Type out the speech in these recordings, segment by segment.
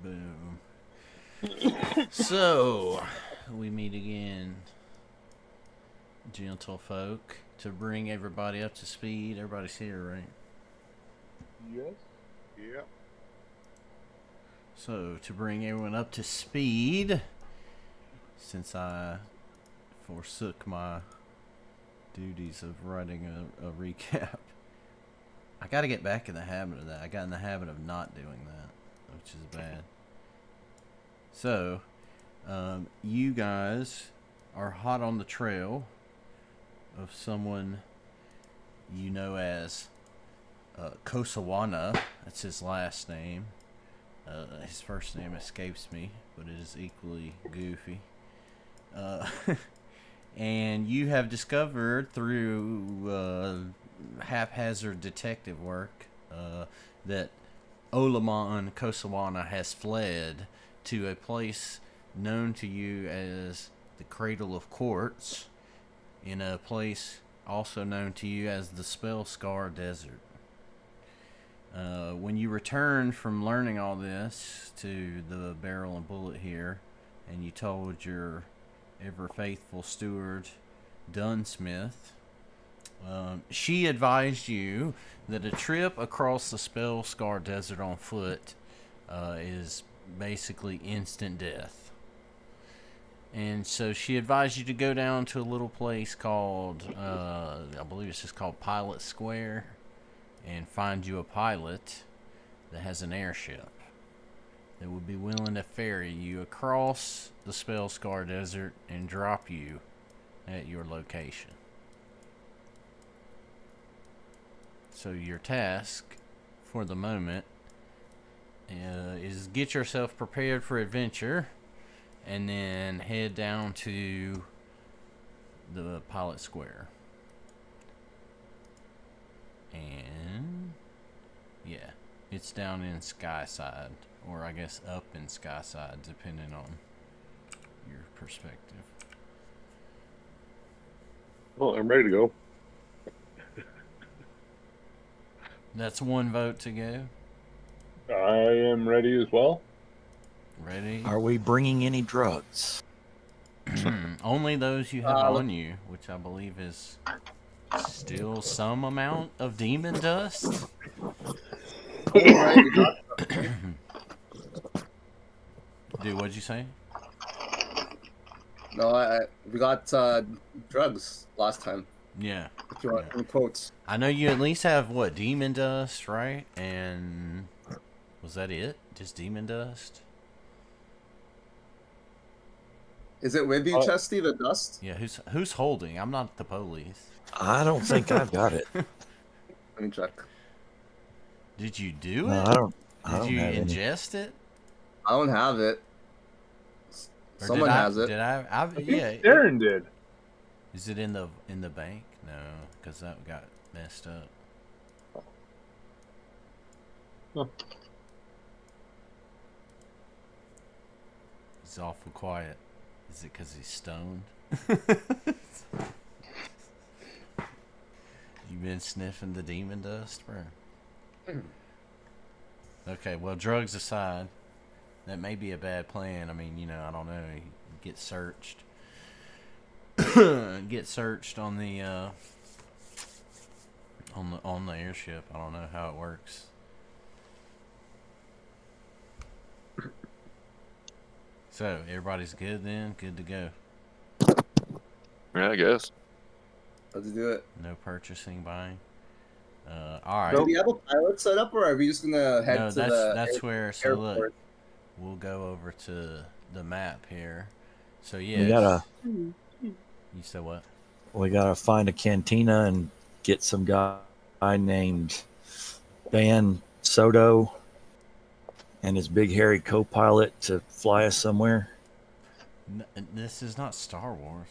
Boom. So, we meet again, gentle folk, to bring everybody up to speed. Everybody's here, right? Yes. Yep. So, to bring everyone up to speed, since I forsook my duties of writing a recap, I got to get back in the habit of that. I got in the habit of not doing that, which is bad. So, you guys are hot on the trail of someone you know as Kosawana. That's his last name. His first name escapes me, but it is equally goofy. And you have discovered through haphazard detective work that Olamon Kosawana has fled to a place known to you as the Cradle of Quartz, in a place also known to you as the Spellscar Desert. When you return from learning all this to the Barrel and Bullet here, and you told your ever-faithful steward, Dunsmith, she advised you that a trip across the Spellscar Desert on foot is basically instant death. And so she advised you to go down to a little place called, I believe it's just called Pilot Square, and find you a pilot that has an airship that would be willing to ferry you across the Spellscar Desert and drop you at your location. So your task for the moment is get yourself prepared for adventure, and then head down to the Pilot Square. And yeah, it's down in Skyside, or I guess up in Skyside, depending on your perspective. Well, I'm ready to go. That's one vote to go. I am ready as well. Ready? Are we bringing any drugs? Only those you have on you, which I believe is still some amount of demon dust. Right, we got Dude, what'd you say? no, we got drugs last time. Yeah. If you want in quotes. I know you at least have, what, demon dust, right? And was that it? Just demon dust? Is it with you, Chesty, the dust? Yeah, who's holding? I'm not the police. I don't think I've got it. Let me check. Did you do No, it? I don't Did you have any. ingest it? I don't have it. Or Someone has it. Did I I think yeah. Saren did. Is it in the bank? No, because that got messed up. Huh. He's awful quiet. Is it because he's stoned? You been sniffing the demon dust, bro? Okay, well, drugs aside, that may be a bad plan. I mean, you know, I don't know. You get searched. Get searched on the airship. I don't know how it works. So everybody's good then? Good to go. Yeah, I guess. Let's do it. No purchasing, buying. All right. Do we have a pilot set up, or are we just gonna head No, to the that's where. So airport? look, we'll go over to the map here. So yeah, We gotta you said what? find a cantina and get some guy named Van Soto and his big hairy co-pilot to fly us somewhere. This is not Star Wars.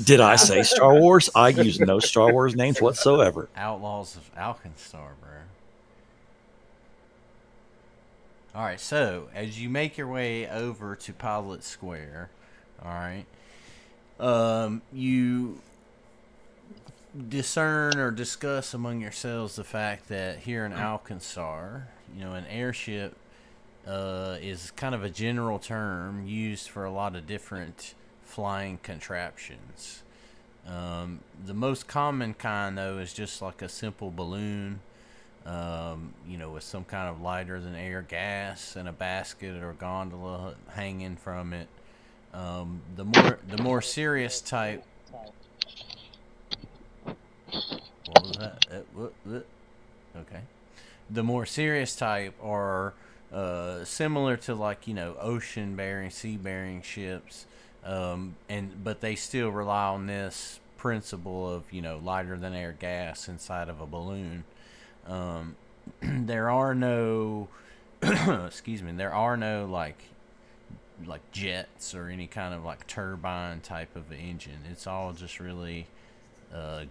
Did I say Star Wars? I use no Star Wars names whatsoever. Outlaws of Alkenstar, bro. All right, so as you make your way over to Pilot Square, all right, you discern or discuss among yourselves the fact that here in Alkenstar, you know, an airship is kind of a general term used for a lot of different flying contraptions. The most common kind, though, is just like a simple balloon, with some kind of lighter than air gas and a basket or gondola hanging from it. The more serious type. What was that? Okay. The more serious type are similar to ocean-bearing, sea-bearing ships, but they still rely on this principle of lighter than air gas inside of a balloon. There are no excuse me. There are no like jets or any kind of like turbine type of engine. It's all just really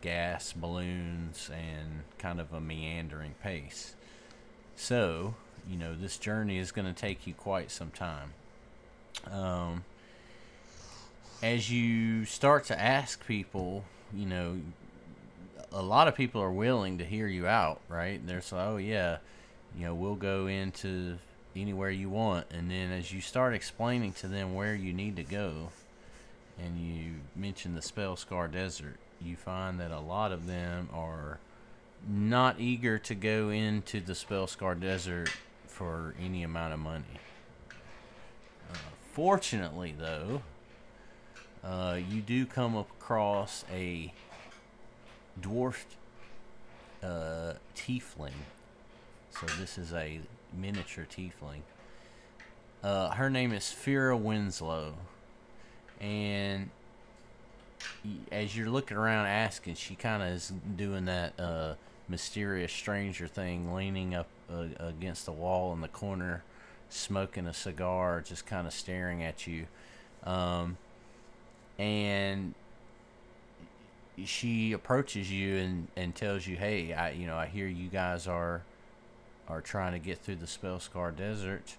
gas balloons and kind of a meandering pace. So, this journey is going to take you quite some time. As you start to ask people, a lot of people are willing to hear you out, right? They're so, oh yeah, we'll go into anywhere you want. And then as you start explaining to them where you need to go, and you mention the Spellscar Desert, you find that a lot of them are not eager to go into the Spellscar Desert for any amount of money. Fortunately, though, you do come across a dwarfed tiefling. So this is a miniature tiefling. Her name is Fira Winslow. And as you're looking around asking, she kind of is doing that mysterious stranger thing, leaning up against the wall in the corner, smoking a cigar, just kind of staring at you. And she approaches you and tells you, hey, I hear you guys are trying to get through the Spellscar Desert.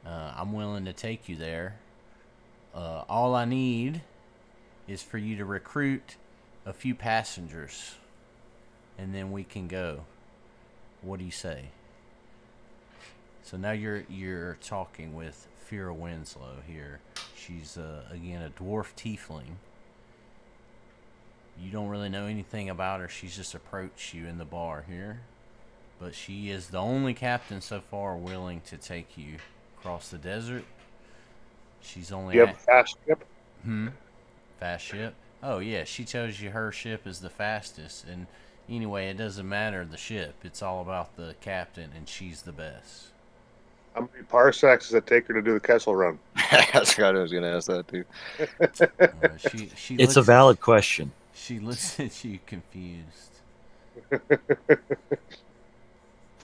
I'm willing to take you there. All I need is for you to recruit a few passengers, and then we can go. What do you say? So now you're talking with Fira Winslow here. She's again a dwarf tiefling. You don't really know anything about her. She's just approached you in the bar here, but she is the only captain so far willing to take you across the desert. She's only. You have a fast ship? Fast ship? Oh yeah, she tells you her ship is the fastest, and anyway, it doesn't matter the ship. It's all about the captain, and she's the best. How many parsecs does it take her to do the Kessel run? That's right. I was going to ask that too. She It's a valid question. She looks at you confused.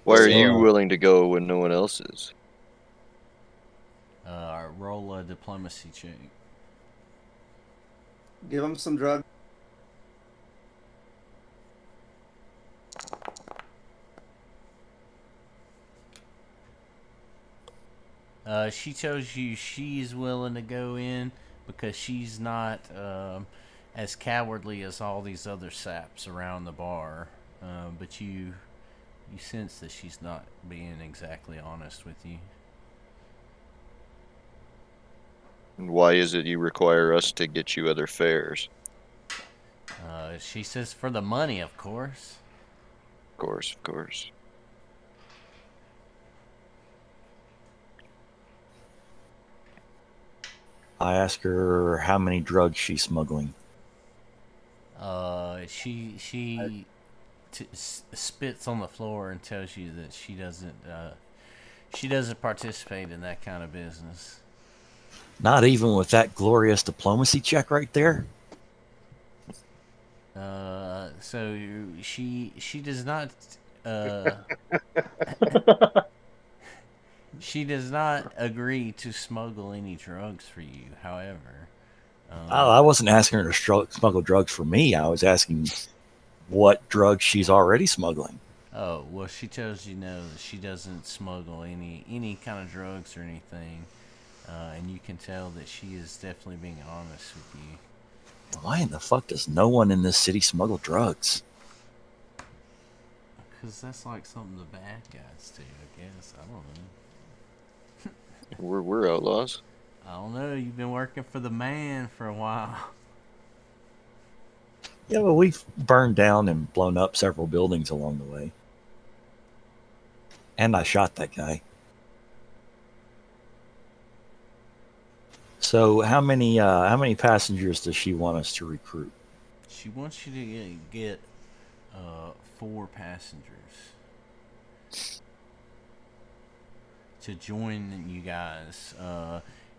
Why are you willing to go when no one else is? Roll a diplomacy check. Give him some drugs. She tells you she's willing to go in because she's not as cowardly as all these other saps around the bar. But you sense that she's not being exactly honest with you. And why is it you require us to get you other fares? She says for the money, of course. Of course, of course. I ask her how many drugs she's smuggling. She spits on the floor and tells you that she doesn't participate in that kind of business. Not even with that glorious diplomacy check right there? So she does not she does not agree to smuggle any drugs for you. However, I wasn't asking her to smuggle drugs for me. I was asking what drugs she's already smuggling. Oh, well, she tells you no, that she doesn't smuggle any kind of drugs or anything. And you can tell that she is definitely being honest with you. Why in the fuck does no one in this city smuggle drugs? Because that's like something the bad guys do, I guess. I don't know. We're outlaws. I don't know. You've been working for the man for a while. Yeah, well, we've burned down and blown up several buildings along the way. And I shot that guy. So how many passengers does she want us to recruit? She wants you to get 4 passengers to join you guys.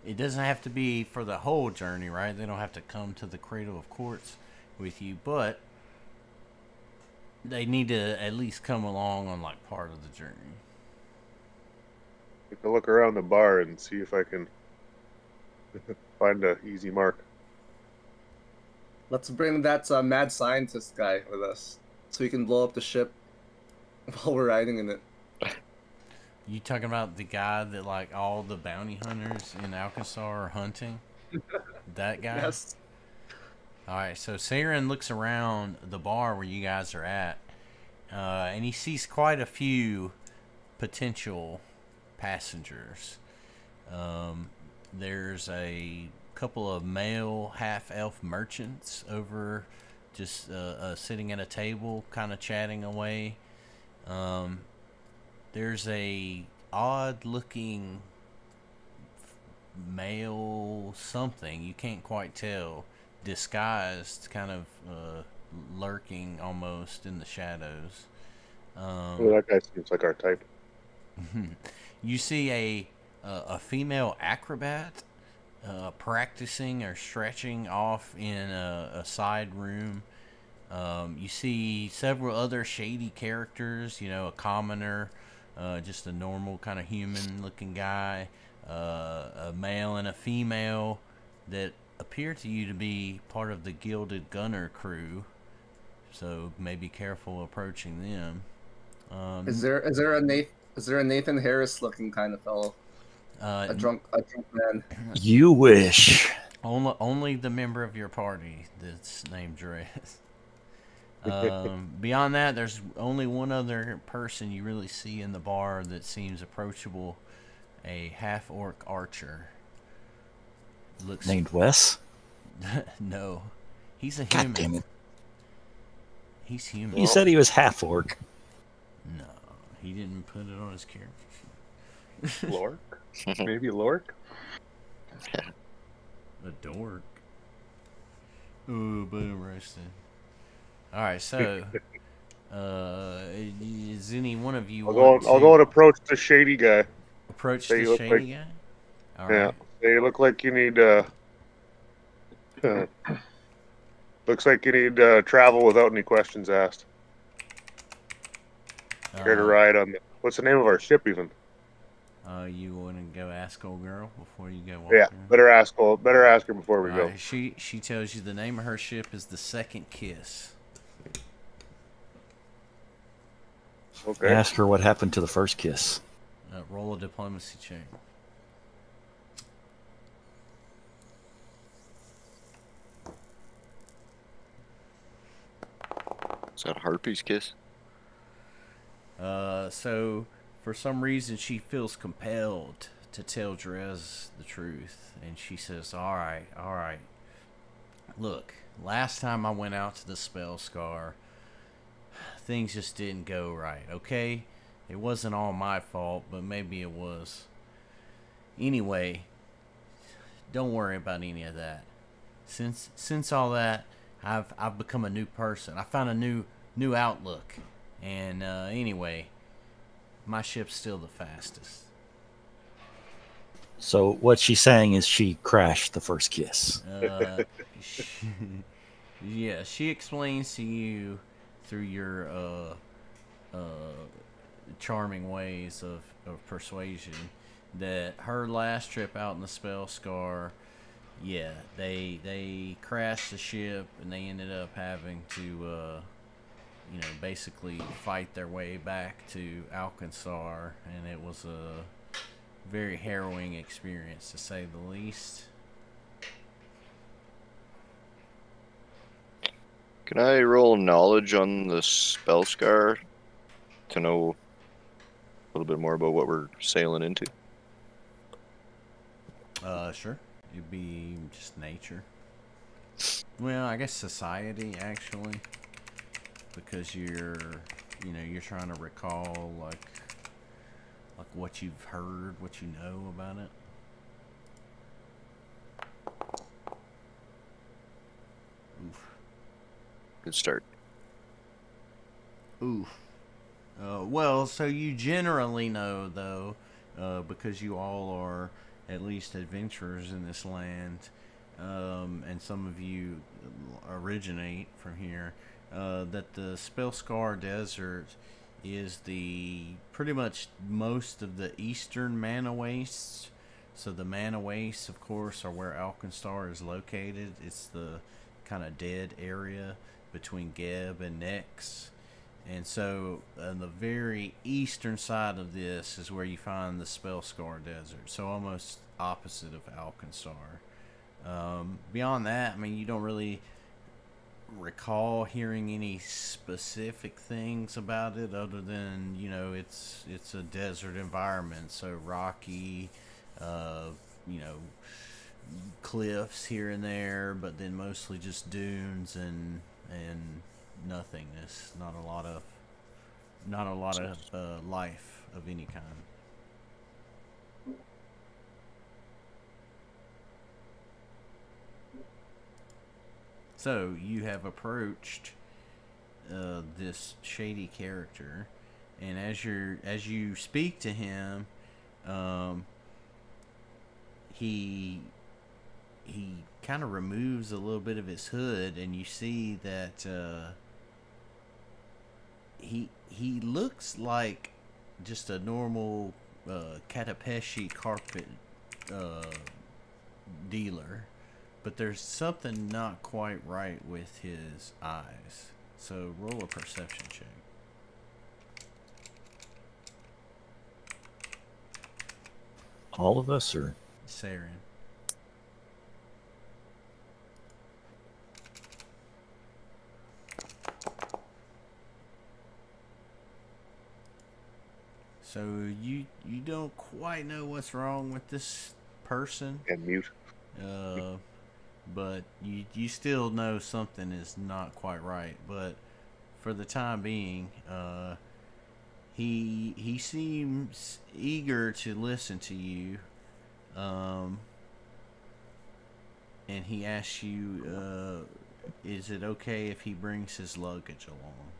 It doesn't have to be for the whole journey, right? They don't have to come to the Cradle of Quartz with you, but they need to at least come along on like part of the journey. Take a look around the bar and see if I can find an easy mark. Let's bring that mad scientist guy with us, so we can blow up the ship while we're riding in it. You talking about the guy that like all the bounty hunters in Alcazar are hunting? That guy? Yes. Alright, so Saren looks around the bar where you guys are at, and he sees quite a few potential passengers. There's a couple of male half-elf merchants over just sitting at a table kind of chatting away. There's a odd-looking male something, you can't quite tell, disguised, kind of lurking almost in the shadows. Well, that guy seems like our type. You see a female acrobat practicing or stretching off in a side room. You see several other shady characters, you know, a commoner, just a normal kind of human looking guy, a male and a female that appear to you to be part of the Gilded Gunner crew, so may be careful approaching them. Is there a Nathan Harris looking kind of fellow? A drunk man. You wish. Only the member of your party that's named Drez. Beyond that, there's only one other person you really see in the bar that seems approachable, a half-orc archer. Looks Named Wes? No. He's a God human. damn it. He's human. You said he was half-orc. No, he didn't put it on his character sheet. Lork? Maybe Lork? A dork. Ooh, boom roasted. Alright, so is any one of you I'll go and approach the shady guy. approach Say you the look shady like- guy? Yeah. Alright. They look like you need looks like you need travel without any questions asked. Care to ride on the what's the name of our ship even? You want to go ask old girl before you go walk Yeah, around? better ask her before we go. Alright, she tells you the name of her ship is the Second Kiss. Okay. Ask her what happened to the first kiss. Roll a diplomacy check. Is that Harpy's kiss? So for some reason she feels compelled to tell Drez the truth, and she says, all right, look, last time I went out to the Spellscar, things just didn't go right, okay? It wasn't all my fault, but maybe it was. Anyway, don't worry about any of that. Since all that, I've become a new person. I found a new outlook. And anyway, my ship's still the fastest. So what she's saying is she crashed the first kiss. Yeah, she explains to you through your charming ways of persuasion that her last trip out in the Spellscar, yeah, they crashed the ship and they ended up having to basically fight their way back to Alcazar, and it was a very harrowing experience, to say the least. Can I roll knowledge on the Spellscar to know a little bit more about what we're sailing into? Sure. It'd be just nature. Well, I guess society, actually. Because you're trying to recall, like what you've heard, what you know about it. Oof. Good start. Oof. Well, so you generally know, though, because you all are at least adventurers in this land, and some of you originate from here, that the Spellscar Desert is pretty much most of the eastern mana wastes. So the mana wastes, of course, are where Alkenstar is located. It's the kind of dead area between Geb and Nex. And so on the very eastern side of this is where you find the Spellscar Desert. So almost opposite of Alkenstar. Beyond that, I mean, you don't really recall hearing any specific things about it other than, it's a desert environment. So rocky, cliffs here and there, but then mostly just dunes and nothingness. Not a lot of life of any kind. So you have approached this shady character, and as you speak to him, he kind of removes a little bit of his hood, and you see that he looks like just a normal Katapeshi carpet dealer, but there's something not quite right with his eyes. So roll a perception check. All of us, or Saren. So you don't quite know what's wrong with this person. And mute. But you still know something is not quite right. But for the time being, he seems eager to listen to you, and he asks you, is it okay if he brings his luggage along?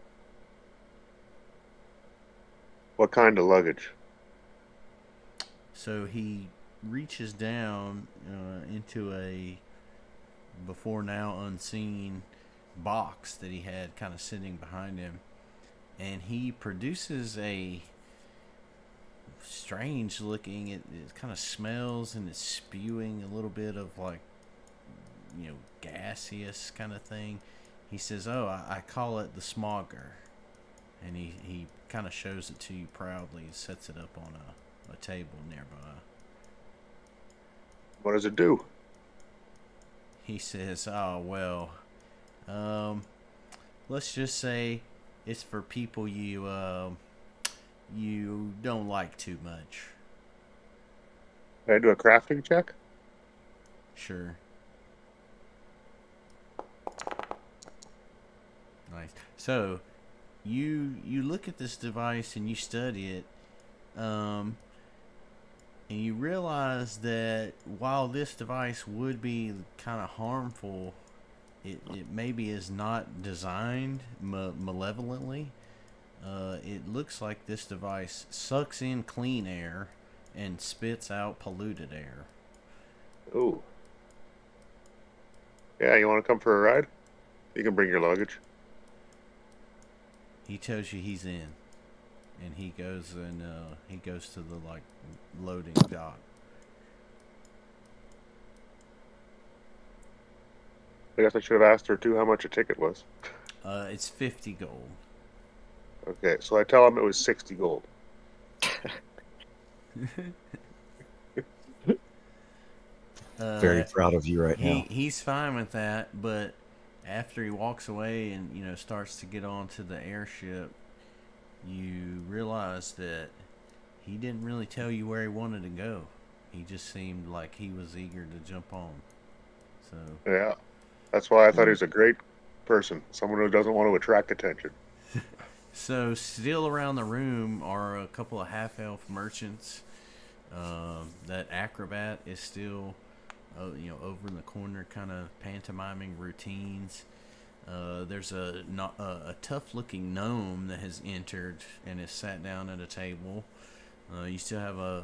What kind of luggage? So he reaches down into a before now unseen box that he had kind of sitting behind him, and he produces a strange looking, it kind of smells and it's spewing a little bit of like, gaseous kind of thing. He says, oh, I call it the smogger, and he kind of shows it to you proudly. He sets it up on a table nearby. What does it do? He says, oh, well, let's just say it's for people you don't like too much. Can I do a crafting check? Sure. Nice. So you look at this device and you study it, and you realize that while this device would be kind of harmful, it maybe is not designed malevolently. It looks like this device sucks in clean air and spits out polluted air. Ooh. Yeah, you want to come for a ride? You can bring your luggage. He tells you he's in, and he goes to the loading dock. I guess I should have asked her too how much a ticket was. It's 50 gold. Okay, so I tell him it was 60 gold. very proud of you right now. He's fine with that, but after he walks away and starts to get onto the airship, you realize that he didn't really tell you where he wanted to go. he just seemed like he was eager to jump on. So Yeah, that's why I thought he was a great person, someone who doesn't want to attract attention. So still around the room are a couple of half-elf merchants. That acrobat is still, over in the corner, kind of pantomiming routines. There's a tough-looking gnome that has entered and has sat down at a table. You still have a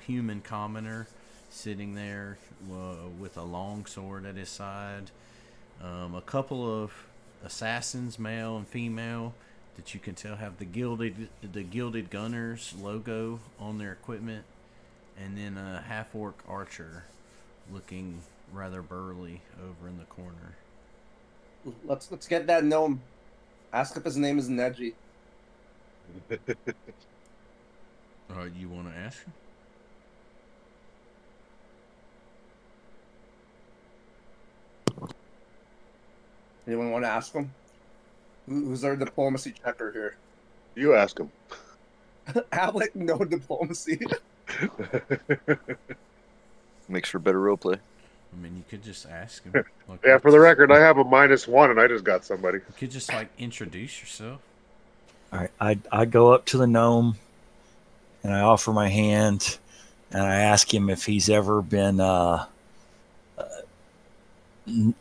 human commoner sitting there with a long sword at his side. A couple of assassins, male and female, that you can tell have the gilded gunners logo on their equipment, and then a half-orc archer looking rather burly over in the corner. Let's get that gnome. Ask if his name is Neji. You want to ask him? Anyone want to ask him? Who's our diplomacy checker here? You ask him. Alec, no diplomacy. Makes for better roleplay. I mean, you could just ask him. Like, Yeah, for the record, I have a -1 and I just got somebody. You could just introduce yourself. All right, I go up to the gnome and I offer my hand and I ask him if he's ever been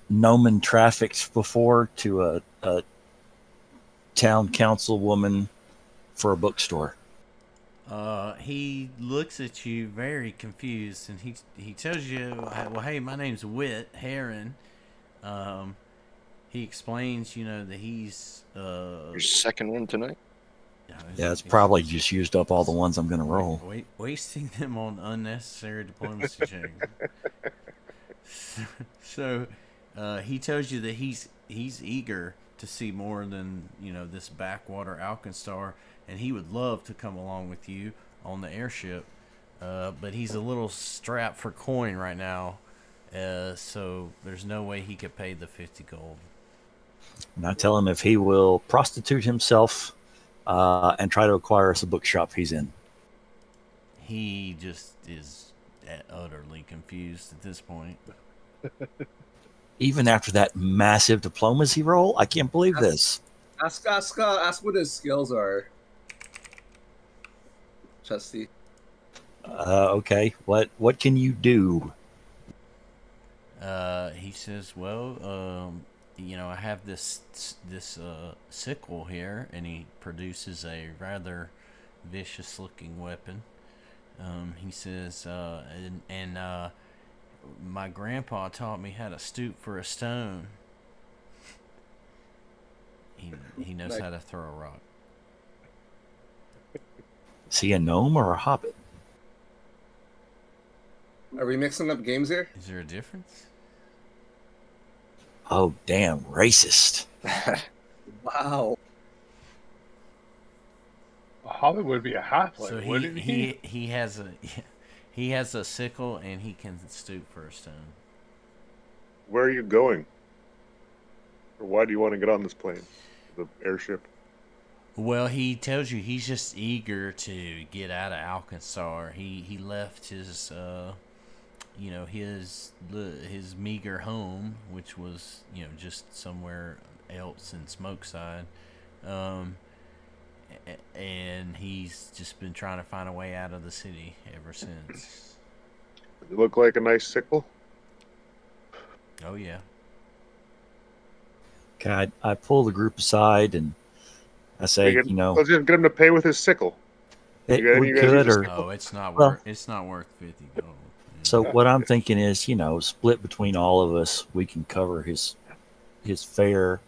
gnomon trafficked before to a town councilwoman for a bookstore. He looks at you very confused, and he tells you, "Well, hey, my name's Wit Heron." He explains, that he's Your second one tonight. Yeah, it's probably just used up all the ones I'm going to roll. Wasting them on unnecessary diplomacy checks. So he tells you that he's eager to see more than this backwater Alkenstar, and he would love to come along with you on the airship, but he's a little strapped for coin right now, so there's no way he could pay the 50 gold. And I tell him if he will prostitute himself and try to acquire us a bookshop he's in. He just is utterly confused at this point. Even after that massive diplomacy roll, I can't believe this. Ask what his skills are. Chesty. Okay, what can you do? He says, well, I have this sickle here, and he produces a rather vicious-looking weapon. He says, and my grandpa taught me how to stoop for a stone. He knows how to throw a rock. Is he a gnome or a hobbit? Are we mixing up games here? Is there a difference? Oh, damn, racist. Wow. A hobbit would be a halfling, So wouldn't he? he has a sickle, and he can stoop for a stone. Where are you going? Or why do you want to get on this plane? The airship? Well, he tells you he's just eager to get out of Alkenstar. He left his his meager home, which was just somewhere else in Smokeside, and he's just been trying to find a way out of the city ever since. Does it look like a nice sickle? Oh yeah. Okay, I pull the group aside and I say, Let's just get him to pay with his sickle. we could, or it's not well, worth 50 gold. so what I'm thinking is, split between all of us, we can cover his fare,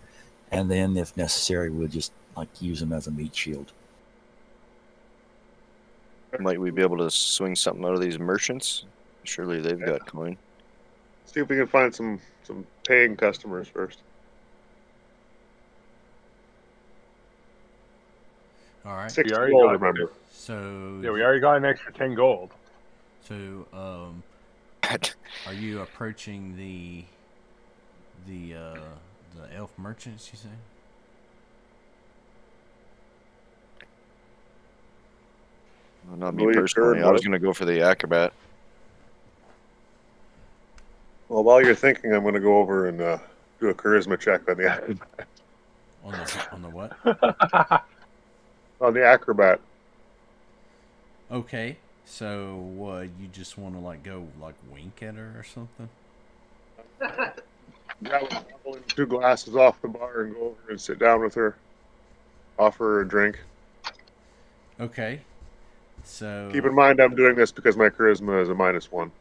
and then if necessary, we'll just use him as a meat shield. Might we be able to swing something out of these merchants? Surely they've got coin. See if we can find some paying customers first. All right. 6 We already gold, got it. remember. So Yeah, we already got an extra 10 gold. So, are you approaching the elf merchants? You say? Well, not I me believe personally. Gurn I was was. going to go for the acrobat. Well, while you're thinking, I'm going to go over and do a charisma check on the On the what? on the acrobat. Okay. So what? You just want to like go like wink at her or something? Grab a bottle and 2 glasses off the bar and go over and sit down with her. Offer her a drink. Okay. So Keep in mind, I'm doing this because my charisma is a -1.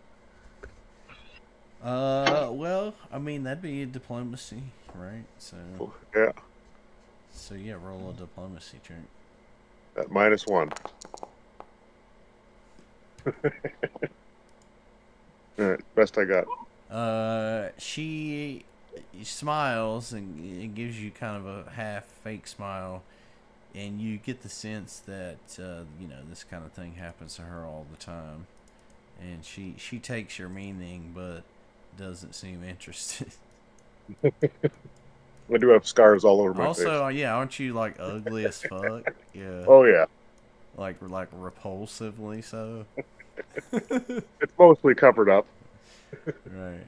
well, I mean that'd be diplomacy, right? So Yeah, yeah, roll a diplomacy check. at -1. All right, best I got. She smiles and it gives you kind of a half fake smile, and you get the sense that you know, this kind of thing happens to her all the time, and she takes your meaning but doesn't seem interested. I do have scars all over my face. Also, yeah, aren't you like ugly as fuck? Yeah. Oh yeah, Like repulsively so. it's mostly covered up. Right.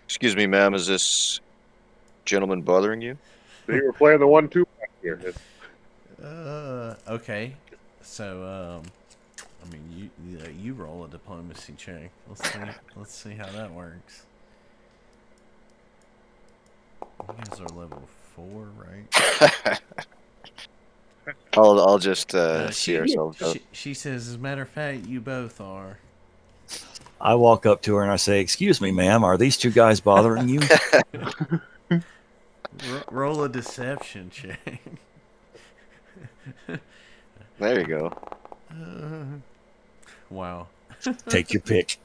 Excuse me, ma'am. Is this gentleman bothering you? So you were playing the 1-2 back here. Okay. So I mean you roll a diplomacy check. Let's see how that works. You guys are level 4, right? I'll just see ourselves out. She says, as a matter of fact, you both are. I walk up to her and I say, "Excuse me, ma'am, are these 2 guys bothering you?" Roll a deception check. There you go. Wow. Take your pick.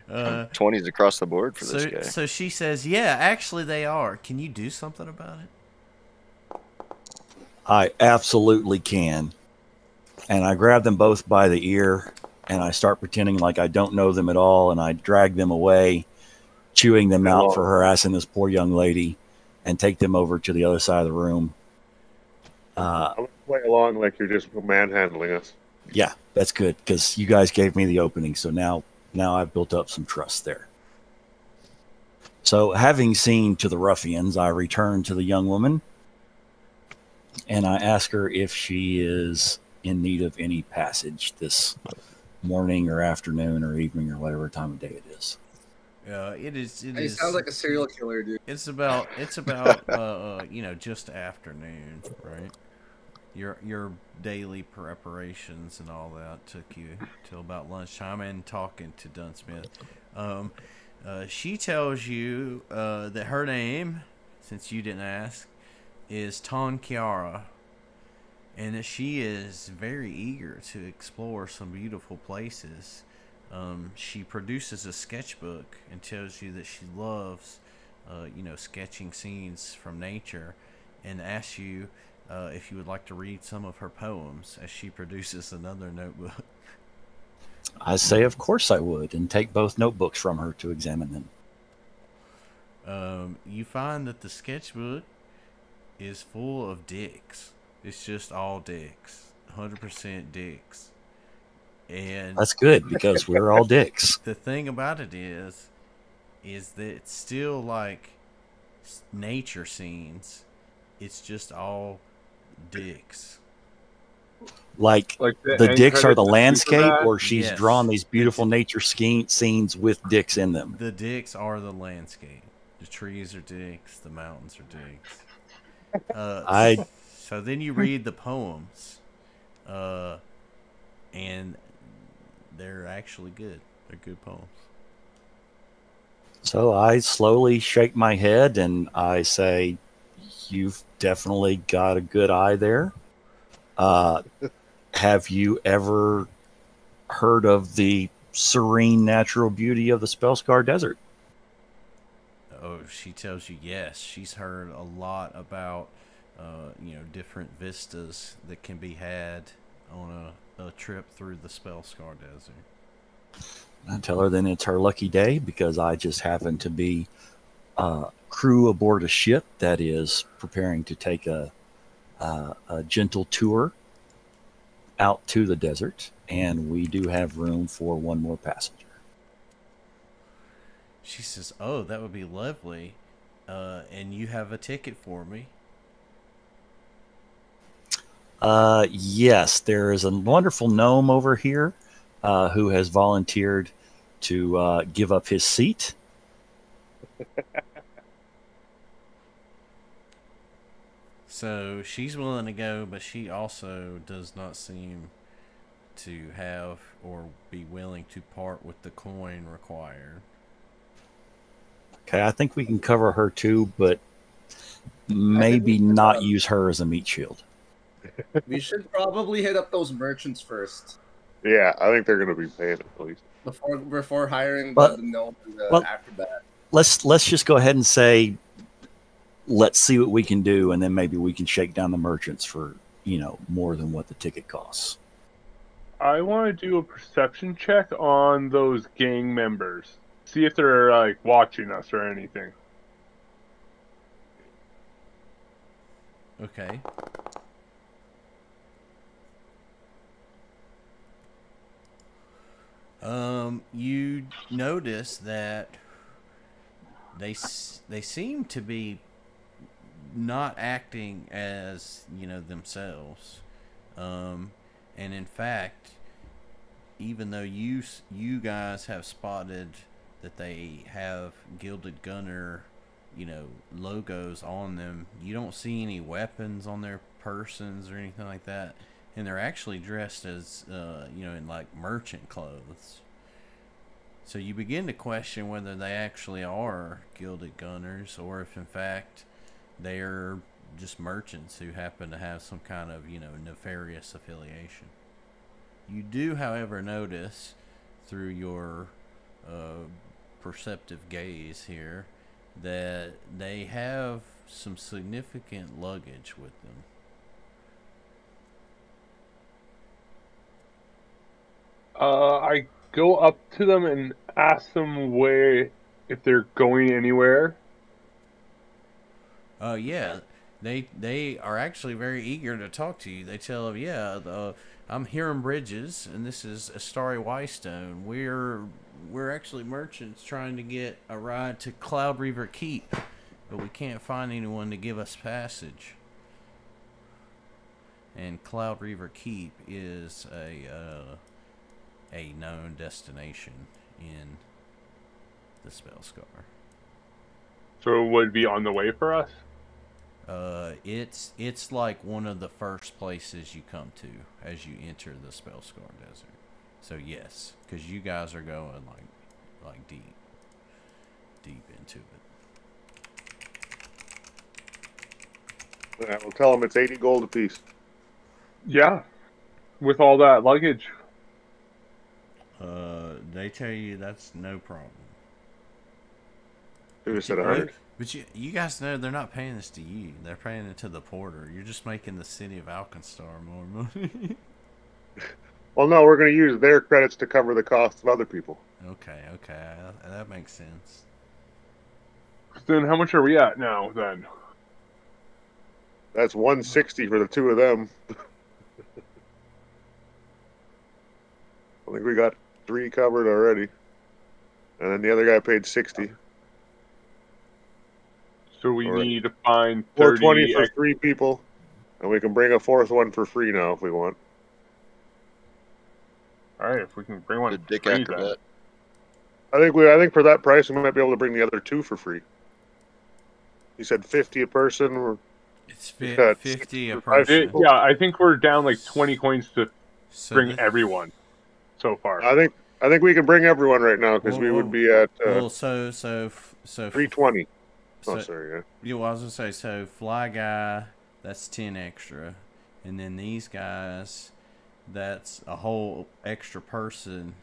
20s across the board for this guy. So she says, yeah, actually they are. Can you do something about it? I absolutely can. And I grab them both by the ear and I start pretending like I don't know them at all, and I drag them away, chewing them out for harassing this poor young lady, and take them over to the other side of the room. I'm going to play along like you're just manhandling us. Yeah, that's good, because you guys gave me the opening, so now I've built up some trust there. So having seen to the ruffians, I return to the young woman, and I ask her if she is in need of any passage this morning or afternoon or evening or whatever time of day it is. It is. You sound like a serial killer, dude. It's about you know, just afternoon, right? Your daily preparations and all that took you till about lunchtime, and talking to Dunsmith. She tells you that her name, since you didn't ask, is Tonkiara, and that she is very eager to explore some beautiful places. She produces a sketchbook and tells you that she loves, you know, sketching scenes from nature, and asks you if you would like to read some of her poems as she produces another notebook. I say, of course I would, and take both notebooks from her to examine them. You find that the sketchbook is full of dicks. It's just all dicks, 100% dicks. And that's good, because we're all dicks. The thing about it is that it's still like nature scenes. It's just all dicks. Like the dicks are the landscape, or she's drawn these beautiful nature scenes with dicks in them. The dicks are the landscape. The trees are dicks. The mountains are dicks. So then you read the poems, and they're actually good. They're good poems. So I slowly shake my head and I say, "You've definitely got a good eye there. Have you ever heard of the serene natural beauty of the Spellscar Desert?" Oh, she tells you yes. She's heard a lot about, you know, different vistas that can be had on a trip through the Spellscar Desert. I tell her then it's her lucky day, because I just happen to be crew aboard a ship that is preparing to take a gentle tour out to the desert, and we do have room for one more passenger. She says, "Oh, that would be lovely. And you have a ticket for me?" Yes, there is a wonderful gnome over here who has volunteered to give up his seat. So she's willing to go, but she also does not seem to have or be willing to part with the coin required. Okay, I think we can cover her too, but maybe not use her as a meat shield. We should probably hit up those merchants first. Yeah, I think they're going to be paying at least. Before hiring But- the gnome and the well- acrobat. Let's just go ahead and say, let's see what we can do, and then maybe we can shake down the merchants for, more than what the ticket costs. I want to do a perception check on those gang members. See if they're like watching us or anything. Okay. You notice that they seem to be not acting as themselves, and in fact, even though you guys have spotted that they have Gilded Gunner logos on them, you don't see any weapons on their persons or anything like that, and they're actually dressed as in like merchant clothes. So you begin to question whether they actually are Gilded Gunners, or if in fact they're just merchants who happen to have some kind of nefarious affiliation. You do, however, notice through your perceptive gaze here that they have some significant luggage with them. I go up to them and ask them if they're going anywhere. Yeah, they are actually very eager to talk to you. They tell them, I'm Hiram Bridges, and this is Astari Whitestone. We're actually merchants trying to get a ride to Cloud Reaver Keep, but we can't find anyone to give us passage. And Cloud Reaver Keep is a known destination in the Spellscar. So it would be on the way for us? It's like one of the first places you come to as you enter the Spellscar Desert. So yes, because you guys are going like deep into it. Yeah, we'll tell them it's 80 gold apiece. Yeah, with all that luggage. They tell you that's no problem. They just said 100. But you guys know they're not paying this to you. They're paying it to the porter. You're just making the city of Alkenstar more money. Well, no, we're going to use their credits to cover the costs of other people. Okay, that makes sense. Then how much are we at now, then? That's 160 for the two of them. I think we got 3 covered already. And then the other guy paid 60. So we All right. need to find 420 30 for 3 people. And we can bring a 4th one for free now if we want. Alright, if we can bring one The dick free, acrobat. I think for that price we might be able to bring the other 2 for free. You said 50 a person. Or It's got 50 a 65 person. people. yeah, I think we're down like 20 coins to So bring everyone so far. I think we can bring everyone right now because we would be at so 320. So, Oh, sorry, yeah. well, I was gonna say, so Fly Guy, that's 10 extra, and then these guys, that's a whole extra person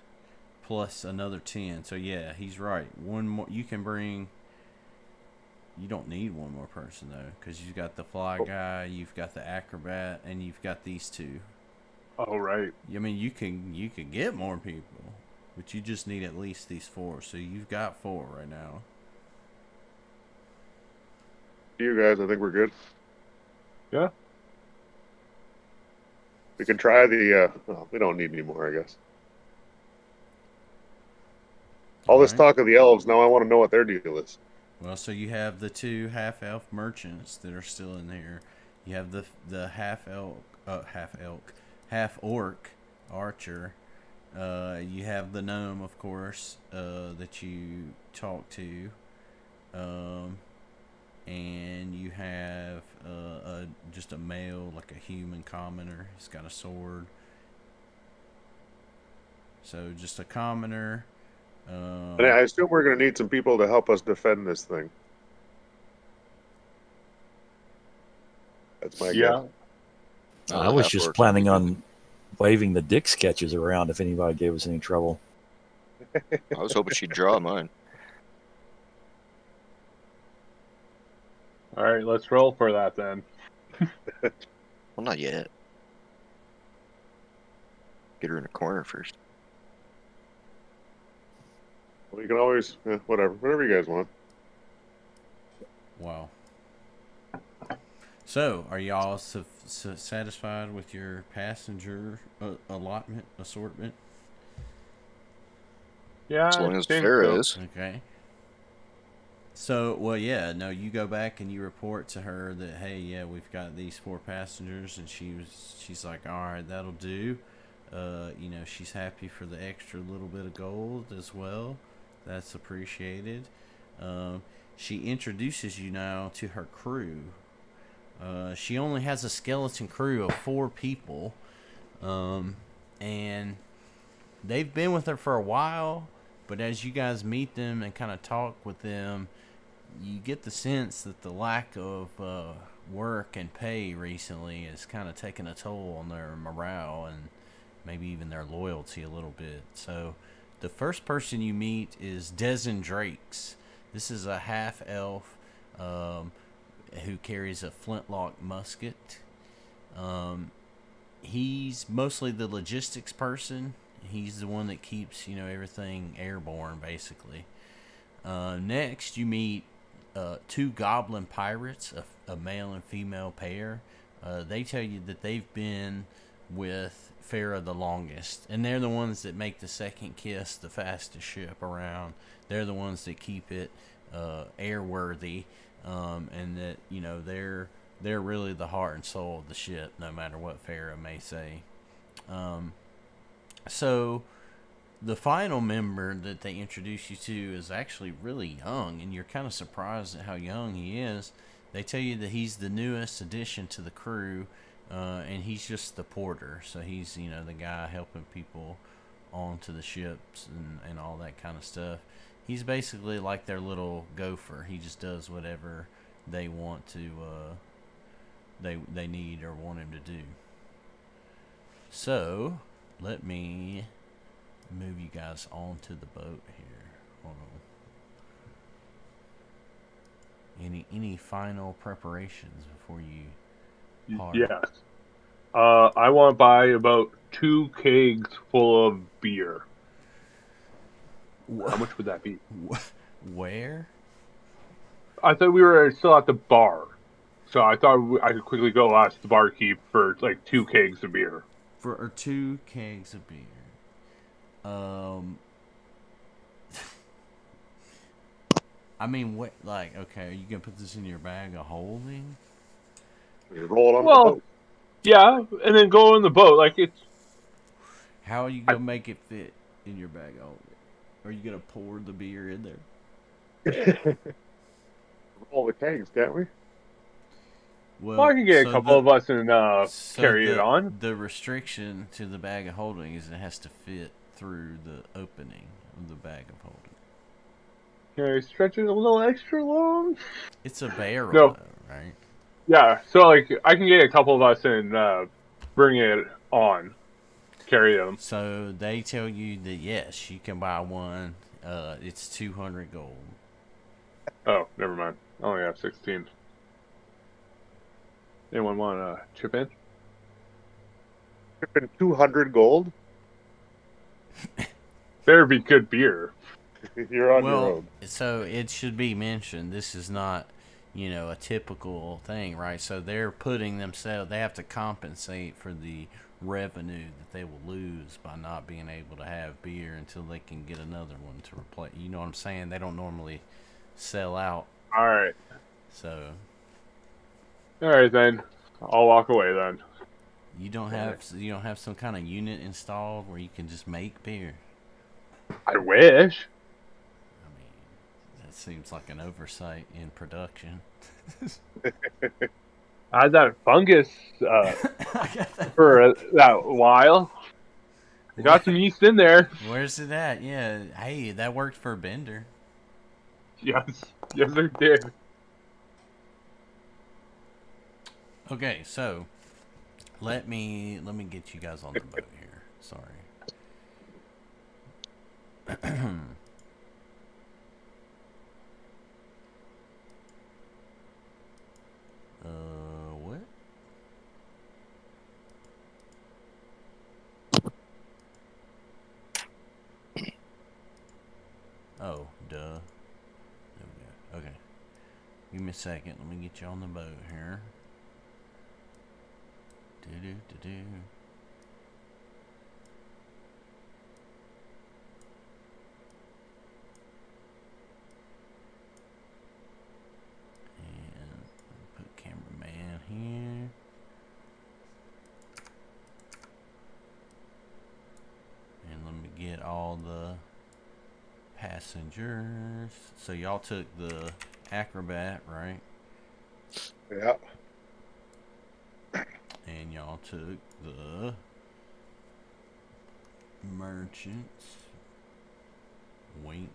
plus another 10. So yeah, he's right. One more you can bring. You don't need one more person though, because you've got the Fly Guy, you've got the Acrobat, and you've got these 2. Oh, right. I mean, you can get more people, but you just need at least these 4. So you've got 4 right now. You guys, I think we're good. Yeah. We can try the. Well, we don't need any more, I guess. All this talk of the elves. Now I want to know what their deal is. Well, so you have the 2 half-elf merchants that are still in here. You have the half-orc archer. You have the gnome, of course, that you talk to. And you have just a male, like a human commoner. He's got a sword. So just a commoner. And I assume we're going to need some people to help us defend this thing. That's my guess. I was just planning on waving the dick sketches around if anybody gave us any trouble. I was hoping she'd draw mine. All right, let's roll for that then. Well, not yet. Get her in a corner first. Well, you can always, whatever you guys want. Wow. So, are y'all satisfied with your passenger assortment? Yeah, as long as Farrah is. Okay. So, well, yeah, no, you go back and you report to her that, hey, yeah, we've got these 4 passengers, and she's like, all right, that'll do. You know, she's happy for the extra little bit of gold as well. That's appreciated. She introduces you now to her crew. She only has a skeleton crew of 4 people, and they've been with her for a while, but as you guys meet them and kind of talk with them, you get the sense that the lack of work and pay recently has kind of taken a toll on their morale and maybe even their loyalty a little bit. So the first person you meet is Dezen Drakes. This is a half-elf who carries a flintlock musket. He's mostly the logistics person. He's the one that keeps, you know, everything airborne, basically. Next, you meet 2 goblin pirates, a male and female pair. They tell you that they've been with Farrah the longest, and they're the ones that make the Second Kiss the fastest ship around. They're the ones that keep it airworthy, and that, you know, they're really the heart and soul of the ship, no matter what Farrah may say. So the final member that they introduce you to is actually really young, and you're kind of surprised at how young he is. They tell you that he's the newest addition to the crew, and he's just the porter. So he's, you know, the guy helping people onto the ships and all that kind of stuff. He's basically like their little gopher. He just does whatever they want to, they need or want him to do. So let me move you guys onto the boat here. Hold on. Any final preparations before you part? Yes. I want to buy about 2 kegs full of beer. How much would that be? Where? I thought we were still at the bar, so I thought I could quickly go ask the barkeep for like 2 kegs of beer. For 2 kegs of beer. I mean, what? Like, okay, are you gonna put this in your bag of holding? You roll it on the boat. Yeah, and then go in the boat. Like, it's. How are you gonna make it fit in your bag of holding? Are you gonna pour the beer in there? Roll the kegs, can't we? Well, I can get a couple of us and carry it on. The restriction to the bag of holding is it has to fit through the opening of the bag of holding. Can I stretch it a little extra long? It's a barrel, though, right? Yeah, so like I can get a couple of us and bring it on, carry them. So they tell you that yes, you can buy one. It's 200 gold. Oh, never mind. I only have 16. Anyone want to chip in? Chip in 200 gold? Better be good beer. You're on your own. So it should be mentioned, this is not, you know, a typical thing, right? So they're putting themselves, they have to compensate for the revenue that they will lose by not being able to have beer until they can get another one to replace. You know what I'm saying? They don't normally sell out. All right. So. All right then. I'll walk away then. You don't have some kind of unit installed where you can just make beer. I wish. I mean, that seems like an oversight in production. I had that fungus for that while. I got some yeast in there. Where's it at? Yeah, hey, that worked for Bender. Yes, it did. Okay, so let me get you guys on the boat here. Sorry. What? Oh, duh. There we go. Okay. Give me a second. Let me get you on the boat here. Do-do-do-do. And put cameraman here. And let me get all the passengers. So y'all took the Acrobat, right? Yeah. And y'all took the Merchants. Wink.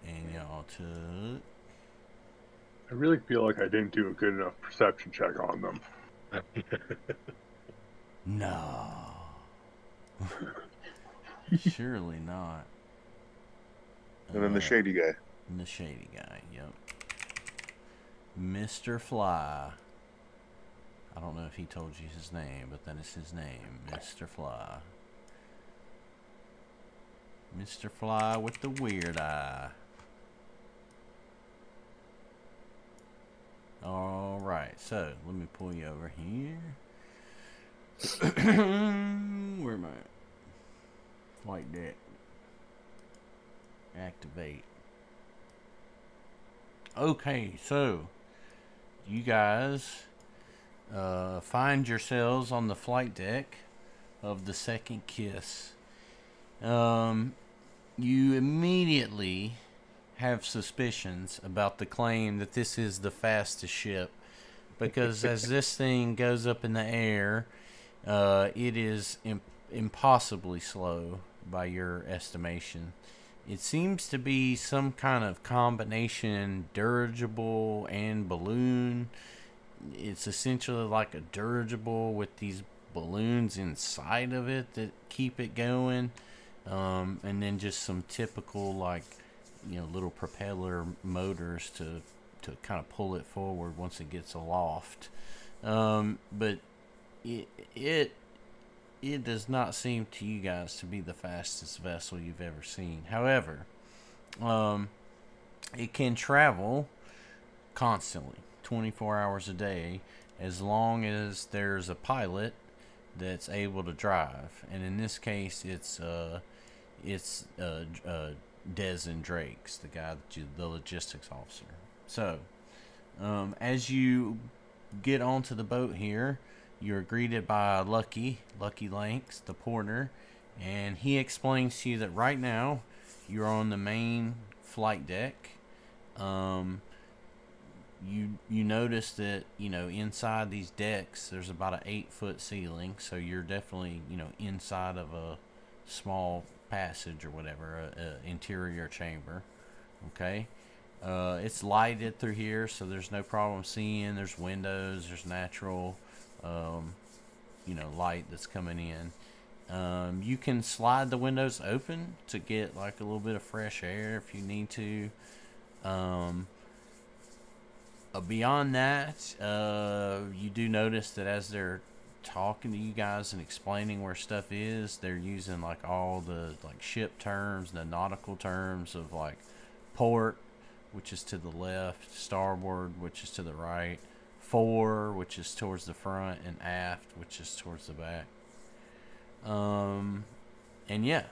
And y'all took... I really feel like I didn't do a good enough perception check on them. No. Surely not. And then the shady guy. The shady guy, yep. Mr. Fly. I don't know if he told you his name, but that is his name. Mr. Fly. Mr. Fly with the weird eye. Alright, so let me pull you over here. Where am I at? Flight deck. Activate. Okay, so you guys find yourselves on the flight deck of the Second Kiss. You immediately have suspicions about the claim that this is the fastest ship, because as this thing goes up in the air, it is impossibly slow by your estimation. It seems to be some kind of combination dirigible and balloon. It's essentially like a dirigible with these balloons inside of it that keep it going, and then just some typical, like, you know, little propeller motors to kind of pull it forward once it gets aloft. But it does not seem to you guys to be the fastest vessel you've ever seen. However, it can travel constantly, 24 hours a day, as long as there's a pilot that's able to drive. And in this case, it's Des and Drake's, the guy that the logistics officer. So, as you get onto the boat here, you're greeted by Lucky Lanks, the porter, and he explains to you that right now you're on the main flight deck. You notice that, you know, inside these decks there's about an 8-foot ceiling, so you're definitely, you know, inside of a small passage or whatever, interior chamber. Okay. It's lighted through here, so there's no problem seeing. There's windows, there's natural you know, light that's coming in. You can slide the windows open to get like a little bit of fresh air if you need to. Beyond that, you do notice that as they're talking to you guys and explaining where stuff is, they're using like all the like ship terms, the nautical terms of like port, which is to the left, starboard, which is to the right, fore, which is towards the front, and aft, which is towards the back. And yeah,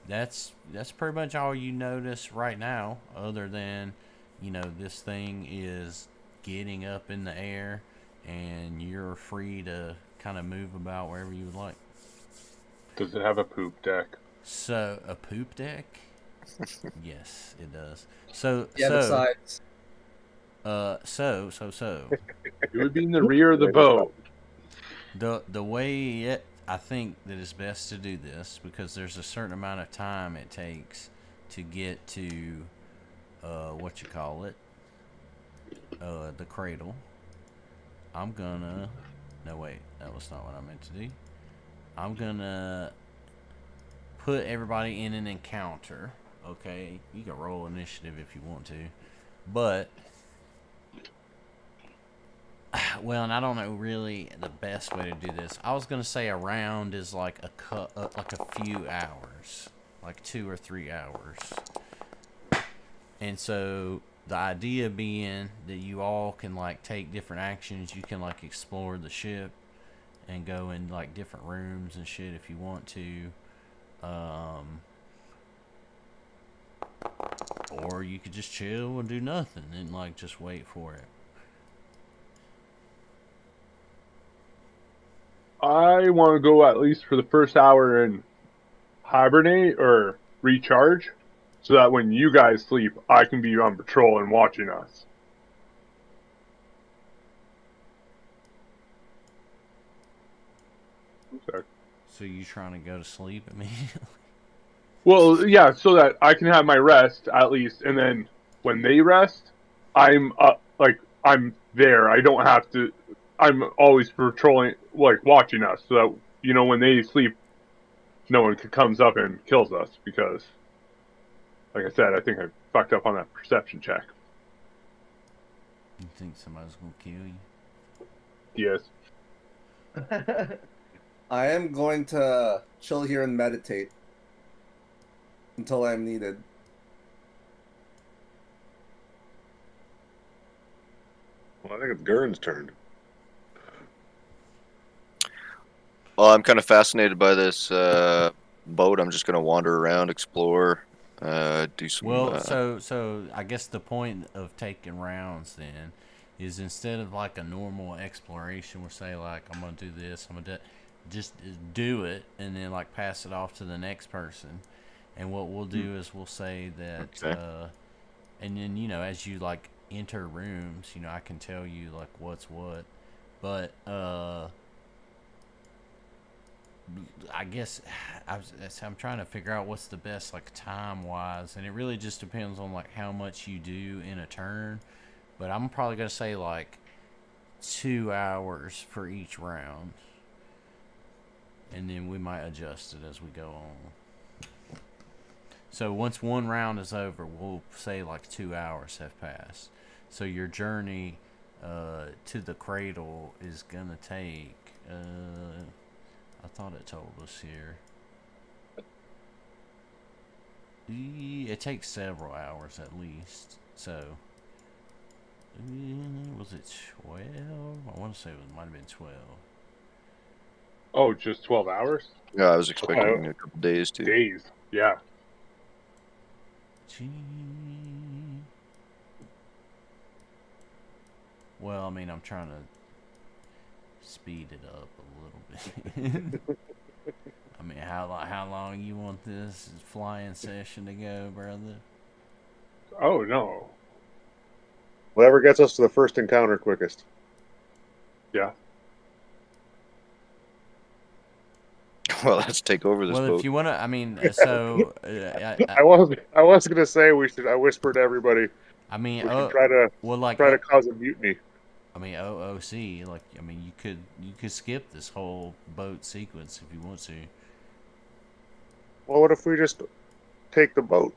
that's pretty much all you notice right now, other than, you know, this thing is getting up in the air and you're free to kind of move about wherever you would like. Does it have a poop deck? So, a poop deck? Yes, it does. So, Yeah, besides. So. It would be in the rear of the boat. The way I think that it's best to do this, because there's a certain amount of time it takes to get to what you call it, the cradle. I'm gonna no wait, that was not what I meant to do. I'm gonna put everybody in an encounter. Okay, you can roll initiative if you want to, but well, and I don't know really the best way to do this. I was gonna say a round is like like a few hours, like 2 or 3 hours. And so the idea being that you all can like take different actions. You can like explore the ship and go in like different rooms and shit if you want to. Or you could just chill and do nothing and like just wait for it. I want to go at least for the first hour and hibernate or recharge, so that when you guys sleep, I can be on patrol and watching us. Sorry. So you trying to go to sleep immediately? Well, yeah, so that I can have my rest at least, and then when they rest, I'm I'm there. I don't have to. I'm always patrolling, like watching us, so that, you know, when they sleep, no one comes up and kills us, because, like I said, I think I fucked up on that perception check. You think somebody's gonna kill you? Yes. I am going to chill here and meditate until I'm needed. Well, I think it's Gurn's turn. Well, I'm kind of fascinated by this boat. I'm just going to wander around, explore, do some... Well, so I guess the point of taking rounds then is, instead of like a normal exploration where, say, like, I'm going to do this, I'm going to do it, just do it and then like pass it off to the next person. And what we'll do is we'll say that, Okay. and then, you know, as you like enter rooms, you know, I can tell you like what's what, but I guess I'm trying to figure out what's the best like time wise, and it really just depends on like how much you do in a turn. But I'm probably gonna say like 2 hours for each round, and then we might adjust it as we go on. So once one round is over, we'll say like 2 hours have passed. So your journey to the cradle is gonna take I thought it told us here. It takes several hours at least. So, was it 12? I want to say it might have been 12. Oh, just 12 hours? Yeah, I was expecting a couple days, too. Days, yeah. Gee. Well, I mean, I'm trying to speed it up a little bit. I mean, how long you want this flying session to go, brother? Oh, no. Whatever gets us to the first encounter quickest. Yeah. Well, let's take over this boat. If you want to, I mean, so I was gonna say we should. I whispered to everybody. I mean, we should try to cause a mutiny. I mean, OOC, like, I mean, you could skip this whole boat sequence if you want to. Well, what if we just take the boat?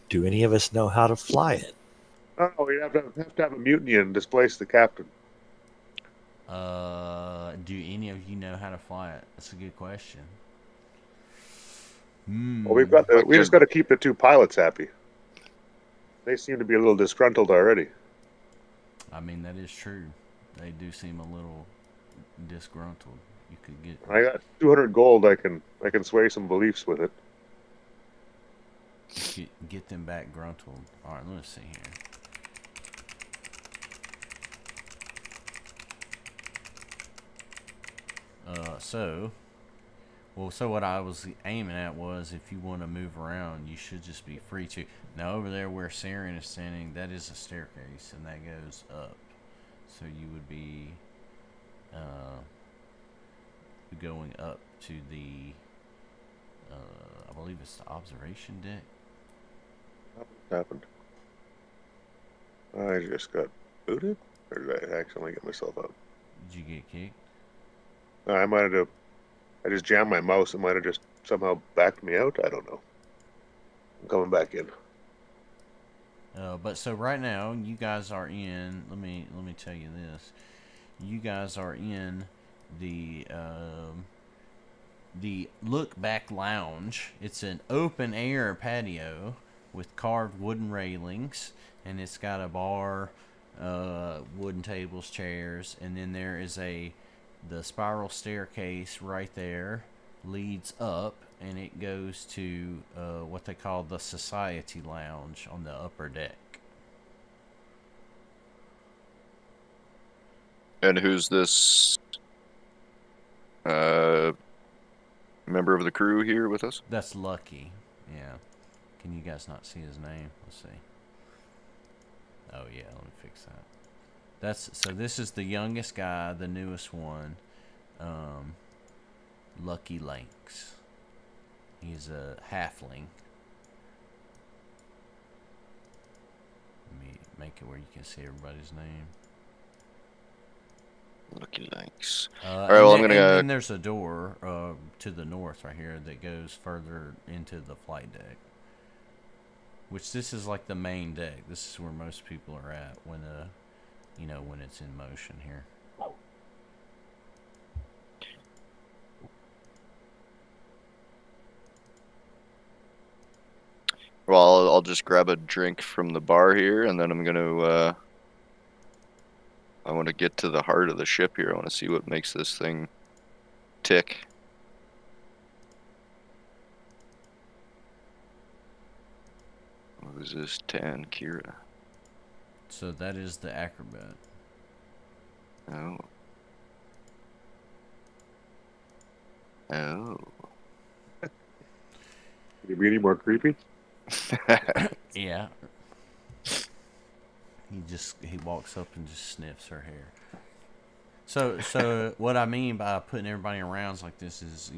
Do any of us know how to fly it? Oh, we have to have a mutiny and displace the captain. Do any of you know how to fly it? That's a good question. Well, we just got to keep the two pilots happy. They seem to be a little disgruntled already. I mean, that is true. They do seem a little disgruntled. You could get. I got 200 gold. I can sway some beliefs with it. Get them back gruntled. All right, let's see here. So what I was aiming at was, if you want to move around, you should just be free to. Now over there where Saren is standing, that is a staircase, and that goes up. So you would be going up to the, I believe it's the observation deck. What happened? I just got booted? Or did I accidentally get myself out? Did you get kicked? I might have. I just jammed my mouse. It might have just somehow backed me out. I don't know. I'm coming back in. But so right now, you guys are in. Let me tell you this. You guys are in the Look Back Lounge. It's an open air patio with carved wooden railings, and it's got a bar, wooden tables, chairs, and then there is the spiral staircase right there leads up, and it goes to what they call the Society Lounge on the upper deck. And who's this member of the crew here with us? That's Lucky. Yeah. Can you guys not see his name? Let's see. Oh yeah, let me fix that. So this is the youngest guy, the newest one, Lucky Lanks. He's a halfling. Let me make it where you can see everybody's name. Lucky Lanks. All right, well, I'm gonna. And there's a door to the north right here that goes further into the flight deck. Which this is like the main deck. This is where most people are at when when it's in motion here. Well, I'll just grab a drink from the bar here, and then I'm gonna. I want to get to the heart of the ship here. I want to see what makes this thing tick. What is this? Tan Kira. So that is the acrobat. Oh. Oh. Could it be any more creepy? Yeah. He walks up and just sniffs her hair. So what I mean by putting everybody in rounds like this is,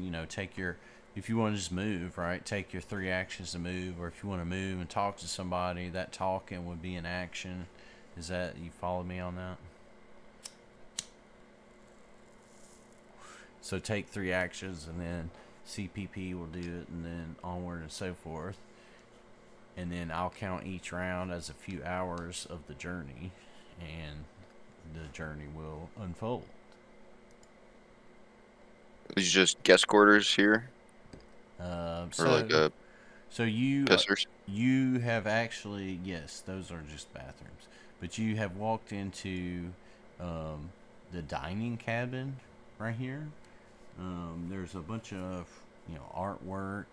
if you want to just move, right, take your 3 actions to move, or if you want to move and talk to somebody, that talking would be an action. Is that, you follow me on that? So take 3 actions, and then CPP will do it, and then onward and so forth. And then I'll count each round as a few hours of the journey, and the journey will unfold. These just guest quarters here? So you pissers? You have actually, yes, those are just bathrooms. But you have walked into the dining cabin right here. There's a bunch of artwork.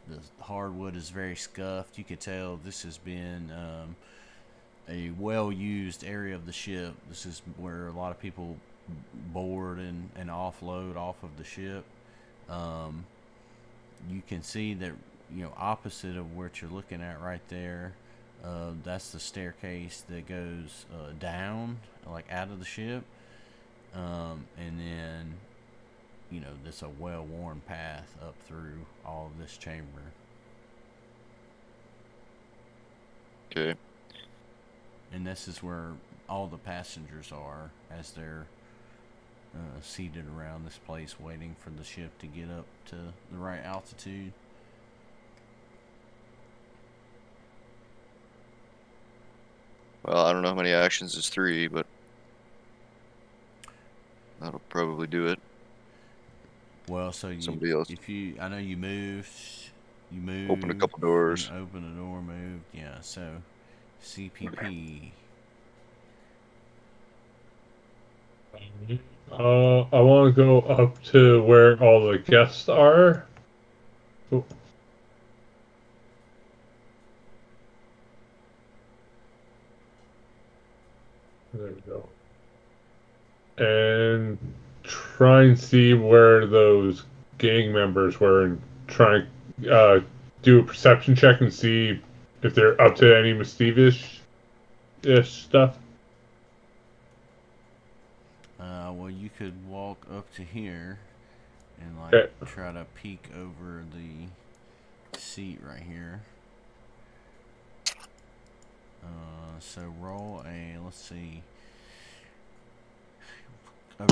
The hardwood is very scuffed. You could tell this has been a well-used area of the ship. This is where a lot of people board and offload off of the ship. You can see that, opposite of what you're looking at right there, that's the staircase that goes down, like out of the ship. And then there's a well-worn path up through all of this chamber. Okay. And this is where all the passengers are as they're seated around this place waiting for the ship to get up to the right altitude. Well, I don't know how many actions is 3, but that'll probably do it. Well, so Somebody else. I know you moved. Open a couple doors. Open a door, moved. Yeah, so CPP. I want to go up to where all the guests are. Oh. There we go. And try and see where those gang members were and try and do a perception check and see if they're up to any mischievous-ish stuff. Well, you could walk up to here and like try to peek over the seat right here. So roll a, let's see, a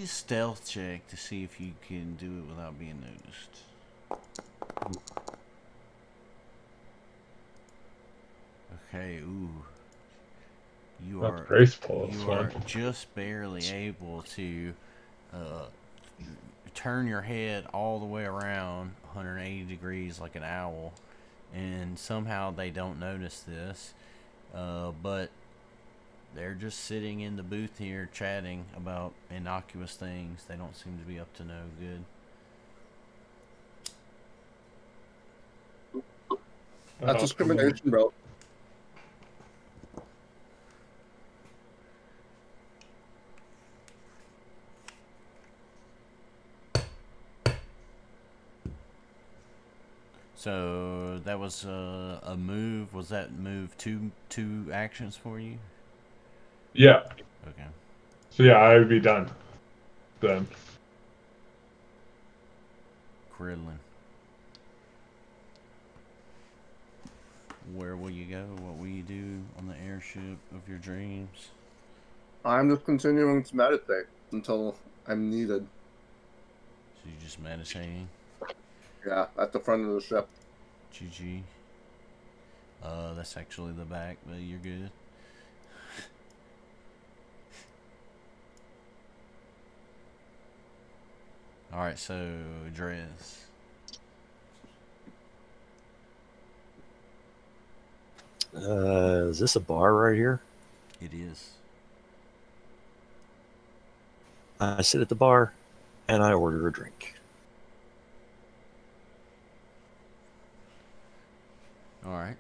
stealth check to see if you can do it without being noticed. Okay, ooh. You are just barely able to turn your head all the way around 180 degrees like an owl, and somehow they don't notice this, but they're just sitting in the booth here chatting about innocuous things. They don't seem to be up to no good. That's discrimination, bro. So that was a move. Was that move two actions for you? Yeah. Okay. So yeah, I would be done then. Krillin. Where will you go? What will you do on the airship of your dreams? I'm just continuing to meditate until I'm needed. So you're just meditating? Yeah, at the front of the ship. GG. That's actually the back, but you're good. Alright, so Drez. Is this a bar right here? It is. I sit at the bar and I order a drink. Alright.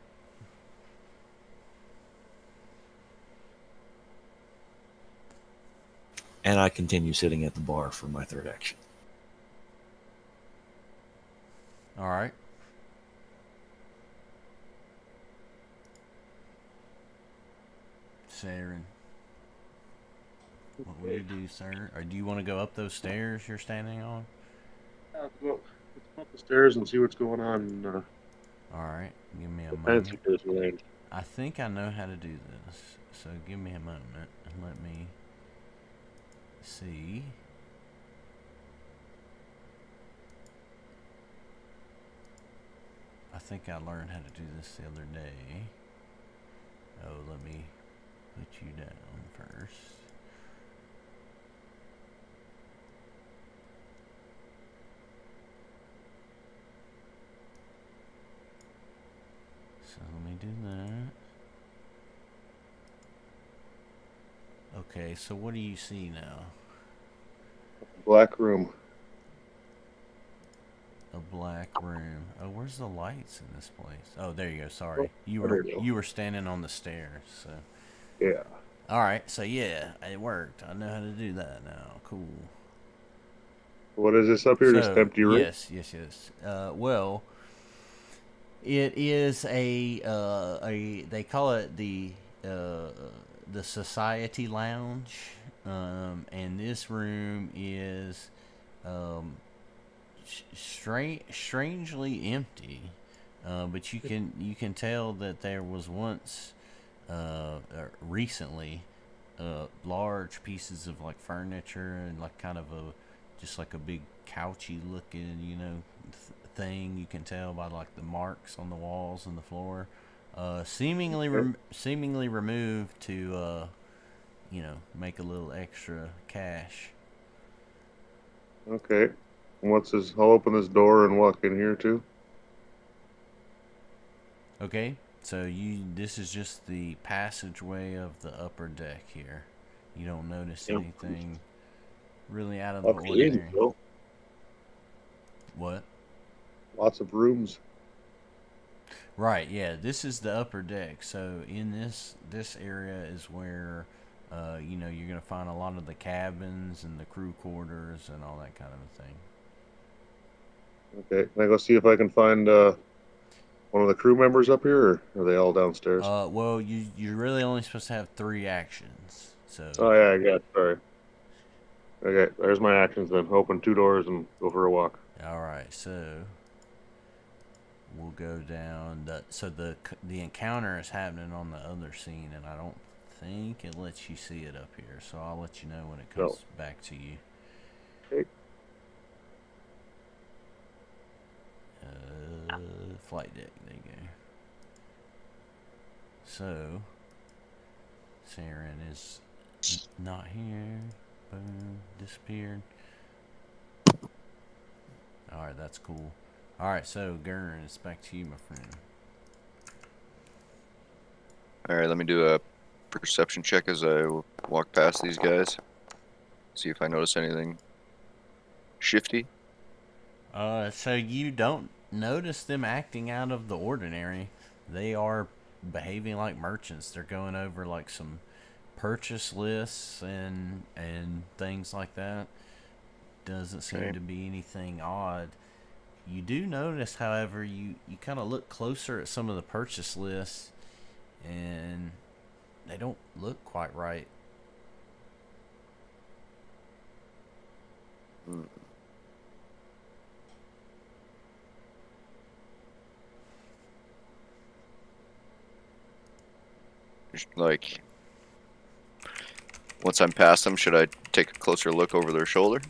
And I continue sitting at the bar for my third action. Alright. Saren. What will you do, sir? Or do you want to go up those stairs you're standing on? Well, let's go up the stairs and see what's going on. Alright, give me a moment. Range. I think I know how to do this, so give me a moment and let me see. I think I learned how to do this the other day. Oh, let me put you down first. So let me do that. Okay, so what do you see now? Black room. A black room. Oh, where's the lights in this place? Oh, there you go. Sorry, you were standing on the stairs. So yeah. All right. So yeah, it worked. I know how to do that now. Cool. What is this up here? Just empty room? Yes. Well, it is a they call it the Society Lounge, and this room is strangely empty, but you can tell that there was once recently large pieces of like furniture and like kind of just like a big couchy looking thing. You can tell by like the marks on the walls and the floor, seemingly removed to make a little extra cash. Okay. What's this? I'll open this door and walk in here too. Okay. So this is just the passageway of the upper deck here. You don't notice anything really out of the ordinary. What? Lots of rooms. Right, yeah. This is the upper deck. So in this area is where you know, you're gonna find a lot of the cabins and the crew quarters and all that kind of a thing. Okay, can I go see if I can find one of the crew members up here, or are they all downstairs? Well, you're really only supposed to have 3 actions. So. Oh yeah, I got it. Sorry. Okay, there's my actions then. Open 2 doors and go for a walk. All right, so we'll go down. So the encounter is happening on the other scene, and I don't think it lets you see it up here. So I'll let you know when it comes back to you. Okay. Flight deck. There you go. So Saren is not here. Boom, disappeared. Alright, that's cool. Alright, so Gurn, it's back to you, my friend. Alright, let me do a perception check as I walk past these guys. See if I notice anything shifty. So you don't notice them acting out of the ordinary. They are behaving like merchants. They're going over like some purchase lists and things like that. Doesn't seem to be anything odd. You do notice, however, you kind of look closer at some of the purchase lists, and they don't look quite right. Like, once I'm past them, should I take a closer look over their shoulder?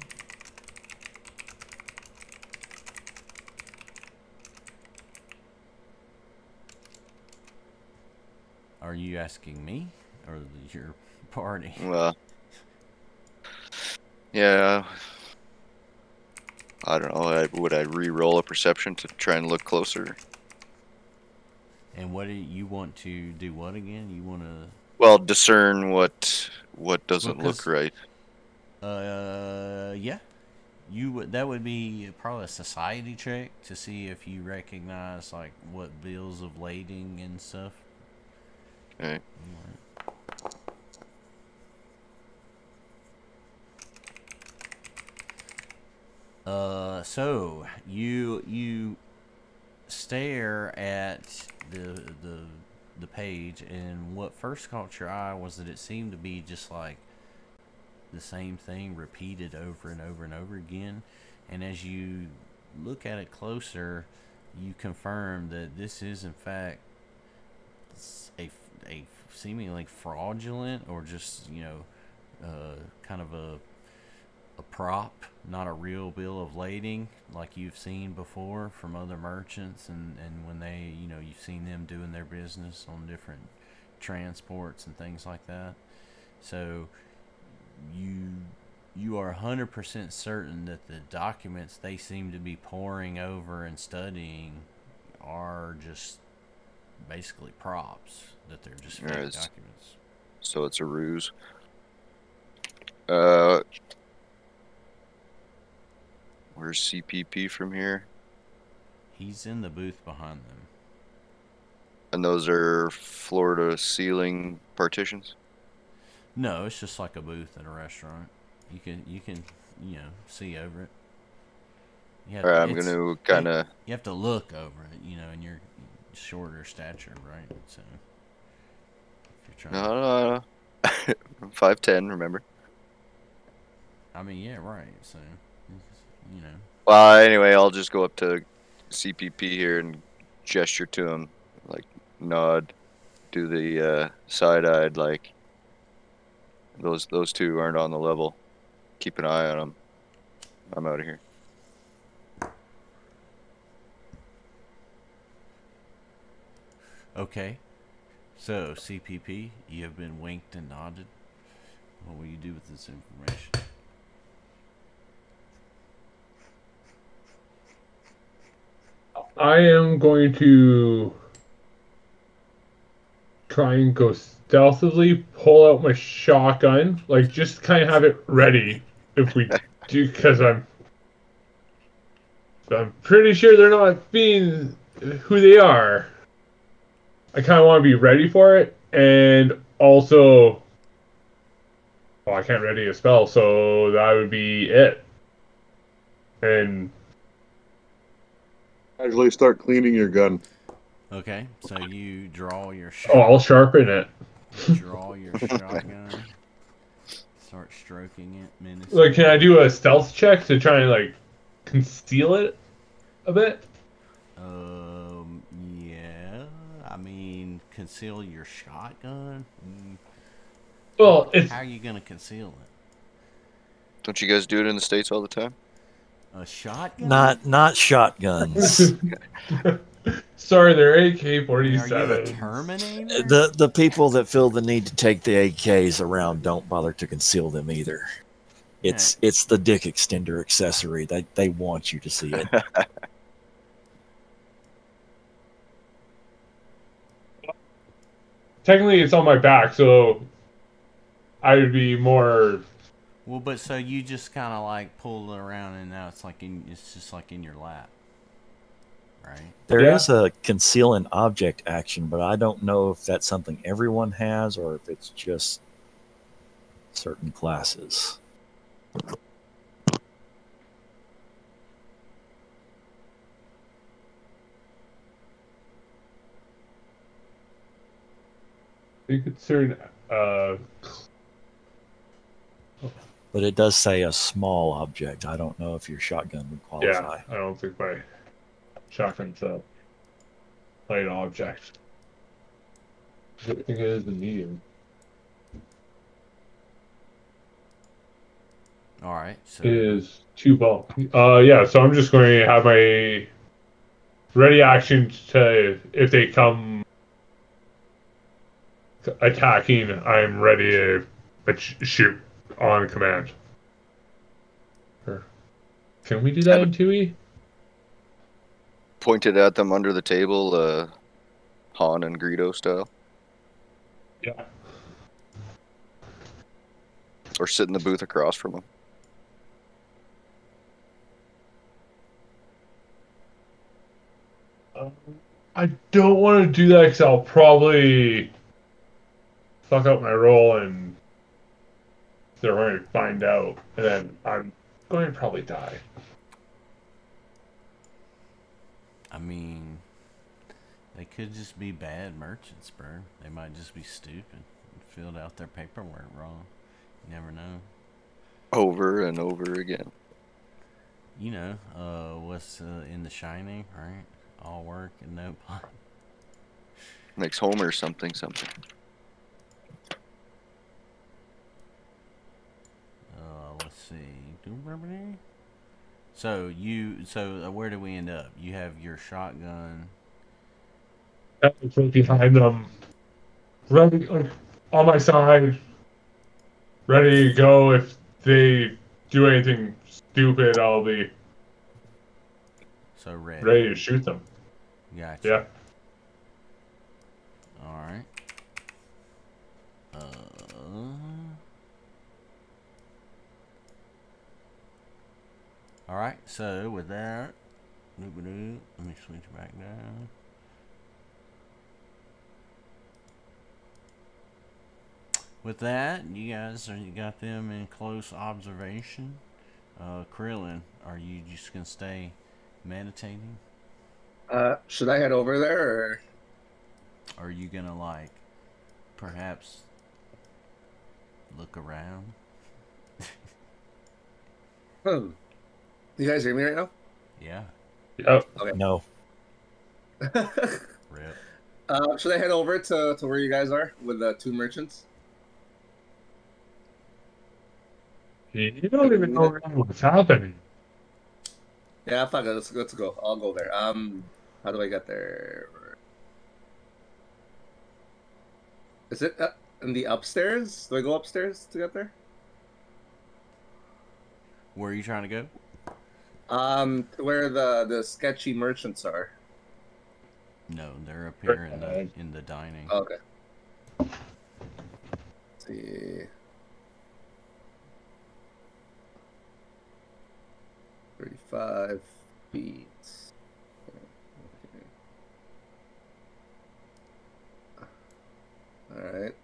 Are you asking me or your party? Well, yeah. I don't know. Would I re-roll a perception to try and look closer? And what do you want to do? What again? You want to? Well, discern what doesn't look right. Yeah. That would be probably a society check to see if you recognize like what bills of lading and stuff. Okay. So you stare at the page, and what first caught your eye was that it seemed to be just like the same thing repeated over and over and over again. And as you look at it closer, you confirm that this is in fact a seemingly fraudulent, or just, you know, kind of a prop, not a real bill of lading like you've seen before from other merchants, and when they, you know, you've seen them doing their business on different transports and things like that. So you are 100% certain that the documents they seem to be poring over and studying are just basically props, that they're just fake documents. So it's a ruse. Where's CPP from here? He's in the booth behind them. And those are floor-to-ceiling partitions? No, it's just like a booth at a restaurant. You can you know, see over it. Alright, I'm gonna kind of... You have to look over it, you know, and you're shorter stature, right? So if you're trying No. I'm 5'10", remember? I mean, yeah, right. So, you know. Well, anyway, I'll just go up to CPP here and gesture to him, like nod, do the side-eyed, like those two aren't on the level. Keep an eye on them. I'm out of here. Okay. So, CPP, you have been winked and nodded. What will you do with this information? I am going to try and go stealthily, pull out my shotgun, like just kind of have it ready if we do, because I'm pretty sure they're not being who they are. I kind of want to be ready for it, and also, well, I can't ready a spell, so that would be it. And Casually start cleaning your gun. Okay, so you draw your I'll sharpen it. draw your shotgun. Start stroking it menacingly. Like, can I do a stealth check to try and like conceal it a bit? Yeah. I mean, conceal your shotgun. Well, it's How are you gonna conceal it? Don't you guys do it in the States all the time? A shotgun? Not shotguns. sorry, they're Are you a AK-47. Terminator? The people that feel the need to take the AKs around don't bother to conceal them either. It's the dick extender accessory. They want you to see it. Technically, it's on my back, so I would be more. Well, but so you just kind of like pull it around, and now it's just like in your lap, right? There is a conceal an object action, but I don't know if that's something everyone has or if it's just certain classes. You could certain. But it does say a small object. I don't know if your shotgun would qualify. Yeah, I don't think my shotgun's a light object. I think it is the medium. All right. So It is 2 bulk. Yeah, so I'm just going to have my ready action to, if they come attacking, I'm ready to shoot on command. Can we do that in 2E? Pointed at them under the table, Han and Greedo style. Yeah. Or sit in the booth across from them. I don't want to do that because I'll probably fuck up my roll and they're going to find out, and then I'm going to probably die. I mean, they could just be bad merchants, bro. They might just be stupid and filled out their paperwork wrong. You never know. Over and over again. You know, what's in The Shining, right? All work and no play. Makes Homer something. Let's see. Do you remember any? So where do we end up? You have your shotgun. It's right behind them, ready, like, on my side, ready to go. If they do anything stupid, I'll be So ready to shoot them. Gotcha. Yeah. All right. All right. So with that, let me switch back down. With that, you got them in close observation. Krillin, are you just gonna stay meditating? Should I head over there, or Are you gonna like perhaps look around? you guys hear me right now? Yeah. Yep. Okay. No. Rip. Should I head over to where you guys are with the 2 merchants? You don't even know what's happening. Yeah, fuck it. Let's go. I'll go there. How do I get there? Is it in the upstairs? Do I go upstairs to get there? Where are you trying to go? Where the sketchy merchants are. No, they're up here in the dining. Okay. 35 feet. All right.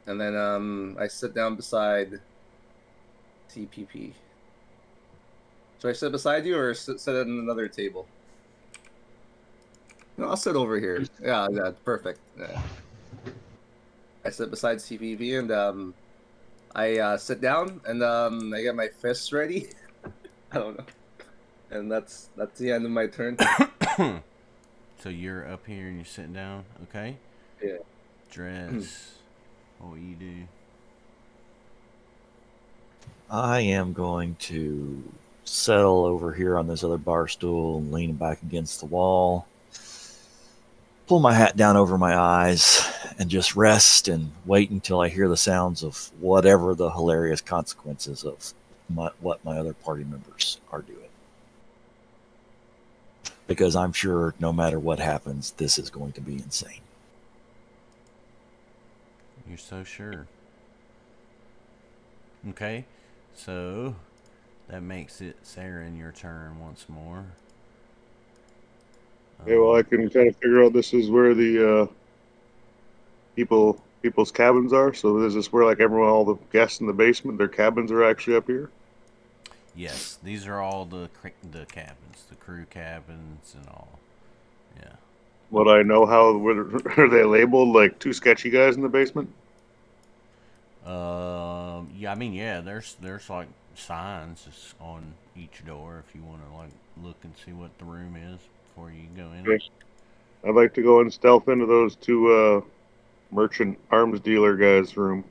And then I sit down beside CPP. Should I sit beside you or sit at another table? No, I'll sit over here. Yeah, perfect. Yeah. I sit beside CPP and I sit down and I get my fists ready. I don't know. And that's the end of my turn. So you're up here and you're sitting down, okay? Yeah. Drez, what will you do? I am going to settle over here on this other bar stool and lean back against the wall. Pull my hat down over my eyes and just rest and wait until I hear the sounds of whatever the hilarious consequences of what my other party members are doing. Because I'm sure no matter what happens, this is going to be insane. You're so sure. Okay, so that makes it Saren your turn once more. Okay, well, I can kind of figure out this is where the people's cabins are. So is this where like everyone, all the guests in the basement, their cabins are actually up here? Yes, these are all the cabins, the crew cabins and all. Yeah. Would I know how? Are they labeled like two sketchy guys in the basement? Yeah, I mean, yeah, there's like signs on each door if you want to like look and see what the room is before you go in. Okay. I'd like to go and stealth into those two merchant arms dealer guys' room.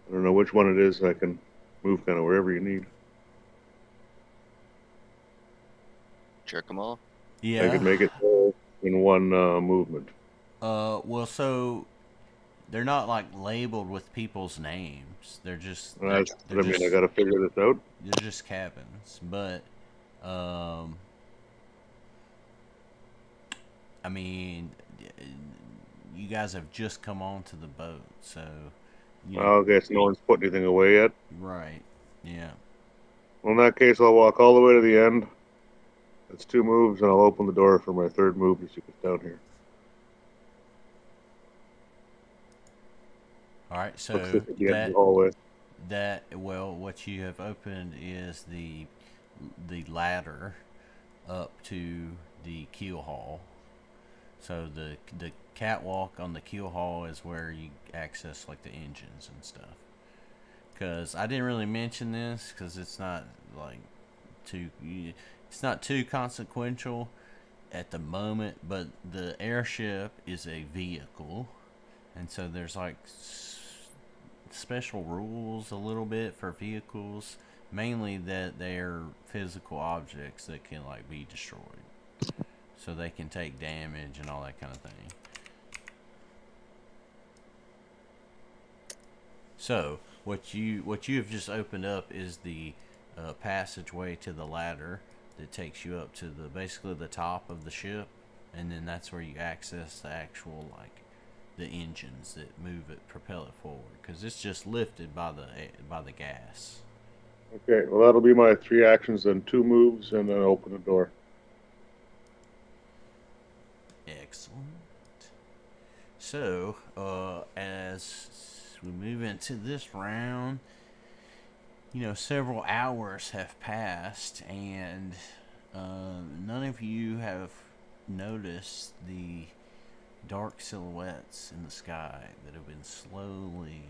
I don't know which one it is. I can move kind of wherever you need. Check them all. Yeah. I can make it in one movement. Well, so they're not like labeled with people's names. They're just. I got to figure this out. They're just cabins, but I mean, you guys have just come onto the boat, so. Okay, so no one's put anything away yet? Right, yeah. Well, in that case, I'll walk all the way to the end. That's 2 moves, and I'll open the door for my 3rd move as you get down here. Alright, so what you have opened is the ladder up to the keel hall. So the catwalk on the keel hall is where you access like the engines and stuff. Because I didn't really mention this because it's not like it's not too consequential at the moment, but the airship is a vehicle, and so there's like special rules a little bit for vehicles, mainly that they're physical objects that can like be destroyed. So they can take damage and all that kind of thing. So what you have just opened up is the passageway to the ladder that takes you up to basically the top of the ship, and then that's where you access the actual like the engines that propel it forward, because it's just lifted by the gas. Okay, well that'll be my 3 actions, then 2 moves, and then open the door. Excellent. So, as we move into this round, several hours have passed, and none of you have noticed the dark silhouettes in the sky that have been slowly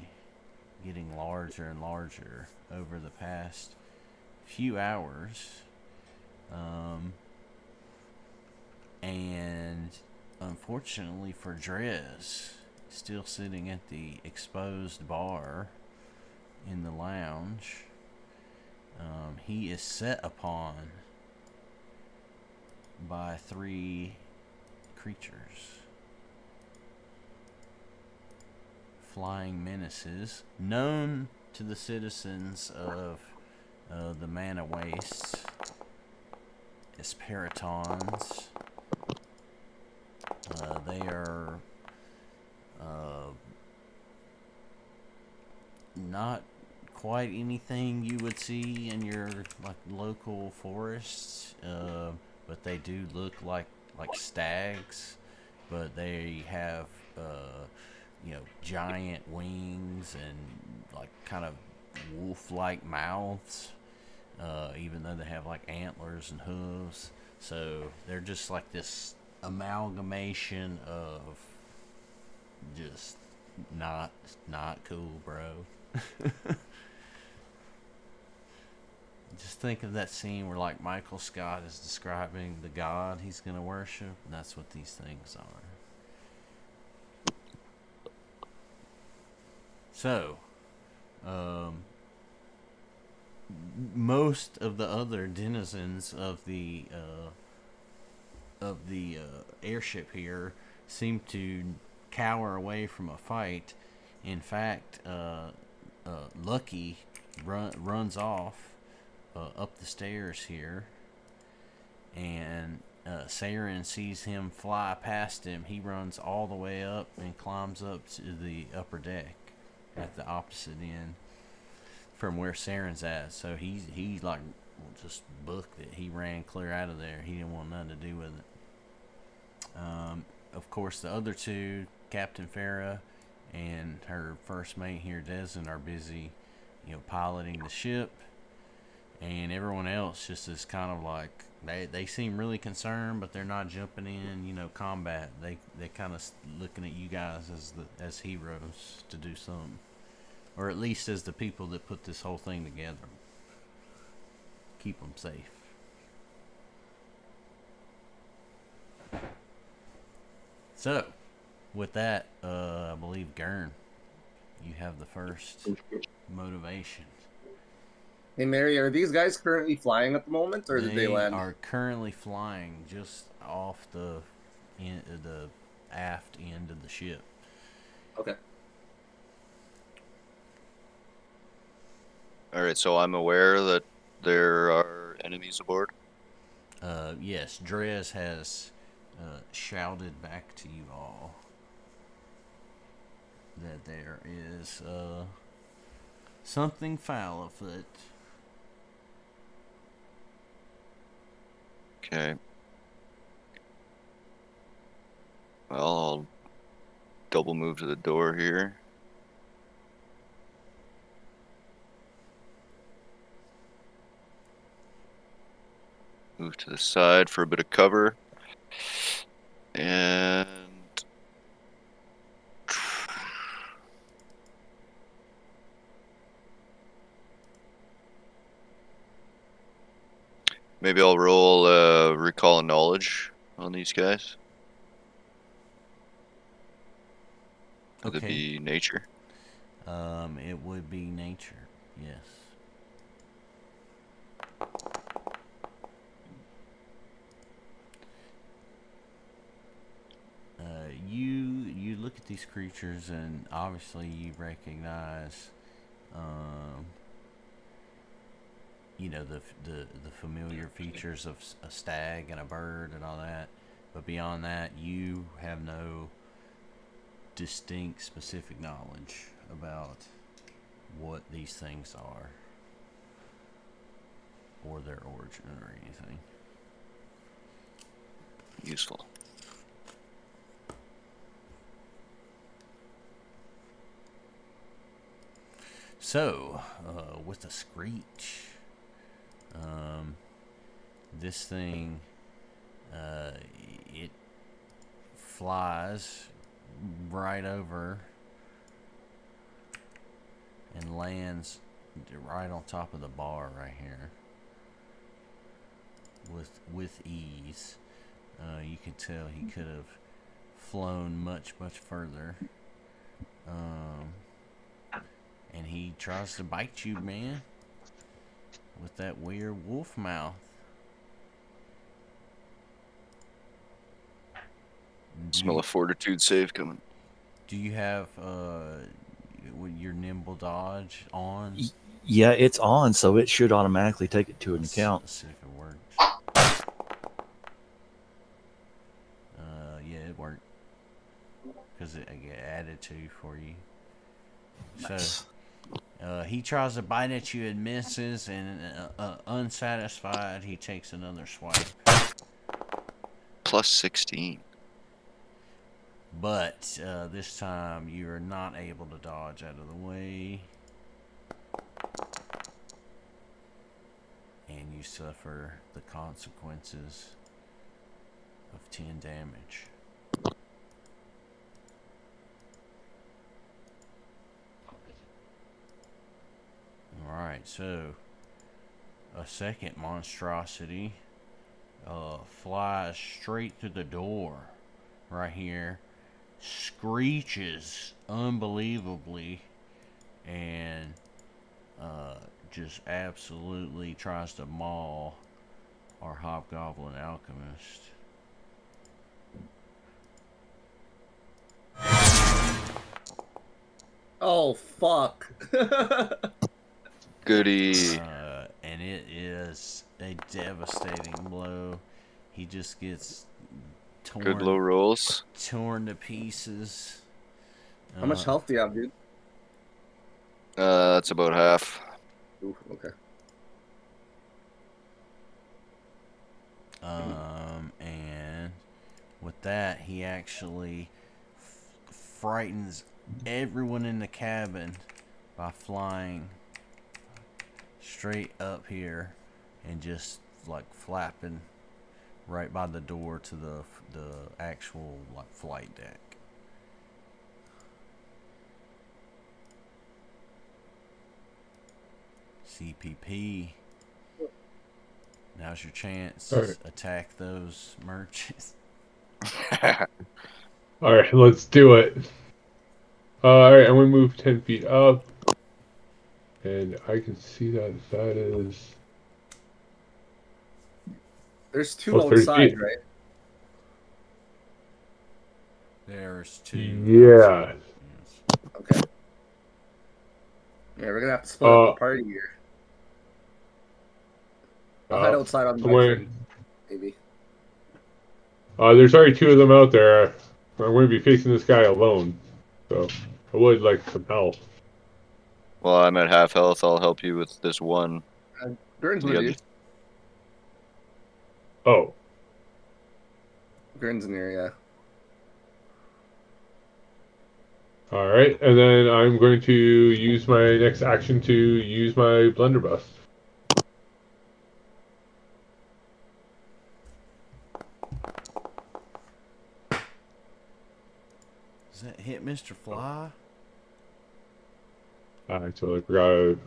getting larger and larger over the past few hours. And unfortunately for Drez, still sitting at the exposed bar in the lounge, he is set upon by 3 creatures. Flying menaces known to the citizens of the Mana Wastes as Paratons. They are not quite anything you would see in your like local forests, but they do look like stags, but they have giant wings and like kind of wolf-like mouths, even though they have like antlers and hooves. So they're just like this amalgamation of just not cool, bro. Just think of that scene where like Michael Scott is describing the god he's gonna worship, and that's what these things are. So, most of the other denizens of the airship here seem to cower away from a fight. In fact, Lucky runs off up the stairs here, and Saren sees him fly past him. He runs all the way up and climbs up to the upper deck at the opposite end from where Saren's at. So he like just booked it. He ran clear out of there. He didn't want nothing to do with it. Of course, the other two, Captain Farah and her first mate here, Desmond, are busy, piloting the ship. And everyone else just is kind of like, they seem really concerned, but they're not jumping in, combat. They kind of looking at you guys as heroes to do something, or at least as the people that put this whole thing together. Keep them safe. So, with that, I believe Gurn, you have the first motivation. Hey, Mary, are these guys currently flying at the moment, or did they land? They are currently flying just off the aft end of the ship. Okay. All right, so I'm aware that there are enemies aboard. Yes, Drez has shouted back to you all that there is something foul afoot. Okay. Well, I'll double move to the door here. Move to the side for a bit of cover. And maybe I'll roll recall and knowledge on these guys. Would it be nature? It would be nature, yes. You look at these creatures, and obviously you recognize, the familiar features of a stag and a bird and all that. But beyond that, you have no distinct, specific knowledge about what these things are, or their origin, or anything. Useful. So, with a screech, this thing, it flies right over and lands right on top of the bar right here with ease. You can tell he could have flown much further. And he tries to bite you, man, with that weird wolf mouth. Smell a fortitude save coming. Do you have your nimble dodge on? Yeah, it's on, so it should automatically take it to an account. Let's see if it works. Yeah, it worked. Because it added 2 for you. Nice. He tries to bite at you and misses, and unsatisfied, he takes another swipe. Plus 16. But this time you are not able to dodge out of the way. And you suffer the consequences of 10 damage. Alright, so a second monstrosity flies straight through the door right here, screeches unbelievably, and just absolutely tries to maul our hobgoblin alchemist. Oh, fuck. Goody. And it is a devastating blow. He just gets Good low rolls. torn to pieces. How much health do you have, dude? That's about half. Ooh, okay. And with that, he actually frightens everyone in the cabin by flying straight up here and just like flapping right by the door to the actual like flight deck. CPP. Now's your chance. All right. Attack those merchants. All right, let's do it. All right, I'm gonna move 10 feet up, and I can see that that is. There's two 30 outside, feet. right? There's two. Yeah. Yes. Okay. Yeah, we're gonna have to split up the party here. I'll head outside on my turn, maybe. There's already two of them out there. I'm going to be facing this guy alone, so I would like some help. Well, I'm at half health. I'll help you with this one. Gurn's with Yeah. you. Oh, Gurn's in here, yeah. all right. And then I'm going to use my next action to use my blunderbuss. Does that hit Mr. Fly? I totally forgot.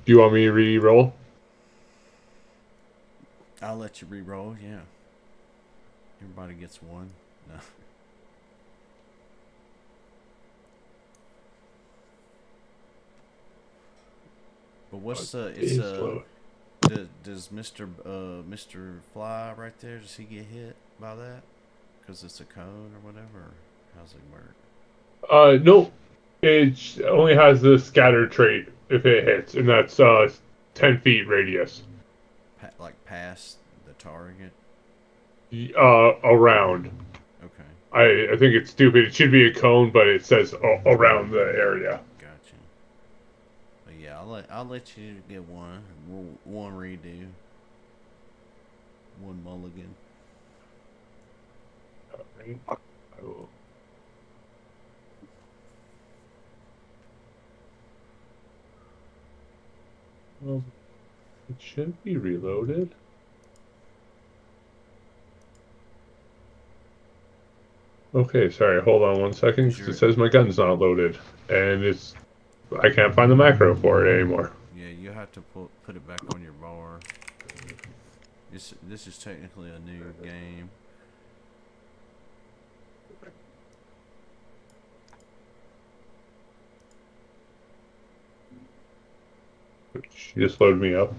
Do you want me to re-roll? I'll let you re-roll, yeah. Everybody gets one. No. But what's does Mr. Fly right there, does he get hit by that? Because it's a cone or whatever? Or how's it work? No. It only has the scatter trait if it hits, and that's 10 feet radius. Like past the target? Around. Okay. I think it's stupid. It should be a cone, but it says around the area. Gotcha. But yeah, I'll let you get one redo. One mulligan. Alright. I will. It should be reloaded. Okay, sorry, hold on 1 second, because it says my gun's not loaded, and I can't find the macro for it anymore. Yeah, you have to put it back on your bar. This is technically a new game. She just loaded me up.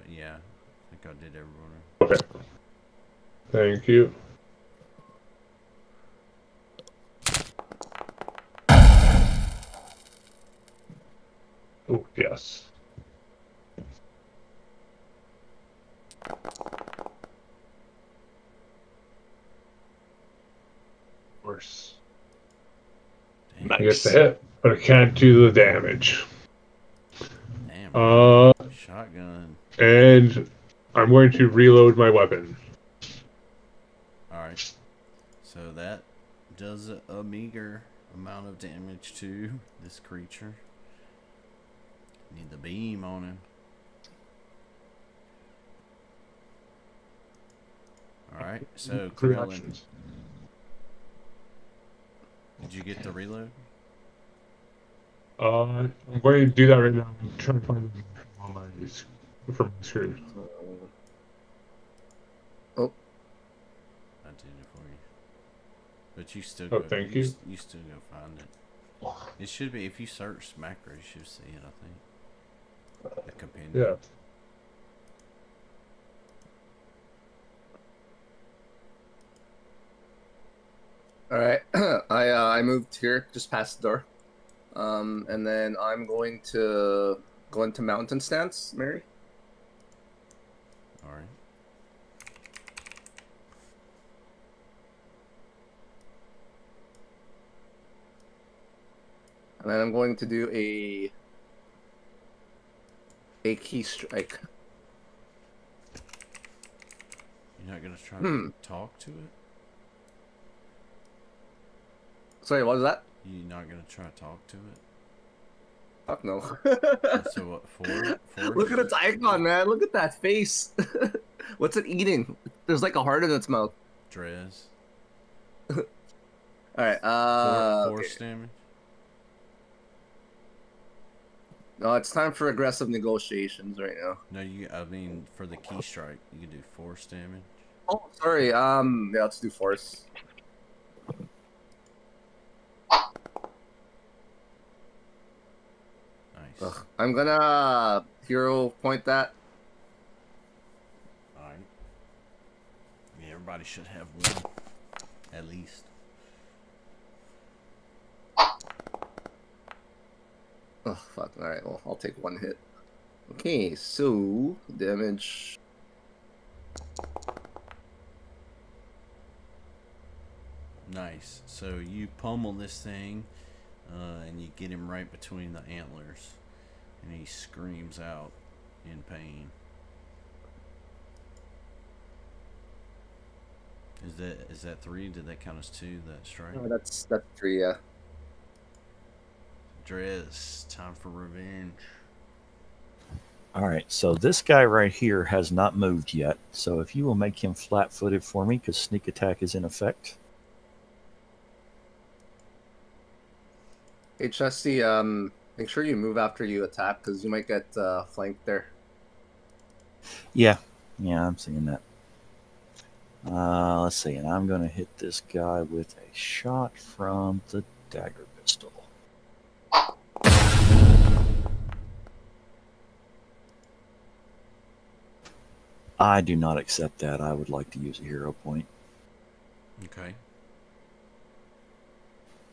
Yeah, I think I did everyone. Okay. Thank you. Oh, yes. force. Damn. I guess the hit, but I can't do the damage. Damn. Shotgun. And I'm going to reload my weapon. Alright. So that does a meager amount of damage to this creature. Need the beam on him. Alright, so Krillin. Did you get the reload? I'm going to do that right now. I'm trying to find it on from my screen. Oh. I did it for you. But you still Oh, go. thank you. You still go find it. It should be if you search macro, you should see it. I think. The companion. Yeah. All right, I moved here just past the door, and then I'm going to go into mountain stance, Mary. All right. And then I'm going to do a key strike. You're not gonna try to talk to it. Sorry, what was that? You're not gonna try to talk to it. Fuck no. So what? Four? Look at its icon, man. Look at that face. What's it eating? There's like a heart in its mouth. Drez. All right. Force damage. No, it's time for aggressive negotiations right now. No, I mean for the key strike, you can do force damage. Oh, sorry. Yeah, let's do force. Nice. Ugh. I'm gonna hero point that. All right. Yeah, everybody should have one, at least. Oh fuck! All right. Well, I'll take one hit. Okay, so damage. Nice. So you pummel this thing, and you get him right between the antlers, and he screams out in pain. Is that 3? Did that count as 2? That strike? Oh, that's 3. Yeah. Drez, time for revenge. All right, so this guy right here has not moved yet. So if you will make him flat-footed for me, because sneak attack is in effect. Hey, Chesty, make sure you move after you attack, because you might get flanked there. Yeah, I'm seeing that. Let's see, and I'm going to hit this guy with a shot from the dagger pistol. I do not accept that. I would like to use a hero point. Okay.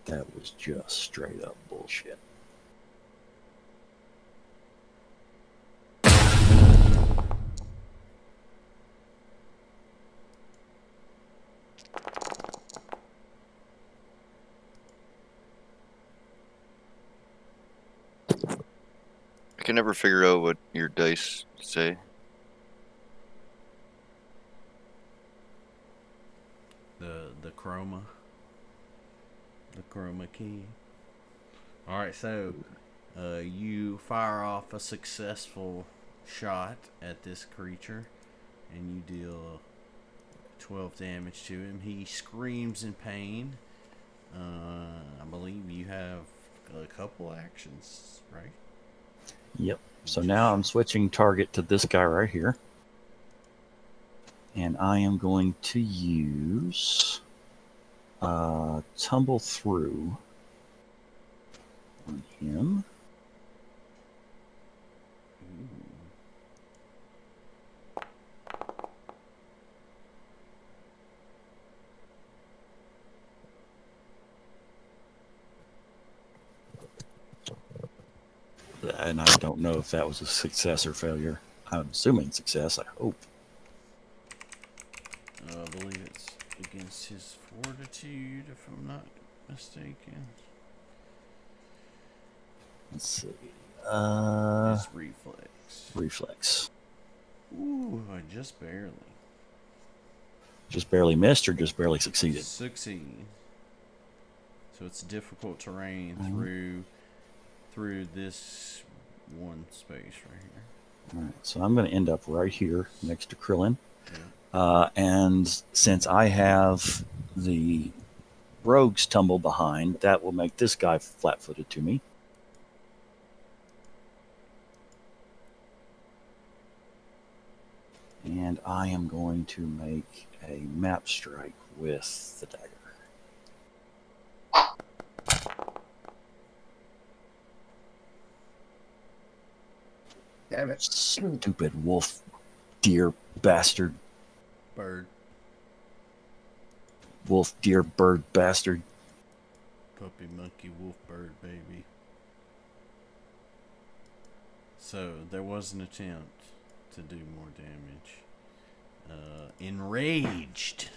That was just straight up bullshit. I can never figure out what your dice say. The chroma key. All right, so you fire off a successful shot at this creature, and you deal 12 damage to him. He screams in pain. I believe you have a couple actions, right? Yep. So now I'm switching target to this guy right here. And I am going to use Tumble Through on him. And I don't know if that was a success or failure. I'm assuming success, I hope. I believe it's against his fortitude, if I'm not mistaken. Let's see. His reflex. Reflex. Ooh, just barely. Just barely missed or just barely succeeded? Succeed. So it's difficult terrain through this one space right here. All right, so I'm going to end up right here next to Krillin. Yeah. And since I have the rogues tumble behind, that will make this guy flat-footed to me. And I am going to make a map strike with the dagger. Damn it. Stupid wolf, deer, bastard. Bird. Wolf, deer, bird, bastard. Puppy, monkey, wolf, bird, baby. So there was an attempt to do more damage. Enraged.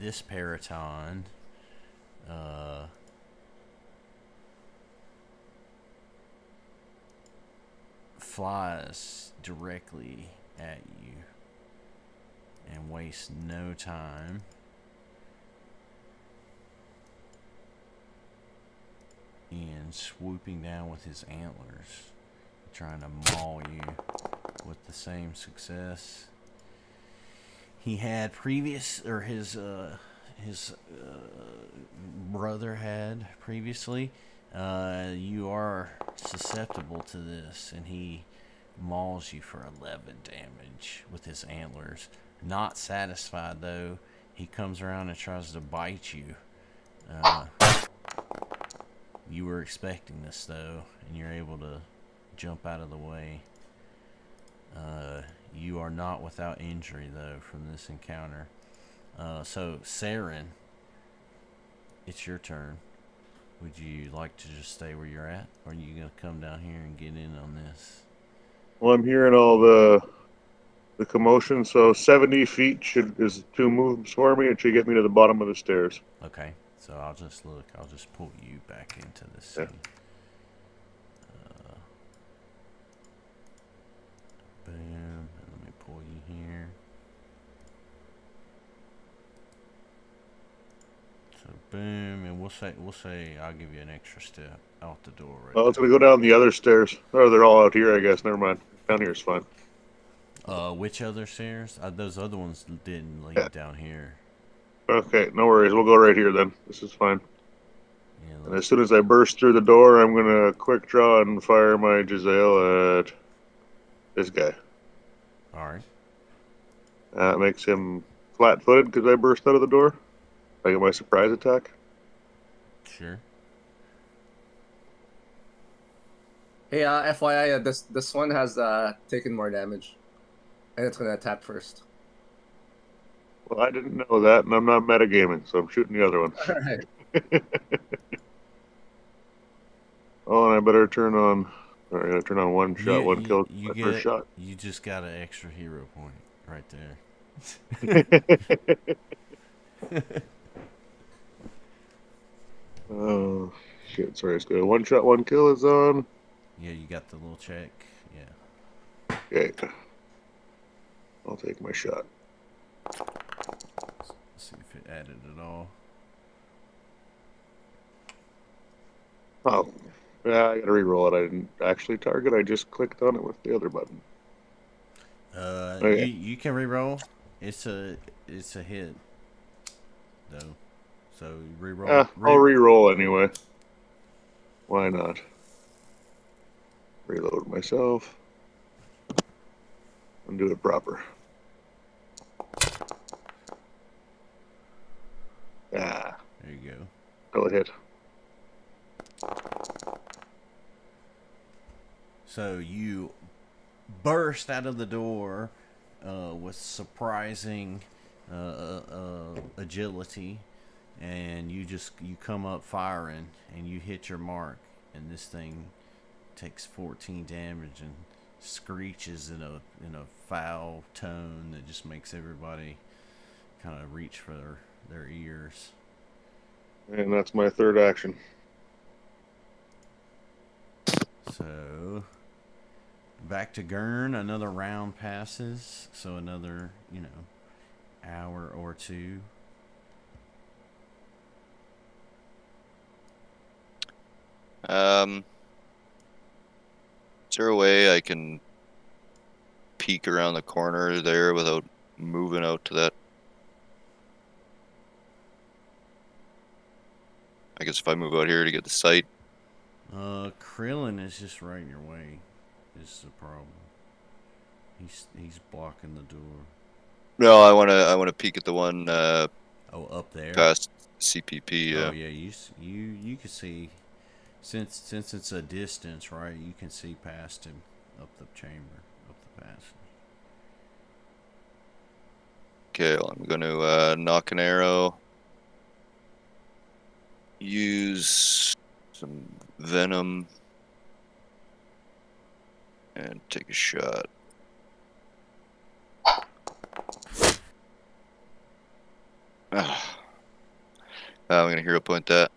This Paraton flies directly at you and wastes no time. And swooping down with his antlers, trying to maul you with the same success he had previous, or his brother had previously. You are susceptible to this, and he mauls you for 11 damage with his antlers. Not satisfied though, he comes around and tries to bite you. You were expecting this though, and you're able to jump out of the way. You are not without injury though from this encounter. So Saren, it's your turn. Would you like to just stay where you're at, or are you gonna come down here and get in on this? Well, I'm hearing all the commotion, so 70 feet is 2 moves for me. It should get me to the bottom of the stairs. Okay, so I'll just pull you back into this Yeah. scene. Boom, and let me pull you here. So boom, and we'll say I'll give you an extra step out the door right Well, it's going to go down the other stairs. Oh, they're all out here, I guess. Never mind. Down here is fine. Which other stairs? Those other ones didn't lead down here. Okay, no worries. We'll go right here then. This is fine. Yeah, And as soon as I burst through the door, I'm going to quick draw and fire my Giselle at this guy. alright. That makes him flat-footed because I burst out of the door. I get my surprise attack. Sure. Hey, FYI, this one has taken more damage, and it's gonna attack first. Well, I didn't know that, and I'm not metagaming, so I'm shooting the other one. All right. Oh, and I better turn on... Alright, I gotta turn on one shot, one kill, my first shot. You just got an extra hero point right there. Oh, shit, sorry. It's good. One shot, one kill is on. Yeah, you got the little check. Yeah. Okay. I'll take my shot. Let's see if it added at all. Oh, yeah, I gotta re-roll it. I didn't actually target. I just clicked on it with the other button. Okay. You can re-roll. It's a hit though. So you re-roll. I'll re-roll anyway. Why not? Reload myself. And do it proper. Ah, There you go. still a hit. So you burst out of the door with surprising agility, and you come up firing, and you hit your mark, and this thing takes 14 damage and screeches in a foul tone that just makes everybody kind of reach for their ears. And that's my third action. So back to Gurn. Another round passes, so another, hour or two. Is there a way I can peek around the corner there without moving out to that? I guess if I move out here to get the sight. Krillin is just right in your way. This is the problem. He's blocking the door. No, I wanna peek at the one Up there. past CPP. Oh yeah, you can see, since it's a distance, right? You can see past him up the chamber, up the passage. Okay, well, I'm gonna knock an arrow. Use some venom and take a shot. I'm gonna hero point that.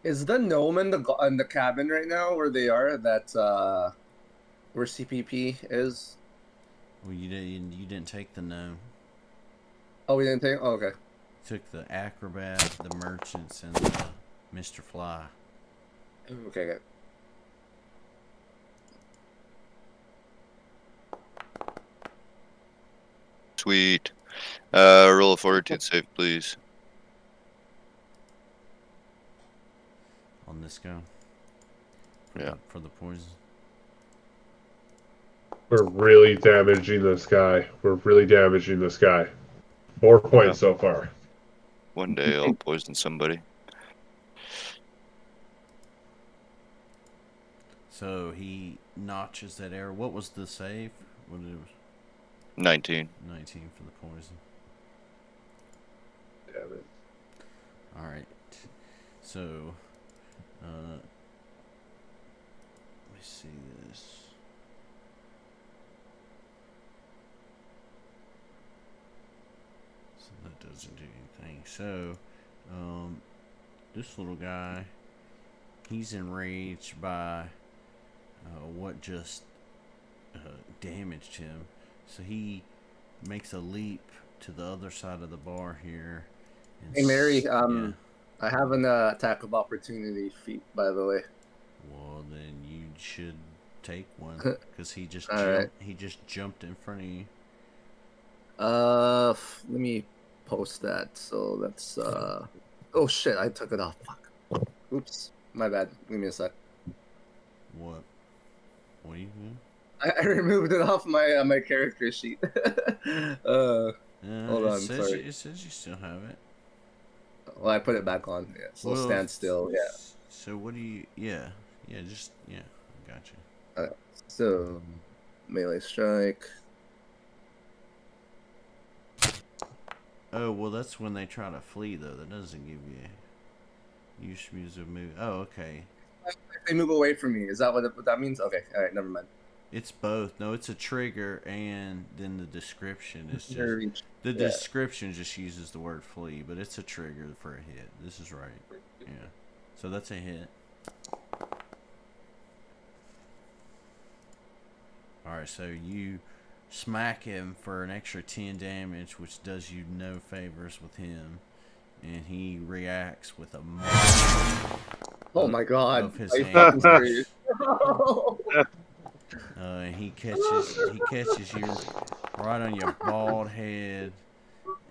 Is the gnome in the cabin right now where they are? That where CPP is? Well, you didn't take the gnome. Oh, we didn't take. Oh, okay. Took the acrobat, the merchants, and the Mr. Fly. Okay. Good. Sweet. Roll a fortitude save, please. On this guy. Yeah. For the poison. We're really damaging this guy. 4 points so far. One day I'll poison somebody. So he notches that arrow. What was the save? What it was? 19. 19 for the poison. Damn it. Alright. So, let me see this. So that doesn't do anything. So, this little guy, he's enraged by what just damaged him. So he makes a leap to the other side of the bar here. And Hey, Mary. yeah. I have an attack of opportunity feat, by the way. Well, then you should take one because he just he just jumped in front of you. Let me post that. So that's oh shit, I took it off. Fuck. Oops, my bad. Give me a sec. What? What are you doing? I removed it off my my character sheet. Hold on, sorry. It says you still have it. Well, I put it back on. Yeah, so stand still. Yeah. So what do you? Yeah, just I got you. So melee strike. Oh well, that's when they try to flee though. That doesn't give you. Use music move. Oh okay. If they move away from me, is that what that means? Okay, all right, never mind. It's both. No, it's a trigger, and then the description is just the Yeah. description just uses the word flee, but it's a trigger for a hit. This is right. Yeah. So that's a hit. All right. So you smack him for an extra 10 damage, which does you no favors with him, and he reacts with a Oh my god! of his Are you hand. fucking serious? He catches you right on your bald head,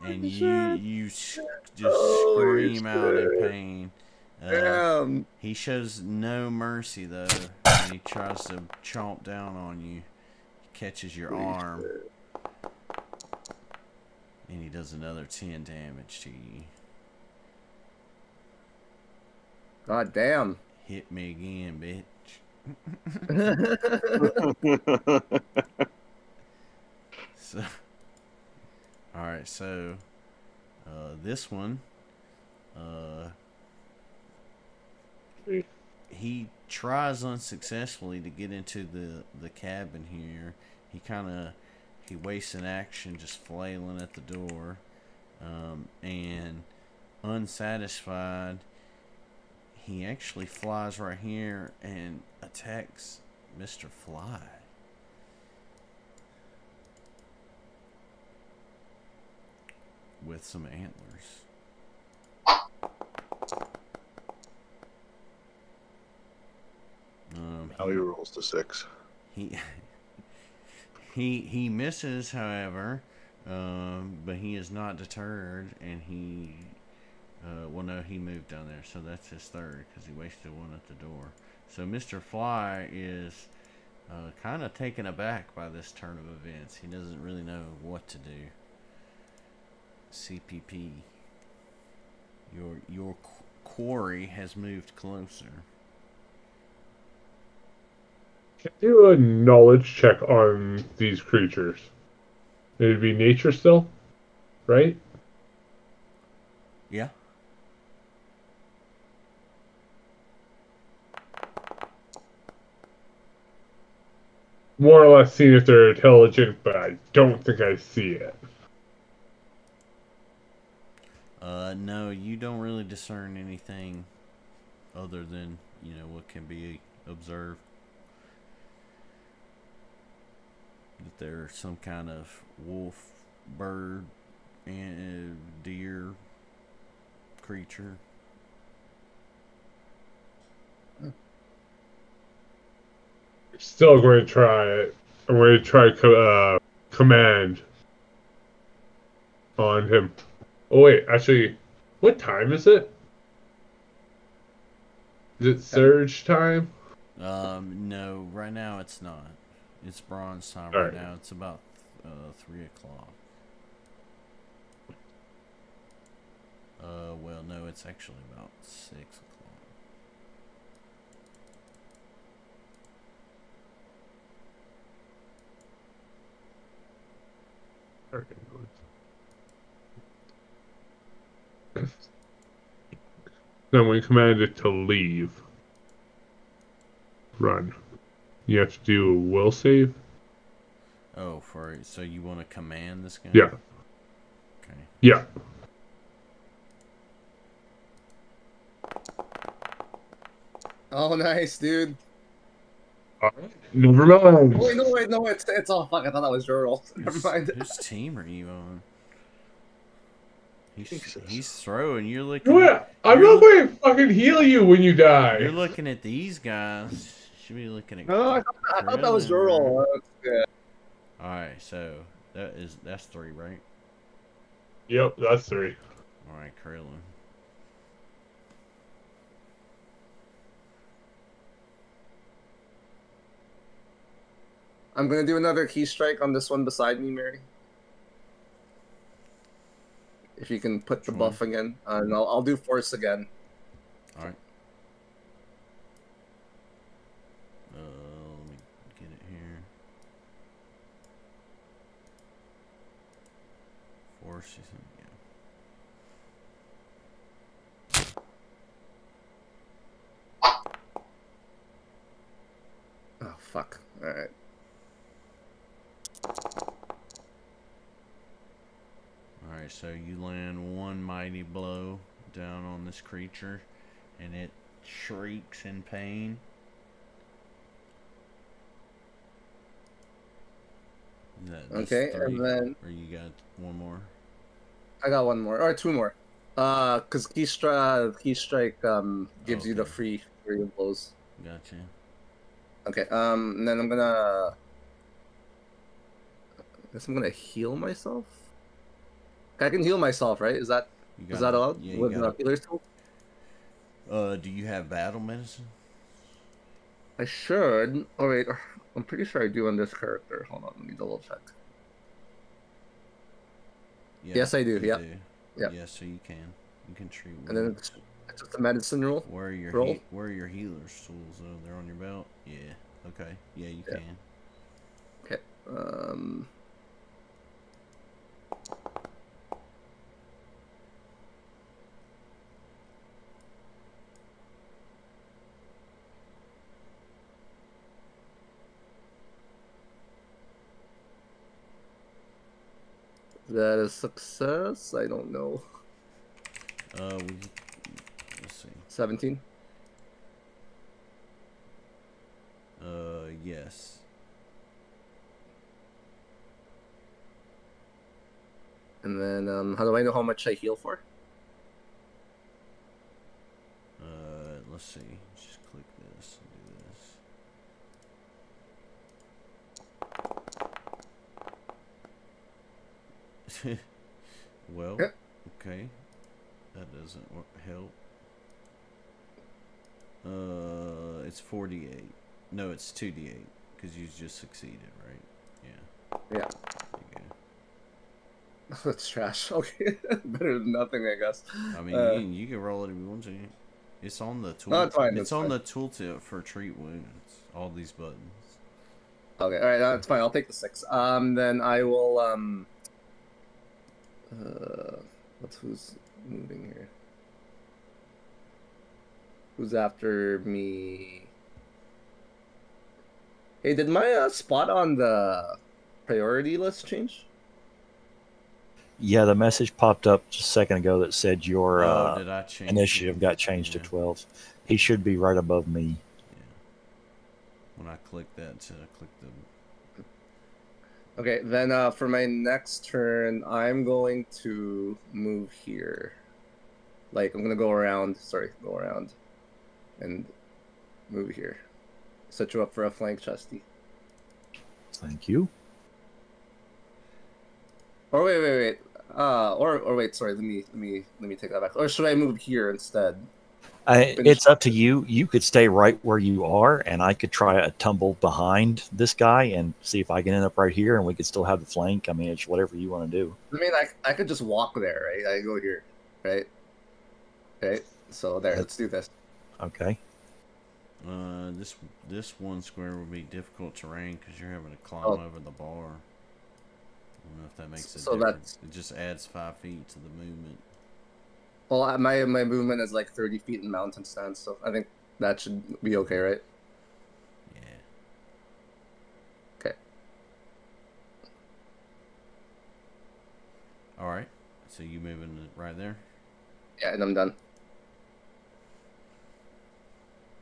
and you just scream out in pain. Damn! He shows no mercy though, and he tries to chomp down on you. He catches your arm, and he does another 10 damage to you. God damn! Hit me again, bitch. So, all right. So, this one, he tries unsuccessfully to get into the cabin here. He kind of He wastes an action just flailing at the door. And unsatisfied, he actually flies right here and attacks Mr. Fly. With some antlers. Now he rolls to 6. He misses, however, but he is not deterred, and he well, no, he moved down there, so that's his third because he wasted one at the door. So Mr. Fly is kind of taken aback by this turn of events. He doesn't really know what to do. CPP, your quarry has moved closer. Can I do a knowledge check on these creatures? It'd be nature still, right? Yeah. More or less seeing if they're intelligent, but I don't think I see it. No, you don't really discern anything other than, what can be observed. That they're some kind of wolf, bird, and deer creature. Still going to try it. I'm going to try command on him. Oh wait, actually, what time is it? Is it surge time? No, right now it's not. It's bronze time All right right. now. It's about 3 o'clock. Well, no, it's actually about 6 o'clock. Okay. Then we command it to leave. Run. You have to do a will save? Oh, so you want to command this guy? Yeah. Okay. Yeah. Oh, nice, dude. Alright. Never mind. Oh, wait, no, it's oh fuck, I thought that was your roll. Never mind. Whose team are you on? Jesus. He's throwing. You're looking. What? I'm not going to fucking heal you when you die. You're looking at these guys. You should be looking at. No, I thought that was your roll. Yeah. All right, so that's 3, right? Yep, that's 3. All right, Krillin. I'm gonna do another key strike on this one beside me, Mary. If you can put the Which buff again, and I'll do force again. All right. Let me get it here. Force is in, Oh fuck! All right. Alright, so you land one mighty blow down on this creature, and it shrieks in pain. That's Okay, 3, and then or you got one more? I got one more or 2 more. Because key strike gives you the Okay. free blows. Gotcha. Okay. And then I'm gonna. I guess I'm gonna heal myself. I can heal myself, right? Is that allowed? Yeah, you With got healer's tool? do you have battle medicine? I should. Oh wait, I'm pretty sure I do on this character. Hold on, let me double check. Yeah, Yes, I do, you yeah. do. Yeah. Yeah, so you can treat And then wounds. it's just a medicine roll. Where are your roll. where are your healer's tools though? They're on your belt? Yeah. Okay. Yeah, you Yeah. can. Okay. That is success. I don't know. Let's see. 17. Yes. And then, how do I know how much I heal for? Let's see. Just click this and do this. Well, Yep. okay. That doesn't help. It's 48. No, it's 2d8 because you just succeeded, right? Yeah. Yeah. There you go. That's trash. Okay. Better than nothing, I guess. I mean, you can roll it if you want to. It's on the tool. No, it's fine. It's That's on fine. the tooltip for treat wounds. All these buttons. Okay, alright, that's fine. I'll take the 6. Then I will, who's moving here? Who's after me? Hey, did my spot on the priority list change? Yeah, the message popped up just a second ago that said your Did I change initiative it? got changed Yeah. to 12. He should be right above me. Yeah. When I click that, click the. Okay, then for my next turn, I'm going to move here. Like, I'm gonna go around, and move here. Set you up for a flank, Chesty. Thank you. Or wait. Or wait, sorry, let me take that back. Or should I move here instead? It's up to you. You could stay right where you are, and I could try a tumble behind this guy and see if I can end up right here, and we could still have the flank. I mean, it's whatever you want to do. I mean, I could just walk there, right? I go here, right? Right. So there, let's do this. Okay. This one square will be difficult terrain because you're having to climb over the bar. I don't know if that makes a difference. It just adds 5 feet to the movement. Well, my movement is like 30 feet in mountain stance, so I think that should be okay, right? Yeah. Okay. All right. So you moving right there? Yeah, and I'm done.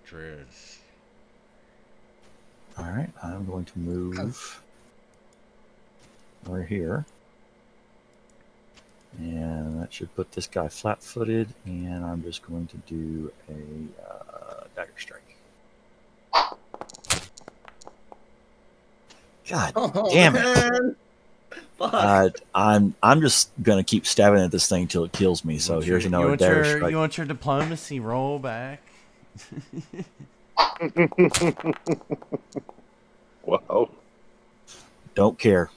Drez. All right. I'm going to move over here. And that should put this guy flat-footed, and I'm just going to do a dagger strike. God damn it! Fuck. I'm just gonna keep stabbing at this thing till it kills me. So here's another dagger strike. You want your diplomacy roll back? Wow. Don't care.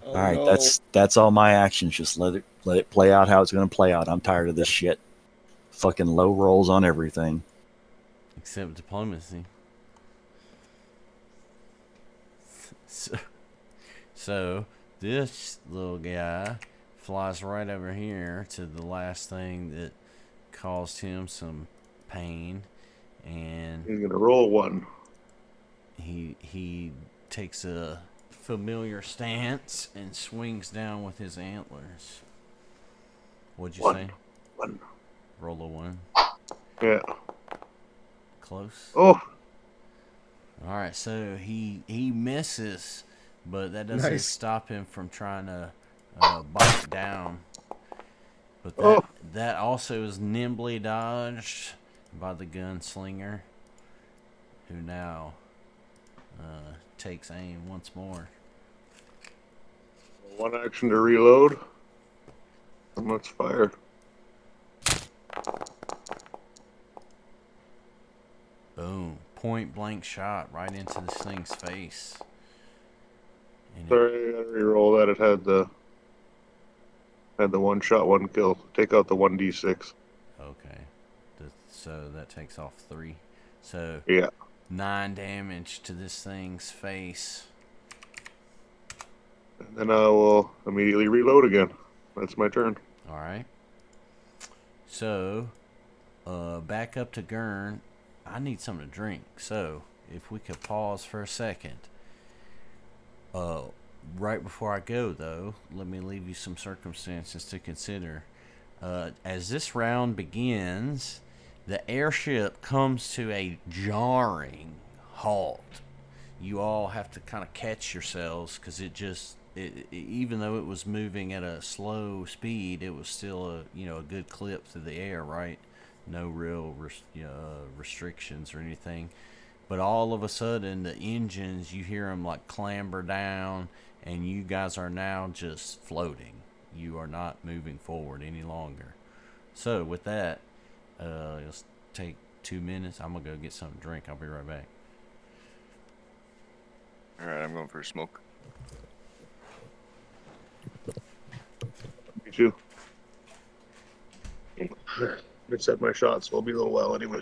Oh, All right, no. that's all my actions. Just let it play out how it's gonna play out. I'm tired of this shit. Fucking low rolls on everything. Except diplomacy. So this little guy flies right over here to the last thing that caused him some pain, and He's gonna roll 1. he takes a familiar stance and swings down with his antlers. What'd you say? 1. Roll a 1. Yeah. Close. Oh. All right, so he misses, but that doesn't stop him from trying to bite down. But that also is nimbly dodged by the gunslinger, who now takes aim once more. 1 action to reload. And let's fire. Boom. Point blank shot right into this thing's face. And Sorry, I gotta reroll that. It had the 1 shot, 1 kill. Take out the 1d6. okay. So that takes off 3. So Yeah. 9 damage to this thing's face. And then I will immediately reload again. That's my turn. All right. So, back up to Gurn. I need something to drink. So, if we could pause for a second. right before I go, though, let me leave you some circumstances to consider. As this round begins, the airship comes to a jarring halt. You all have to kind of catch yourselves because even though it was moving at a slow speed, it was still a good clip through the air, right? No real restrictions or anything. But all of a sudden, the engines, you hear them like clamber down, and you guys are now just floating. You are not moving forward any longer. So with that, let's take 2 minutes. I'm gonna go get something to drink. I'll be right back. All right, I'm going for a smoke. Me too. I set my shots, so I'll be a little while anyway.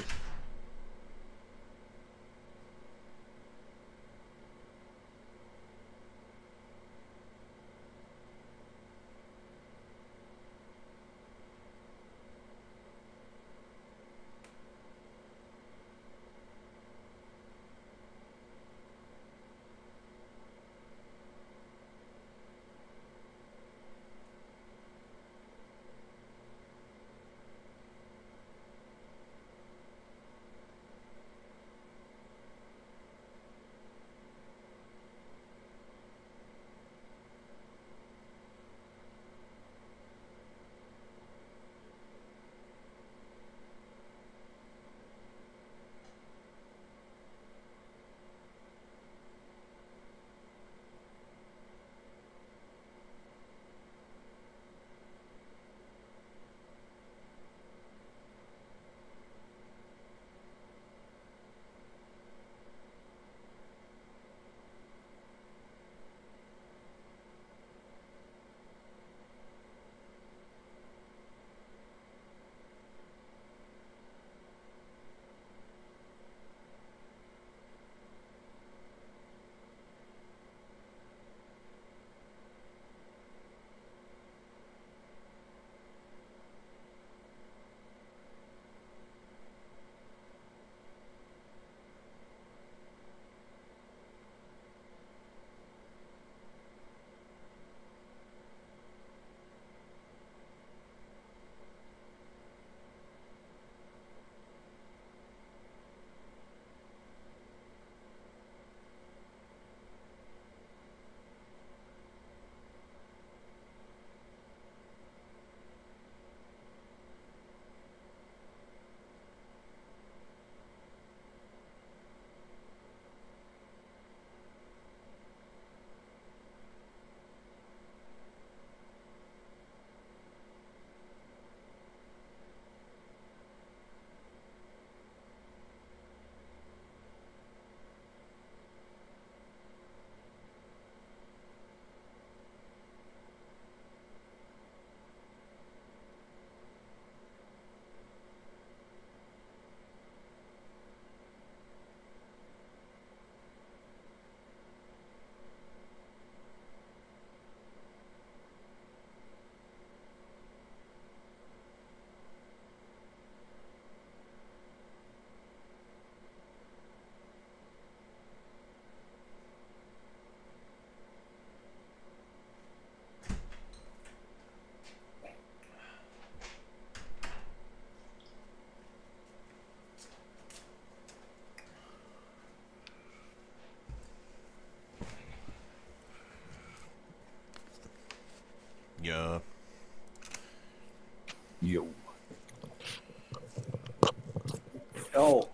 Yeah. Yo. Oh,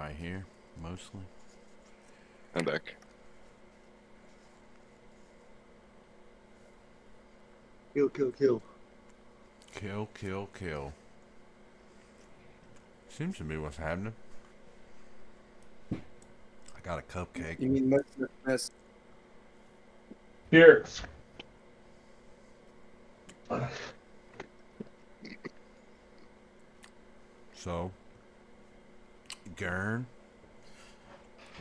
Right here, mostly. I'm back. Kill, kill, kill. Kill, kill, kill. Seems to be what's happening. I got a cupcake. you mean miss? Here. So, Gurn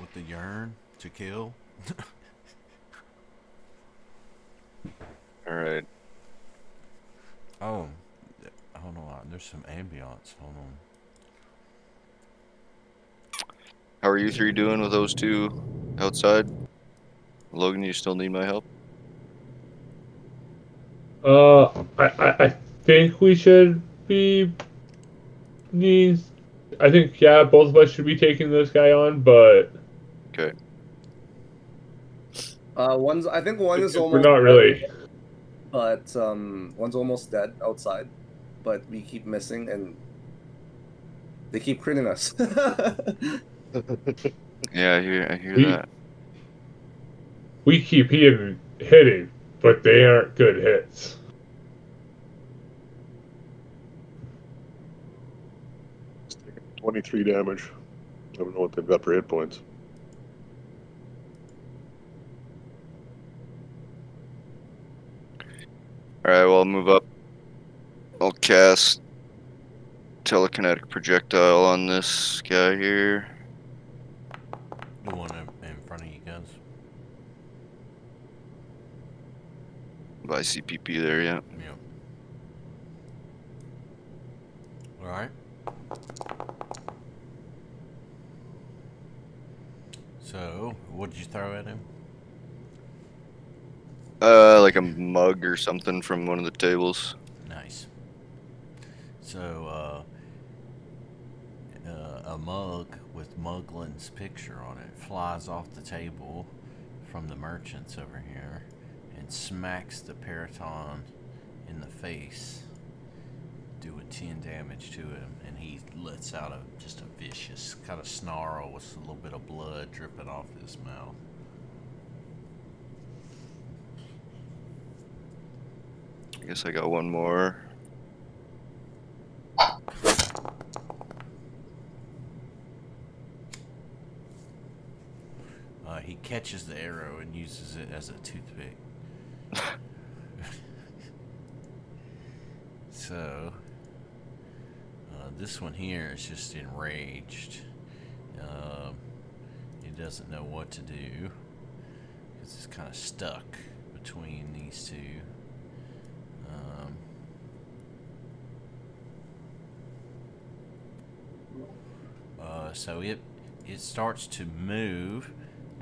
with the yearn to kill. All right. Oh, hold on. There's some ambiance. Hold on. How are you three doing with those two outside? Logan, you still need my help? I think we should be. I think yeah, both of us should be taking this guy on, but. Okay. I think one is almost. We're not really. But one's almost dead outside, but we keep missing and they keep critting us. Yeah, I hear that. We keep hitting, but they aren't good hits. It's taking 23 damage. I don't know what they've got for hit points. Alright, well, I'll move up. I'll cast telekinetic projectile on this guy here. The one in front of you guys. By CPP there, yeah. Yeah. Alright. So, what did you throw at him? Like a mug or something from one of the tables. Nice. So, a mug with Muglin's picture on it flies off the table from the merchants over here and smacks the Paraton in the face, doing 10 damage to him, and he lets out just a vicious kind of snarl with a little bit of blood dripping off his mouth. I guess I got one more. He catches the arrow and uses it as a toothpick. So, this one here is just enraged. He doesn't know what to do. It's kind of stuck between these two. So it starts to move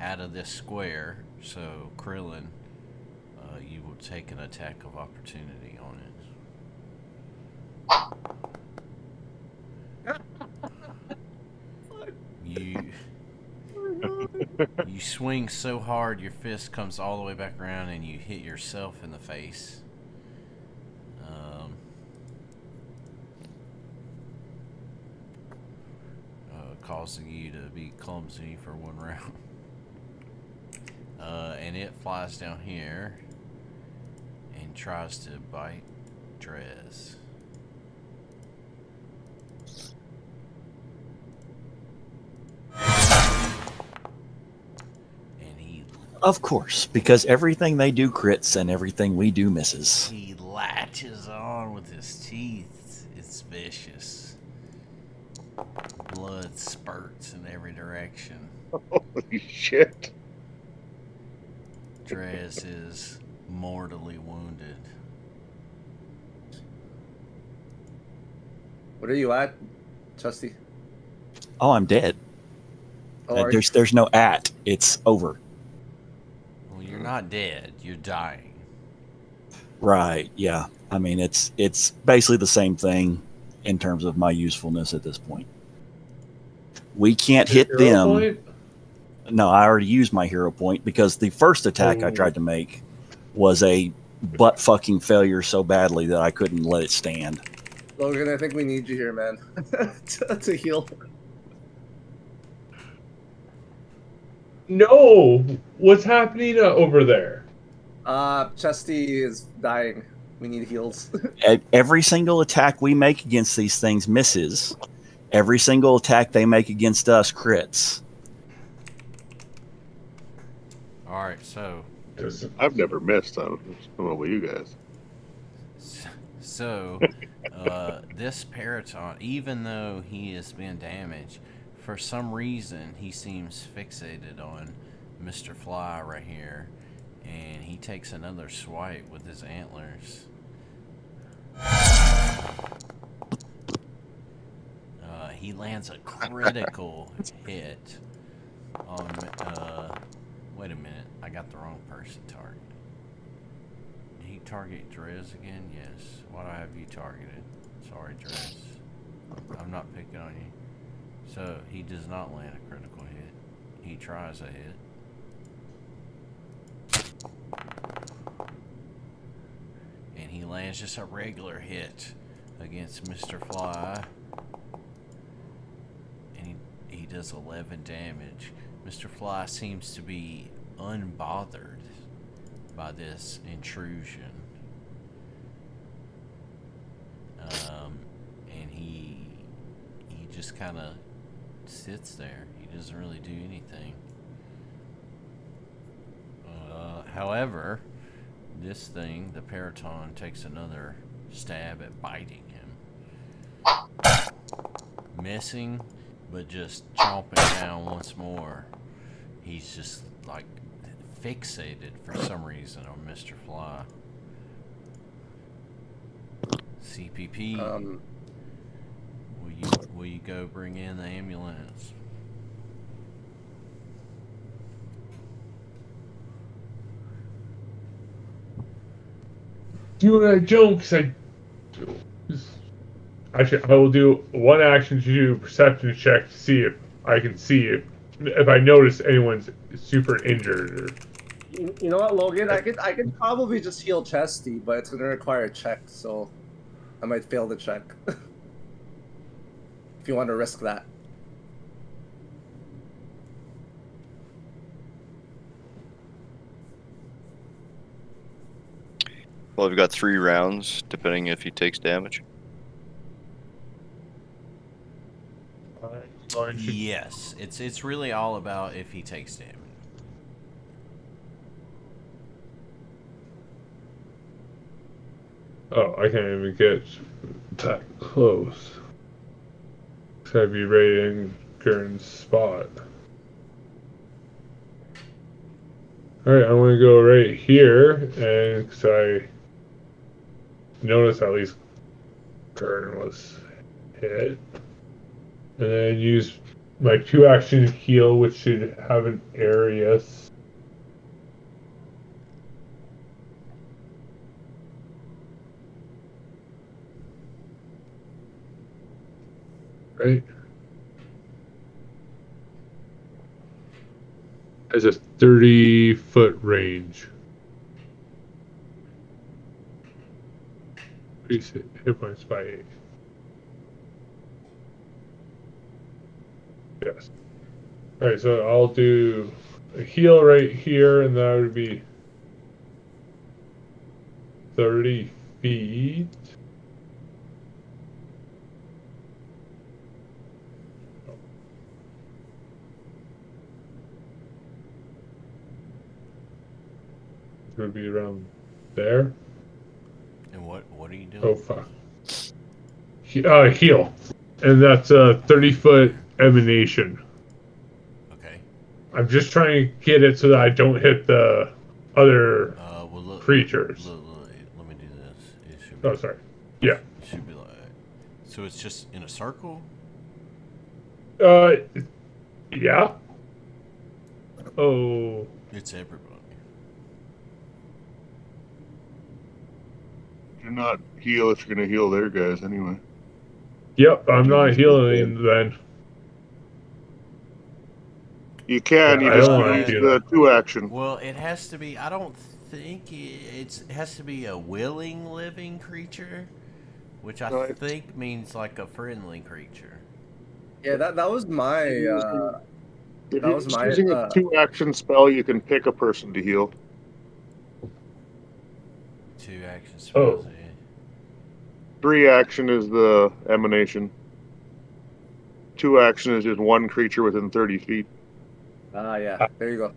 out of this square. So Krillin, you will take an attack of opportunity on it. You swing so hard your fist comes all the way back around and you hit yourself in the face. Causing you to be clumsy for one round. And it flies down here and tries to bite Drez. And he... Of course, because everything they do crits and everything we do misses. He latches on with his teeth. It's vicious. Blood spurts in every direction. Holy shit. Drez is mortally wounded. What are you at, Chesty? Oh, I'm dead. Oh, There's no at. It's over. Well, you're not dead. You're dying. Right. Yeah. I mean, it's basically the same thing in terms of my usefulness at this point. We can't hit them. Point? No, I already used my hero point because the first attack I tried to make was a butt fucking failure so badly that I couldn't let it stand. Logan, I think we need you here, man, to heal. No, what's happening over there? Chesty is dying. We need heals. Every single attack we make against these things misses. Every single attack they make against us crits. Alright, so... I've never missed. I don't know about you guys. So, this Paraton, even though he has been damaged, for some reason he seems fixated on Mr. Fly right here, and he takes another swipe with his antlers. He lands a critical hit on, wait a minute, I I got the wrong person targeted. Did he target Drez again? Yes. Why do I have you targeted? Sorry, Drez. I'm not picking on you. So, he does not land a critical hit. He tries a hit. And he lands just a regular hit against Mr. Fly. And he does 11 damage. Mr. Fly seems to be unbothered by this intrusion. And he just kind of sits there. He doesn't really do anything. However, this thing, the Paraton, takes another stab at biting him. Missing, but just chomping down once more. He's just like fixated for some reason on Mr. Fly. CPP, will you go bring in the ambulance? Do what I don't, because actually, I will do one action to do a perception check to see if I can see if I notice anyone's super injured. Or... You know what, Logan? I could probably just heal Chesty, but it's gonna require a check, so I might fail the check. If you want to risk that. Well, we've got 3 rounds, depending if he takes damage. Yes, it's really all about if he takes damage. Oh, I can't even get that close. Gotta be right in Gurn's spot. Alright, I want to go right here, and because I noticed at least Gurn was hit. And then use my 2 action heal, which should have an area. Right? Has a 30-foot range. Increase hit points by 8. Yes. Alright, so I'll do a heal right here, and that would be 30 feet. It would be around there. And what are you doing? Oh, fuck. Heal. And that's a 30-foot emanation. Okay. I'm just trying to get it so that I don't hit the other creatures. Let me do this. It should Oh, sorry. Yeah. It should be like... So it's just in a circle? Yeah. Oh. It's everybody. Do not heal if you're going to heal their guys anyway. Yep, I'm not healing then. You can, you I just don't wanna use do the 2 action. Well, it has to be... I don't think it has to be a willing living creature, which I think means like a friendly creature. Yeah, that was my... If you're using a 2 action spell, you can pick a person to heal. 2 action spells. Oh. 3 action is the emanation. 2 action is just 1 creature within 30 feet. Ah, yeah. There you go.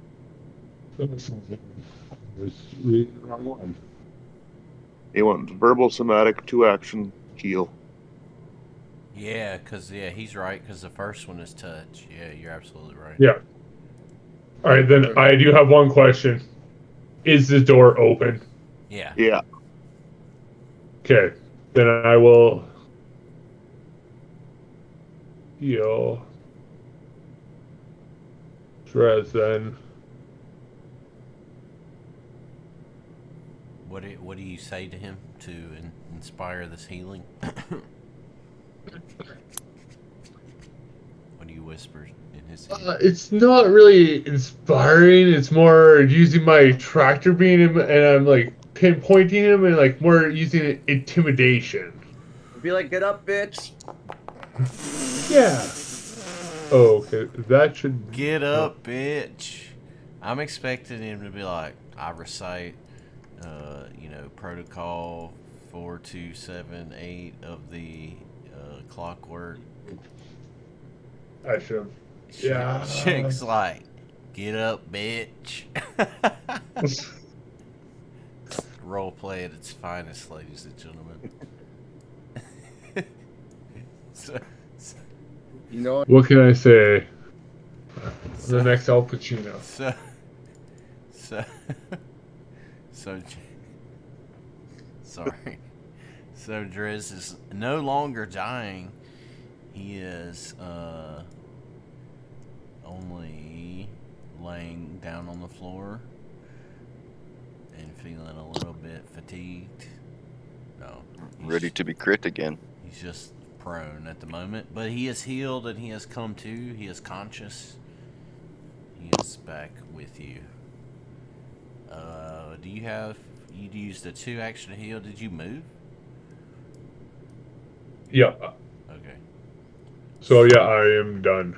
Wrong one. He wants verbal, somatic, 2 action, heal. Yeah, he's right, because the first one is touch. Yeah, you're absolutely right. Yeah. Alright, then I do have one question. Is the door open? Yeah. Yeah. Okay. Then I will heal Drez then. What do you say to him to inspire this healing? What do you whisper in his ear? It's not really inspiring. It's more using my tractor beam and I'm like pinpointing him and like more using intimidation. Be like, get up, bitch. Yeah. Oh, okay. That should Get up, bitch. I'm expecting him to be like, I recite, protocol 4278 of the clockwork. I should. Yeah. Chick's like, get up, bitch. Role play at its finest, ladies and gentlemen. so, You know, What can I say? The next Al Pacino. Sorry. So Drez is no longer dying. He is only laying down on the floor and feeling a little bit fatigued. No. Ready to be crit again. He's just prone at the moment, but he is healed and he has come to. He is conscious. He is back with you. Do you have? You used a 2 action to heal. Did you move? Yeah. Okay. So yeah, I am done.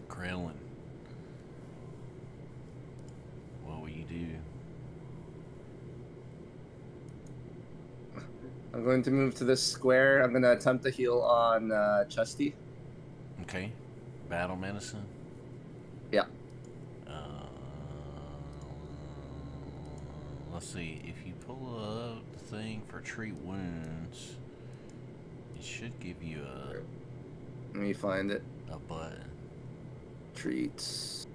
Krillin. What will you do? I'm going to move to this square. I'm going to attempt to heal on Chesty. Okay. Battle medicine. Yeah. Let's see. If you pull up the thing for treat wounds, it should give you Let me find it. a button. Treats.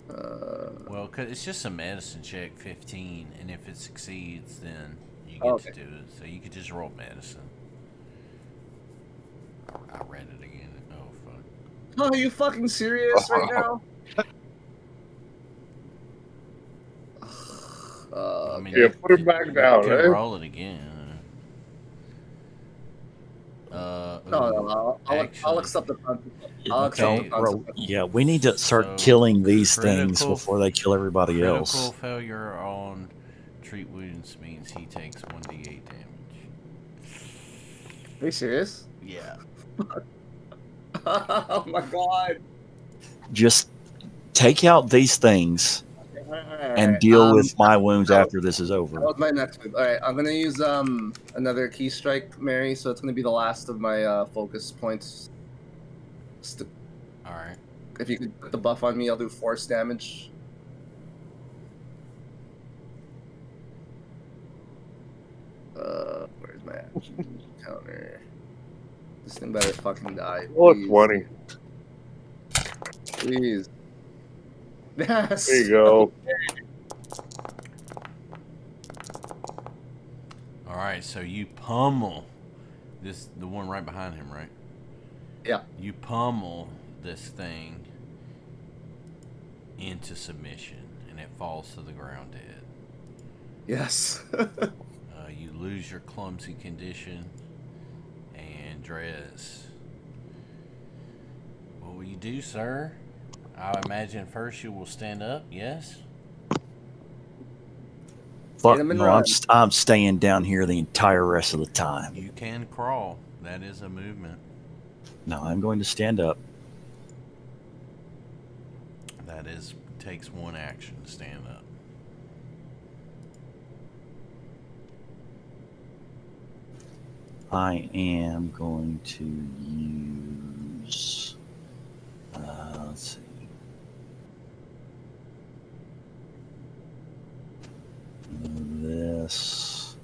Well, 'cause it's just a medicine check, 15, and if it succeeds, then you get to do it. So you could just roll medicine. I read it again. Oh, fuck. Oh, are you fucking serious right now? I mean, Yeah, put it back down, You can eh? roll it again. No, I'll accept the consequence. I'll accept the Okay. consequence. Yeah, we need to start So, killing these things critical- before they kill everybody Critical else. failure on treat wounds means he takes 1d8 damage. Are you serious? Yeah. Oh my god. Just take out these things and deal with my wounds after this is That over. was my next move. Alright, I'm gonna use another key strike, Mary, so it's gonna be the last of my focus points. Alright. If you could put the buff on me, I'll do force damage. Where's my action counter? This thing better fucking die. Oh, Please. 20. Please. Yes. There you go. Alright, so you pummel the one right behind him, right? Yeah. You pummel this thing into submission, and it falls to the ground dead. Yes. You lose your clumsy condition, and Drez. What will you do, sir? I imagine first you will stand up, yes? Fuck him and no, run. I'm staying down here the entire rest of the time. You can crawl. That is a movement. No, I'm going to stand up. That takes 1 action to stand up. I am going to use. Let's see. This.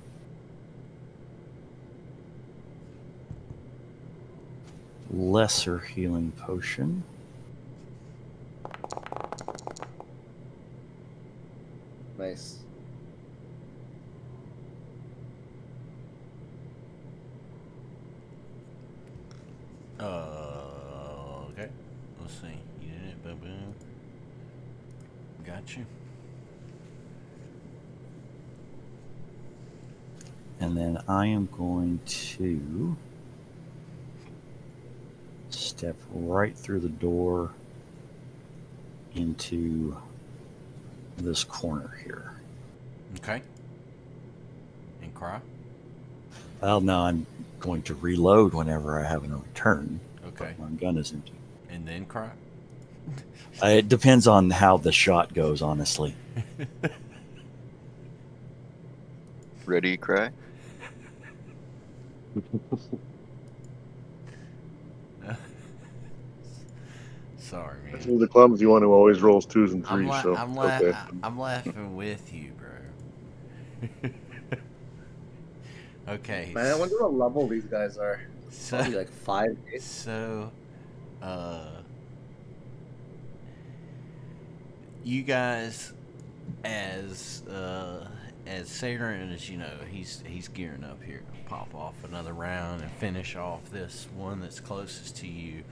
Lesser healing potion. Nice. Okay. Let's see. You did it, boom, boom. Got you. And then I am going to step right through the door into this corner here. Okay. And cry. Well, now I'm going to reload whenever I have a return. Okay. My gun is empty. And then cry. It depends on how the shot goes, honestly. Ready, cry? Sorry, That's man. the clumsy one who always rolls 2s and 3s. Okay. I'm laughing with you, bro. Okay. Man, I wonder what level these guys are. So, Probably like 5. so, you guys, as Saren, as you know, he's gearing up here to pop off another round and finish off this one that's closest to you.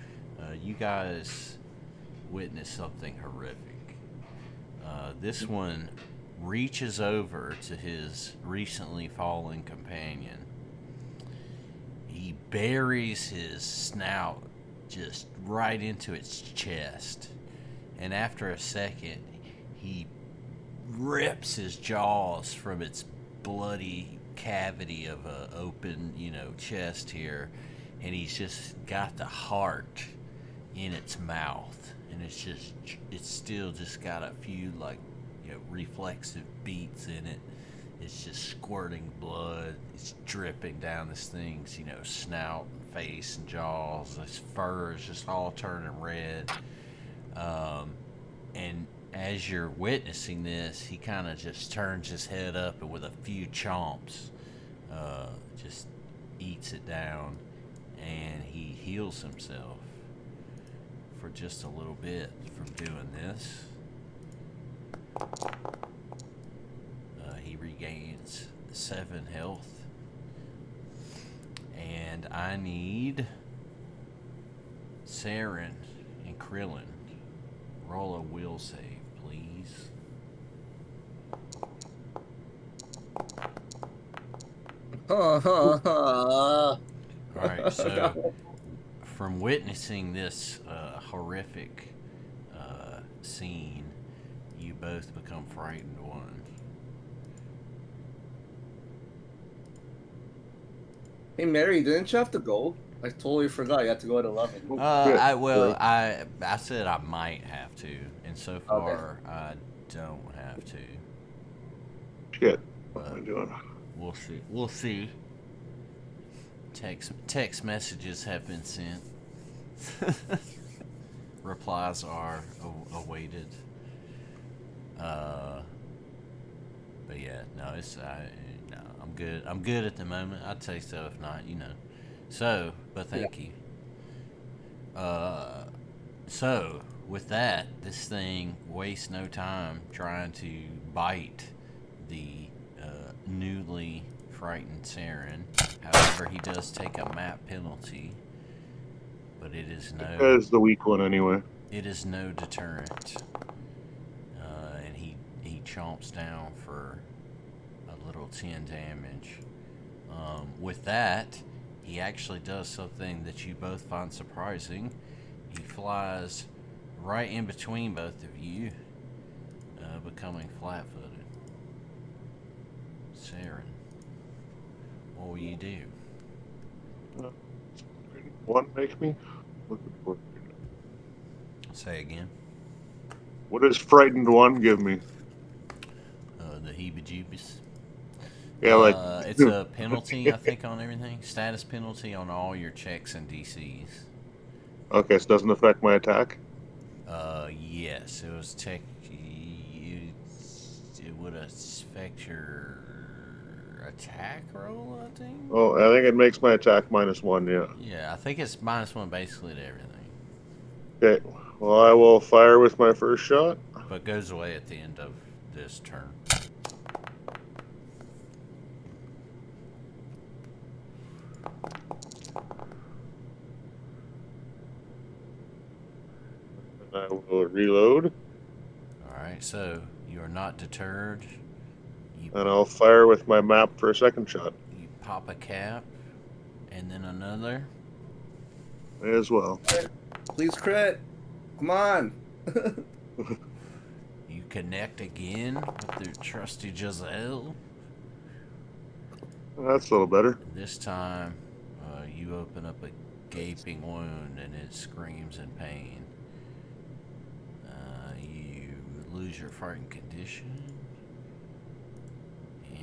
You guys witness something horrific. This one reaches over to his recently fallen companion. He buries his snout just right into its chest, and after a second, he rips his jaws from its bloody cavity of a open, chest here, and he's just got the heart in its mouth, and it's still just got a few reflexive beats in it. It's just squirting blood. It's dripping down this thing's snout and face and jaws. This fur is just all turning red. And as you're witnessing this, he kind of just turns his head up and with a few chomps just eats it down, and he heals himself for just a little bit from doing this. He regains 7 health, and I need Saren and Krillin. Roll a will save, please. Alright, so from witnessing this horrific scene, you both become frightened one. Hey, Mary, didn't you have to go? I totally forgot. You had to go at 11. I said I might have to, and so far I don't have to. Shit. What am I doing? We'll see. We'll see. Text messages have been sent. Replies are awaited. But yeah, no, no, I'm good. I'm good at the moment. I'd say so if not, So, but thank you. So with that, this thing wastes no time trying to bite the newly frightened Saren. However, he does take a map penalty, but it is no. That is the weak one anyway. It is no deterrent, and he chomps down for a little 10 damage. With that, he actually does something that you both find surprising. He flies right in between both of you, becoming flat-footed. Saren, what will you do? One make me looking for. Say again. What does frightened one give me? The heebie-jeebies. Yeah, it's a penalty, I think, on everything. Status penalty on all your checks and DCs. Okay, so it doesn't affect my attack? Yes, it was it would affect your attack roll, I think. Oh, I think it makes my attack -1, yeah. Yeah, I think it's -1 basically to everything. Okay, well, I will fire with my first shot. But goes away at the end of this turn. And I will reload. Alright, so you are not deterred. And I'll fire with my map for a second shot. You pop a cap, and then another. May as well. Please crit. Come on. You connect again with the trusty Giselle. That's a little better. This time, you open up a gaping wound and it screams in pain. You lose your frightened condition.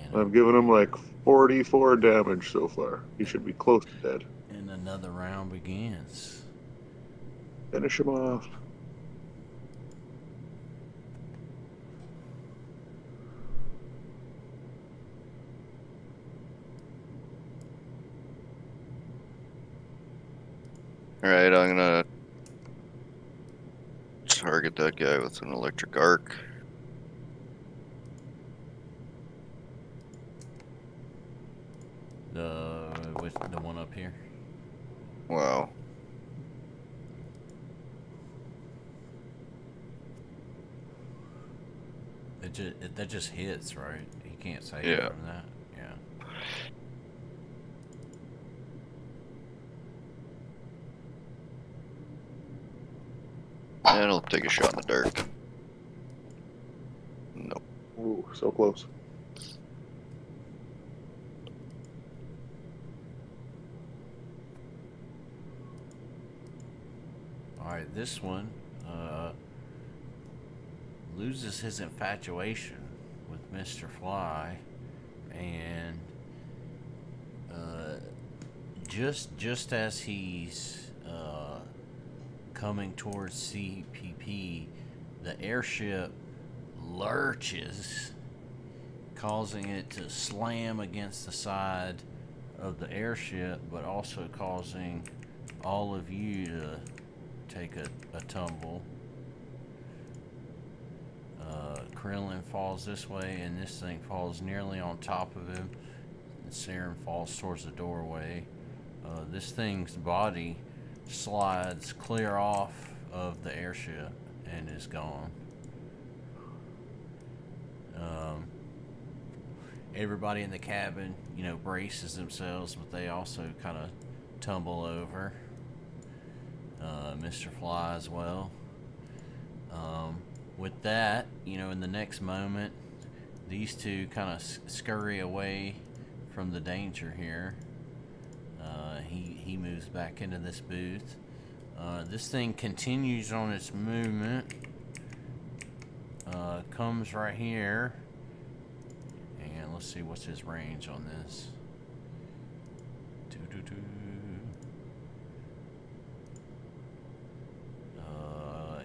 And I've given him like 44 damage so far. He should be close to dead. and another round begins. Finish him off. Alright, I'm gonna target that guy with an electric arc. With the one up here. Wow. That just hits, right? He can't save Yeah. from that. Yeah. And I'll take a shot in the dark. Nope. Ooh, so close. Alright, this one loses his infatuation with Mr. Fly, and just as he's coming towards CPP, the airship lurches, causing it to slam against the side of the airship, but also causing all of you to take a tumble. Krillin falls this way, and this thing falls nearly on top of him. And Saren falls towards the doorway. This thing's body slides clear off of the airship and is gone. Everybody in the cabin, you know, braces themselves, but they also kind of tumble over. Mr. Fly as well. With that, you know, in the next moment, these two kind of scurry away from the danger here. He moves back into this booth. This thing continues on its movement. Comes right here. And let's see what's his range on this.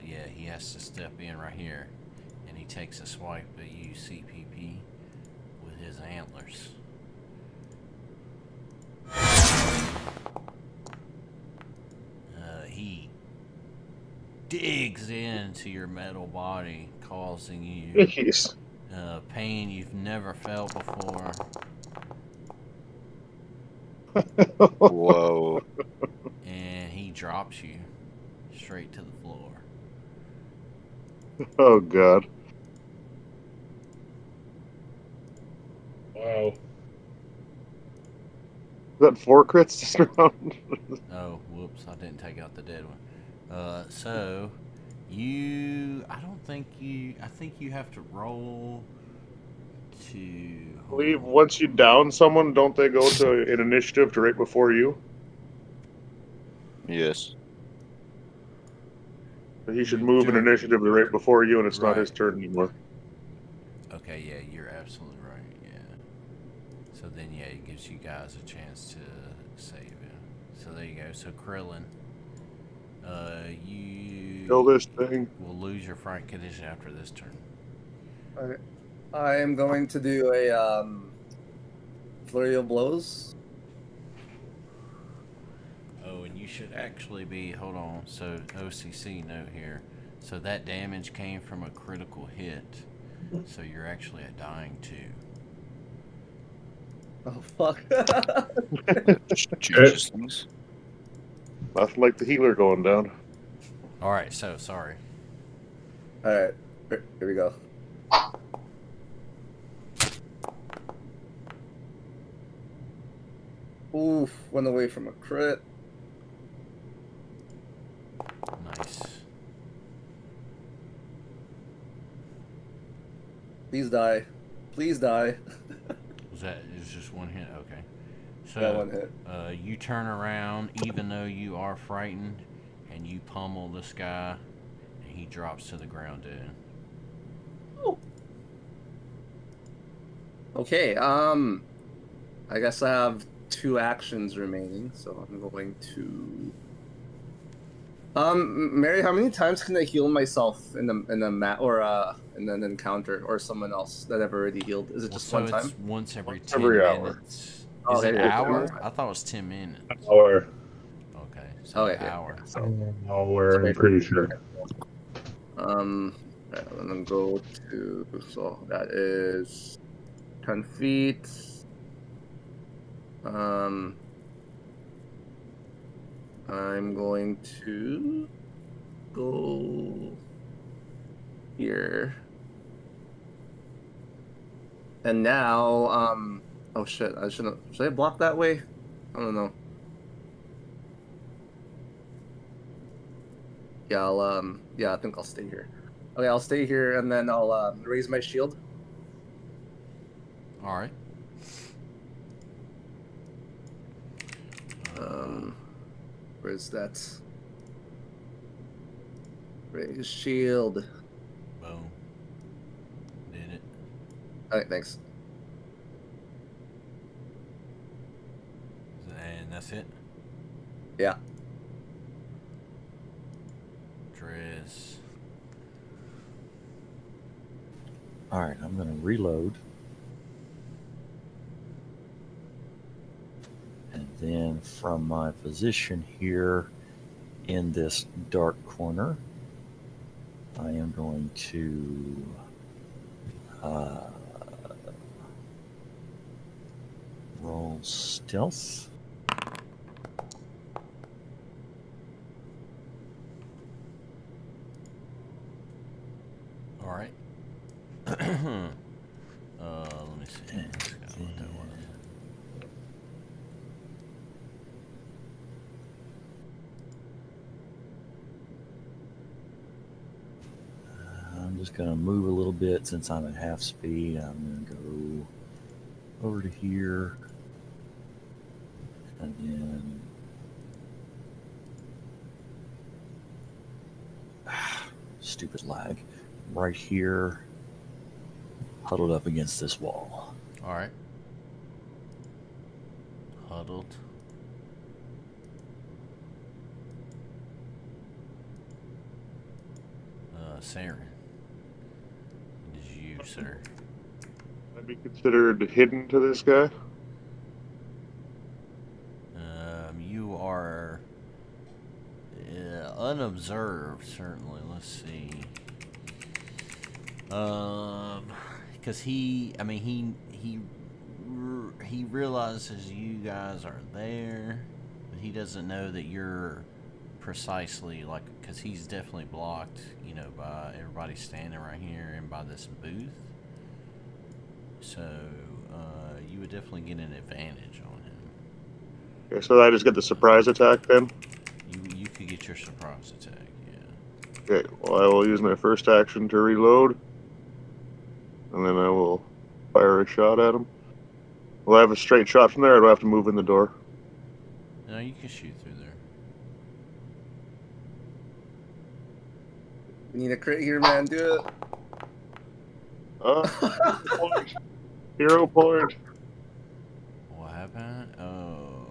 Yeah, he has to step in right here, and he takes a swipe at you, CPP, with his antlers. He digs into your metal body, causing you Jeez. pain you've never felt before. Whoa. And he drops you straight to the floor. Oh, God. Wow. Is that 4 crits this round? Oh, whoops, I didn't take out the dead one. So, I think you have to roll to... I believe once you down someone, don't they go to an initiative to right before you? Yes. He should move an initiative to right before you, and it's not Right. his turn anymore. Okay, yeah, you're absolutely right, yeah. So then, yeah, it gives you guys a chance to save him. So there you go. So Krillin, you Kill this thing. will lose your fright condition after this turn. I am going to do a flurry of blows. Oh, and you should actually be, hold on, so OCC note here. So that damage came from a critical hit. So you're actually a dying 2. Oh fuck! Jesus things. Nothing like the healer going down. Alright, so sorry. All right, here we go. Oof, went away from a crit. Nice. Please die. Please die. Was that is just one hit? Okay. So That one hit. You turn around, even though you are frightened, and you pummel this guy, and he drops to the ground, dude. Okay, I guess I have 2 actions remaining, so I'm going to... Mary, how many times can I heal myself in the mat or in an encounter, or someone else that I've already healed? Is it just one time? It's once every 10 every hour. minutes. Oh, Is it okay. hour? I thought it was 10 minutes. Or Okay, so Okay, an hour. hour, I'm pretty sure. I'm gonna go to, so that is 10 feet. I'm going to go here. And now, oh shit, should I block that way? I don't know. Yeah, yeah, I think I'll stay here. Okay, I'll stay here and then I'll, raise my shield. Alright. Where's that? Raise shield. Boom. Did it. Alright, thanks. And that's it? Yeah. Drez. All right, I'm going to reload. And then from my position here in this dark corner, I am going to roll stealth. All right. Let me see. What that was. I'm just going to move a little bit since I'm at half speed. I'm going to go over to here. And then... stupid lag. Right here, huddled up against this wall. All right. Huddled. Saren. It is you, sir. I'd be considered hidden to this guy. You are unobserved, certainly. Let's see. Because he realizes you guys are there, but he doesn't know that you're precisely like, because he's definitely blocked, you know, by everybody standing right here and by this booth. So you would definitely get an advantage on him. Okay, so I just get the surprise attack then? You could get your surprise attack, yeah. Okay, well I will use my first action to reload. And then I will fire a shot at him. Will I have a straight shot from there, or do I have to move in the door? No, you can shoot through there. You need a crit here, man. Do it. Point. Hero point. What happened? Oh.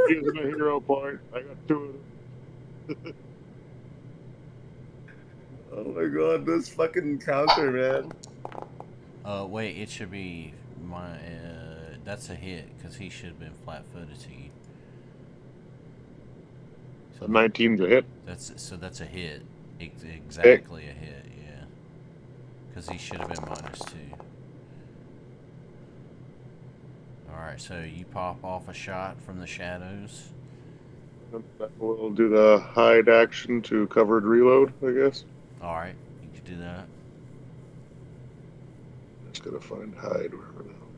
Using a hero point. I got 2 of them. Oh my god, this fucking counter, man. Wait, it should be my, that's a hit, because he should have been flat-footed to you. So 19's a hit. That's a hit. Exactly a hit, yeah. Because he should have been -2. Alright, so you pop off a shot from the shadows. We'll do the hide action to covered reload, I guess. Alright, you could do that. Just gotta find hide wherever the hell.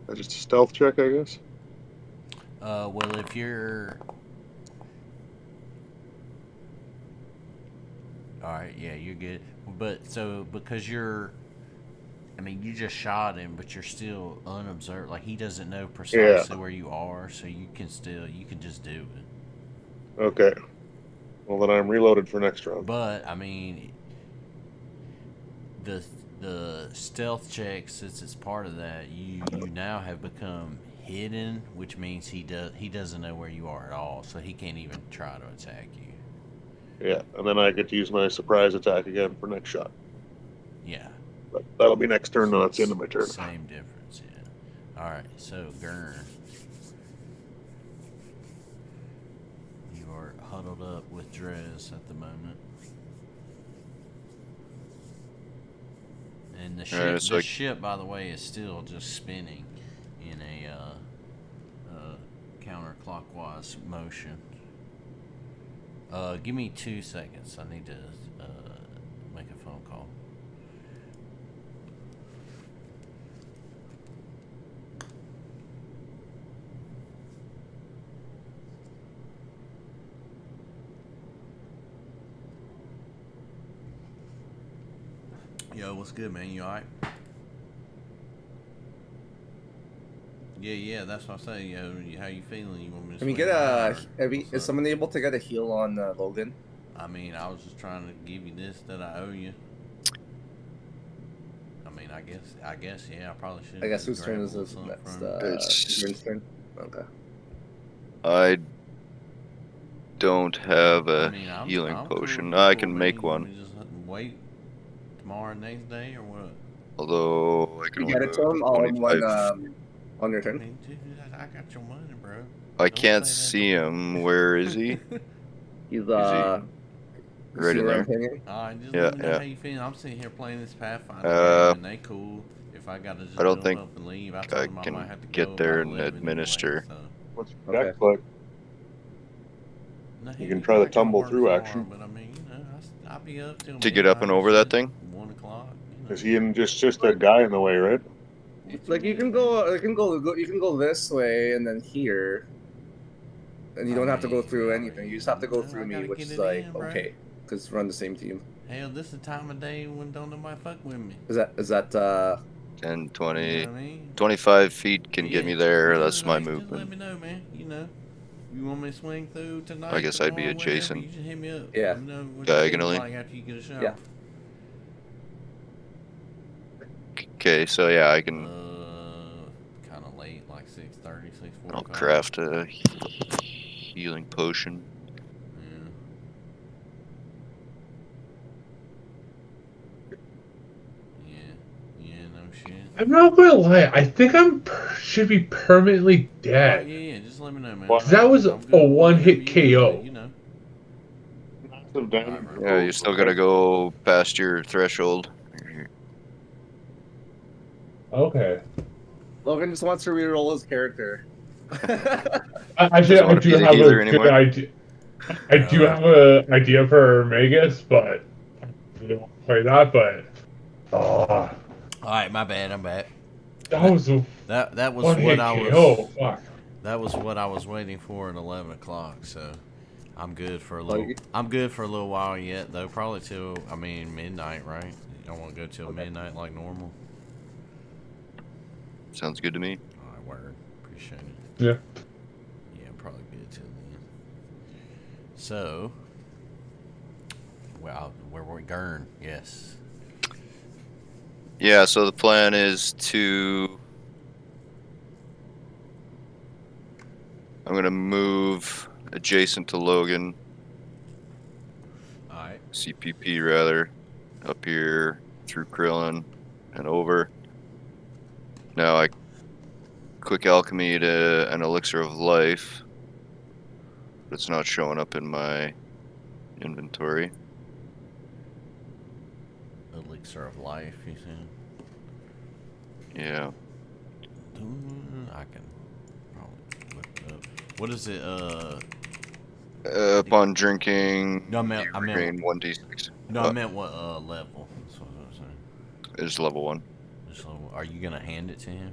That's just a stealth check, I guess. Well, if you're... Alright, yeah, you're good. But, so, because you're... I mean, you just shot him, but you're still unobserved. Like, he doesn't know precisely where you are, so you can just do it. Okay. Well, then I'm reloaded for next round. But, I mean, the stealth check, since it's part of that, you now have become hidden, which means he doesn't know where you are at all, so he can't even try to attack you. Yeah, and then I get to use my surprise attack again for next shot. Yeah. But that'll be next turn, though. That's the end of my turn. Same difference, yeah. Alright, so Gurn. You are huddled up with Drez at the moment. And the ship, the ship, by the way, is still just spinning in a counterclockwise motion. Give me 2 seconds. I need to make a phone call. Yo, what's good, man? You alright? Yeah, that's what I say. Yo, how you feeling? You want me to? Can we get is someone able to get a heal on Logan? I mean, I was just trying to give you this that I owe you. I mean, I guess, yeah, I probably should. I guess whose turn is this next? Gurn's turn. Okay. I don't have a healing potion. I can make one. Just wait tomorrow, next day, or what? Although I can. You get it to him all in one on your turn. I mean, dude, I got your money, bro. I can't see him. Where is he? He's right in there. Alright, just let me know how you feeling. I'm sitting here playing this Pathfinder game, and they cool. If I gotta just jump up and leave, I told them I might have to get there and administer. Anyway, so. What's your deck like? No, you can try the tumble through action. But I mean, you know, I'll be up till to get up and over that thing. 1 o'clock. You know. Is he in just a guy in the way, right? Like you can go this way and then here, and you don't have to go through anything. You just have to go through me, which is like okay, because we're on the same team. Hell, this is the time of day when don't nobody fuck with me. Is that 10, 20, you know what I mean? 25 feet can get me there. That's my movement. Just let me know, man. You know, you want me to swing through tonight? I guess I'd be adjacent. You just hit me up. Yeah. Let me know what Diagonally. like after you get a shower. Yeah. Okay, so yeah, I can. Kind of late, like 6:30, 6:45. I'll craft a healing potion. Yeah, no shit. I'm not gonna lie. I think should be permanently dead. Yeah, just let me know, man. Well, that was a one-hit KO. You know. Yeah, you still gotta go past your threshold. Okay. Logan just wants to reroll his character. Actually, I do have a good idea. I do have an idea for Magus, but I don't play that. But all right, my bad. I'm back. That was what I was. Oh fuck! That was what I was waiting for at 11 o'clock. So I'm good for a little. I'm good for a little while yet, though. Probably till midnight, right? You don't want to go till midnight like normal. Sounds good to me. Alright, word. Appreciate it. Yeah. Yeah, I'm probably good till then. So, well, where were we? Gurn, yes. Yeah, so the plan is to. I'm gonna move adjacent to Logan. Alright. CPP rather. Up here through Krillin and over. Now I quick alchemy to an elixir of life, but it's not showing up in my inventory. Elixir of life, you said? Yeah. I can probably look it up. What is it? Upon drinking, no, I meant 1d6. No, I meant what level. That's what I was saying. It's level 1. So, are you gonna hand it to him?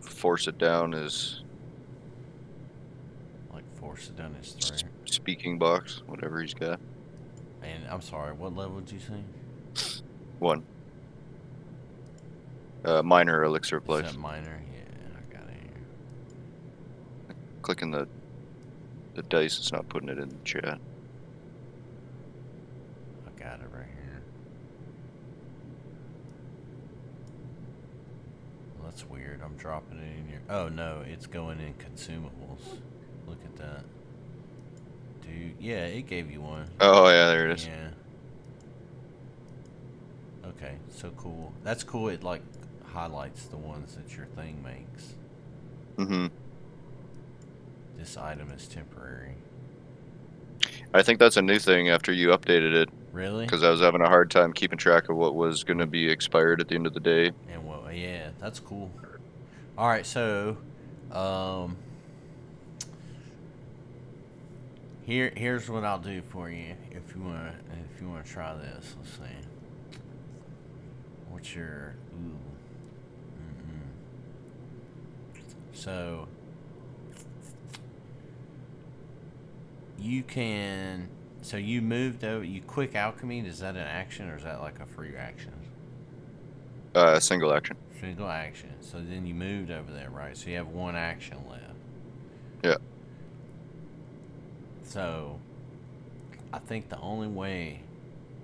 Force it down is Like force it down his throat. speaking box, whatever he's got. And I'm sorry, what level did you say? 1. Minor elixir of Is life. that minor? Yeah, I got it here. Clicking the dice, it's not putting it in the chat. I got it right here. Well, that's weird. I'm dropping it in here. Oh no, it's going in consumables. Look at that. Dude, yeah, it gave you one. Oh yeah, there it is. Yeah. Okay, so cool. That's cool. It like highlights the ones that your thing makes. Mm-hmm. This item is temporary. I think that's a new thing after you updated it. Really? Because I was having a hard time keeping track of what was going to be expired at the end of the day. And well, yeah, that's cool. All right, so here's what I'll do for you if you want to try this. Let's see. What's your So you can. So you moved over. You quick alchemy. Is that an action or is that like a free action? Single action. Single action. So then you moved over there, right? So you have one action left. Yeah. So I think the only way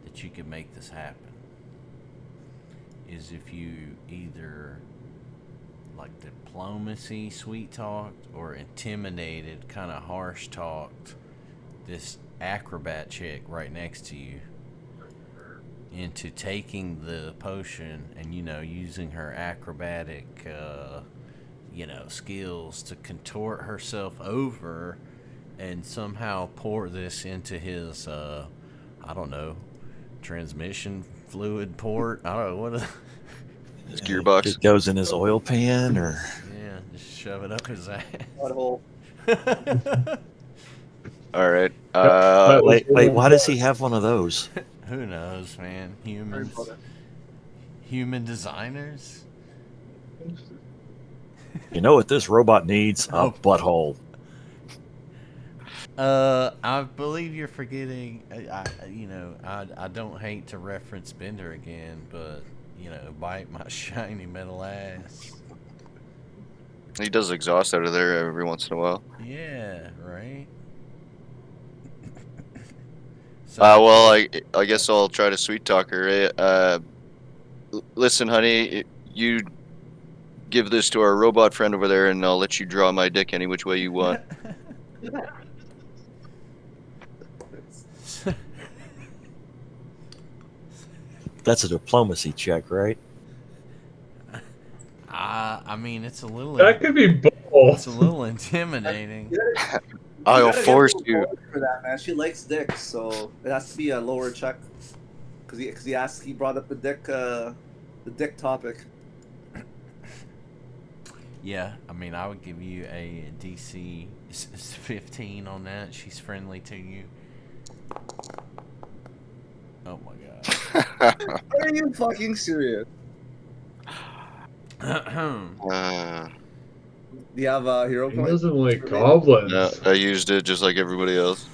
that you could make this happen is if you either like diplomacy sweet talked or intimidated, kind of harsh talked this acrobat chick right next to you into taking the potion and, you know, using her acrobatic skills to contort herself over and somehow pour this into his I don't know, transmission fluid port. I don't know what His gearbox. It goes in his oil pan, or yeah, just shove it up his ass. Butthole. All right. wait, why does he have one of those? Who knows, man? Human designers. You know what this robot needs? A Oh. butthole. I believe you're forgetting. I don't hate to reference Bender again, but bite my shiny metal ass. He does exhaust out of there every once in a while. Yeah, right. Well, I guess I'll try to sweet talk her. Listen, honey, you give this to our robot friend over there, and I'll let you draw my dick any which way you want. That's a diplomacy check, right? I mean, it's a little. That could be both. It's a little intimidating. I'll force you. For that, man. She likes dicks, so it has to be a lower check. Because he brought up the dick topic. Yeah, I mean, I would give you a DC 15 on that. She's friendly to you. Oh my god. Are you fucking serious? Do you have a hero He point? doesn't like goblins. No, I used it just like everybody else.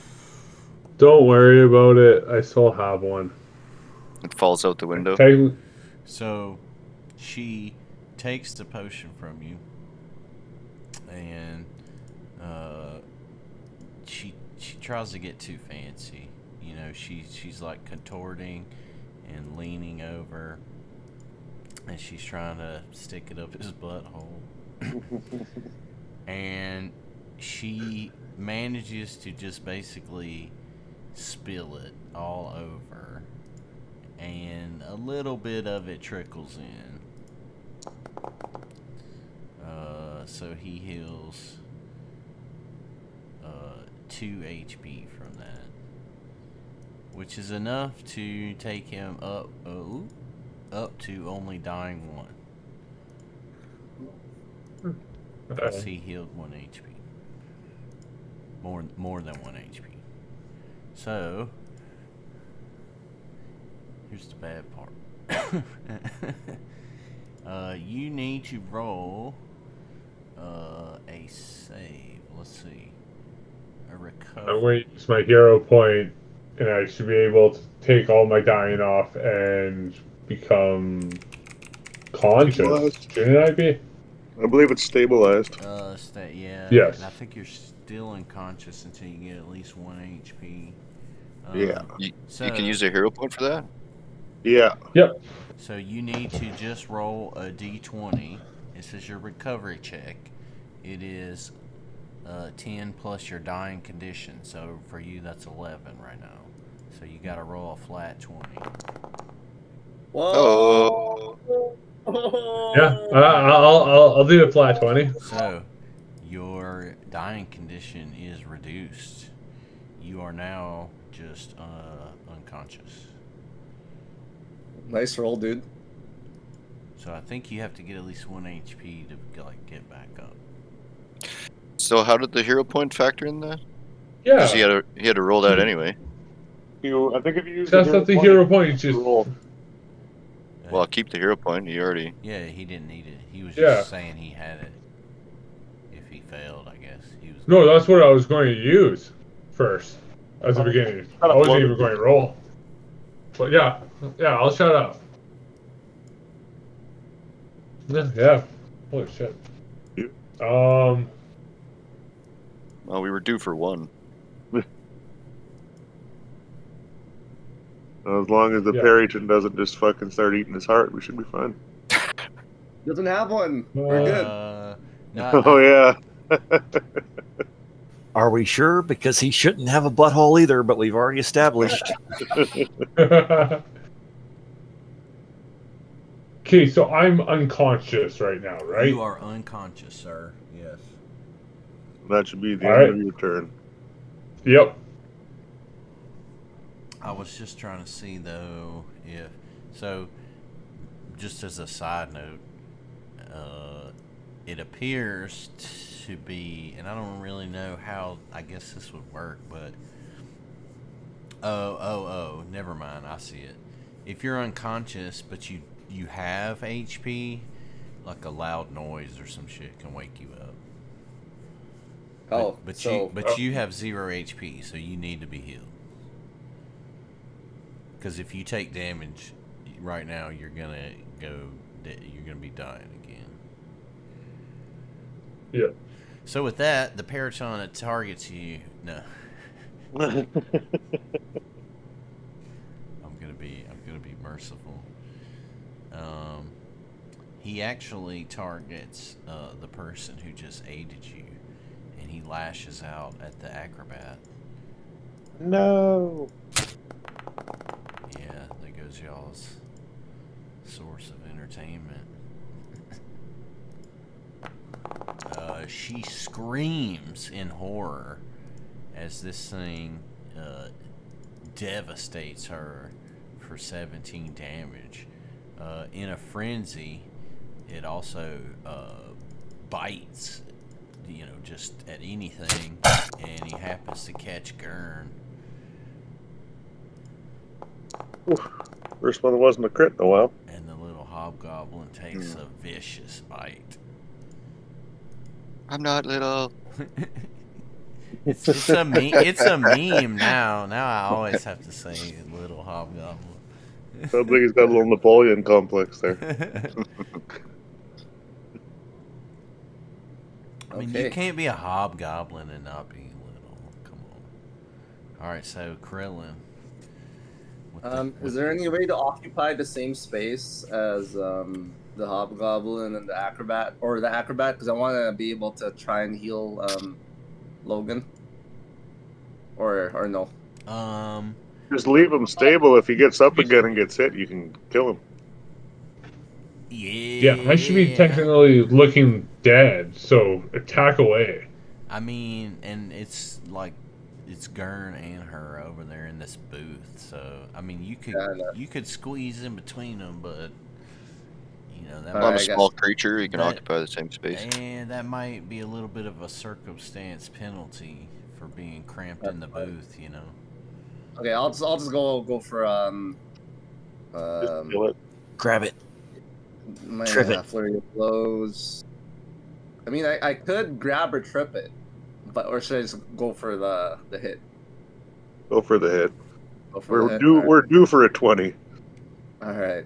Don't worry about it. I still have one. It falls out the window. So she takes the potion from you, and she tries to get too fancy. You know, she's like contorting and leaning over, and she's trying to stick it up his butthole. And she manages to just basically spill it all over, and a little bit of it trickles in. So he heals 2 HP from that, which is enough to take him up to only dying 1. Because he healed 1 HP. More than 1 HP. So here's the bad part. You need to roll a save. Let's see. A recovery. I'm going to use my hero point, and I should be able to take all my dying off and become conscious. Stabilized. Shouldn't I be? I believe it's stabilized. Yeah. Yes. And I think you're still unconscious until you get at least 1 HP. Yeah. You can use a hero point for that? Yeah. Yep. So you need to just roll a d20. This is your recovery check. It is 10 plus your dying condition. So for you, that's 11 right now. So you got to roll a flat 20. Whoa! Yeah, I'll do a flat 20. So your dying condition is reduced. You are now just unconscious. Nice roll, dude. So I think you have to get at least 1 HP to like get back up. So how did the hero point factor in that? Yeah. Because he had to roll that anyway. I think if you use That's not the hero point. It's just roll. Well, I'll keep the hero point. He already. Yeah, he didn't need it. He was Yeah. just saying he had it. If he failed, I guess he was. no. That's what I was going to use first at the beginning. I wasn't even going to roll. But yeah, I'll shut up. Yeah. Holy shit. Well, we were due for one. As long as the Perryton doesn't just fucking start eating his heart, we should be fine. Doesn't have one. We're good. No, Oh yeah. Are we sure? Because he shouldn't have a butthole either, but we've already established. Okay, so I'm unconscious right now, right? You are unconscious, sir. Yes. That should be the All end right. of your turn. Yep. I was just trying to see though if so. Just as a side note, it appears to be, and I don't really know how. I guess this would work, but never mind. I see it. If you're unconscious, but you have HP, like a loud noise or some shit can wake you up. Oh, but so you have 0 HP, so you need to be healed. Because if you take damage right now, you're gonna be dying again. Yeah. So with that, the Paraton that targets you, no. I'm gonna be merciful. He actually targets the person who just aided you, and he lashes out at the acrobat. No. Yeah, there goes y'all's source of entertainment. She screams in horror as this thing devastates her for 17 damage. In a frenzy, it also bites, just at anything, and he happens to catch Gurn. First one that wasn't a crit in a while. And the little hobgoblin takes a vicious bite. I'm not little. It's a meme now. Now I always have to say little hobgoblin. Sounds like he's got a little Napoleon complex there. I mean, you can't be a hobgoblin and not be little. Come on. All right, so Krillin. Is there any way to occupy the same space as the hobgoblin and the acrobat, Because I want to be able to try and heal Logan. Or no? Just leave him stable. If he gets up again and gets hit, you can kill him. Yeah. Yeah, I should be technically looking dead, so attack away. I mean, and it's like it's Gurn and her over there in this booth. So I mean, you could squeeze in between them, but that I'm a small creature. You can occupy the same space. And that might be a little bit of a circumstance penalty for being cramped in the booth. Okay, I'll just go for Just kill it. Grab it. My Trip it. flurry of blows. I mean, I could grab or trip it, or should I just go for the hit? Go for the hit. Go for the hit. We're due for a 20. All right.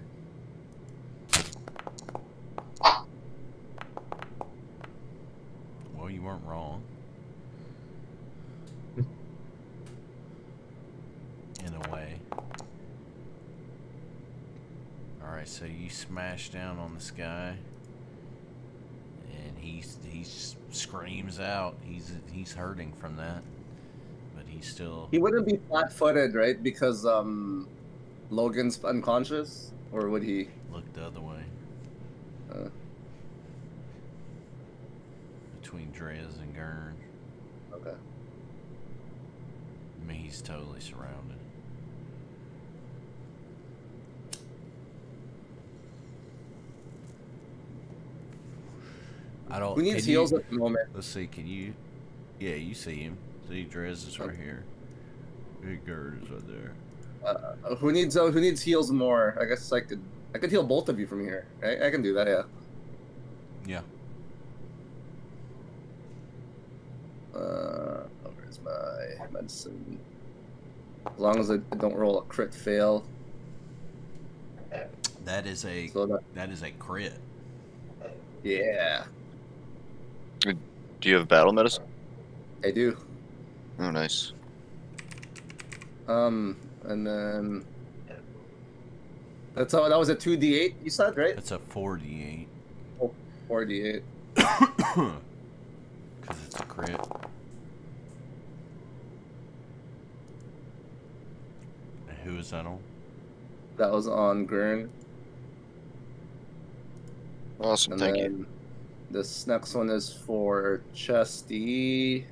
Well, you weren't wrong. In a way. Alright, so you smash down on this guy. And he screams out. He's hurting from that. But he's still... He wouldn't be flat-footed, right? Because Logan's unconscious? Or would he? Look the other way. Between Drez and Gurn. Okay. I mean, he's totally surrounded. I don't... Who needs heals at the moment? Let's see, can you... Yeah, you see him. See, Drez is right here. Big Gurn is right there. Who needs heals more? I guess I could heal both of you from here. I can do that, yeah. Yeah. Where's my medicine? As long as I don't roll a crit fail. That is a So that is a crit. Yeah, Do you have battle medicine? I do. Oh, nice. And then that was a 2d8 you said, right? That's a 4d8. 4d8. Because it's a crit. And who is that on? That was on Gurn. Awesome, And thank you. then this next one is for Chesty.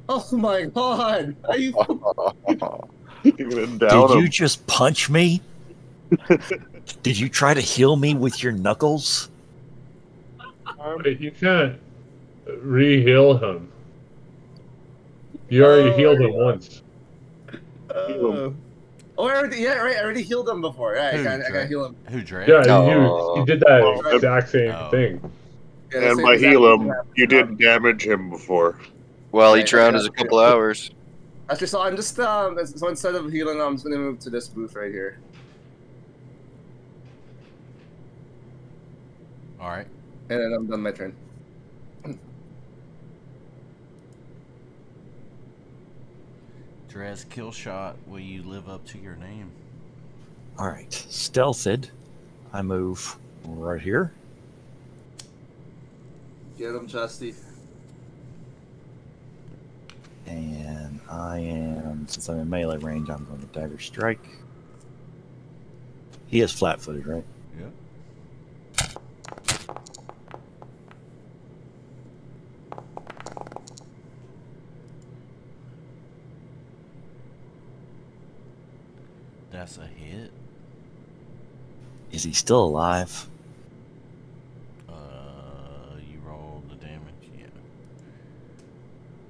Oh my god! Are you... You're gonna down Did you him. just punch me? Did you try to heal me with your knuckles? But you can't re-heal him. You already healed him once. Oh, I already healed him before. Yeah, I can heal him. Who, Drez? Yeah, No. you did that Oh. exact same Oh. thing. Yeah, the And same by exact heal thing him, happened. you did damage him before. Well, Right, each round okay. is a couple hours. Actually, so I'm just so instead of healing, I'm just gonna move to this booth right here. Alright. And then I'm done my turn. Drez, Killshot, will you live up to your name? All right, stealthed. I move right here. Get him, Chesty. And I am, since I'm in melee range, I'm going to dagger strike. He is flat-footed, right? Yep. That's a hit. Is he still alive? You roll the damage, yeah.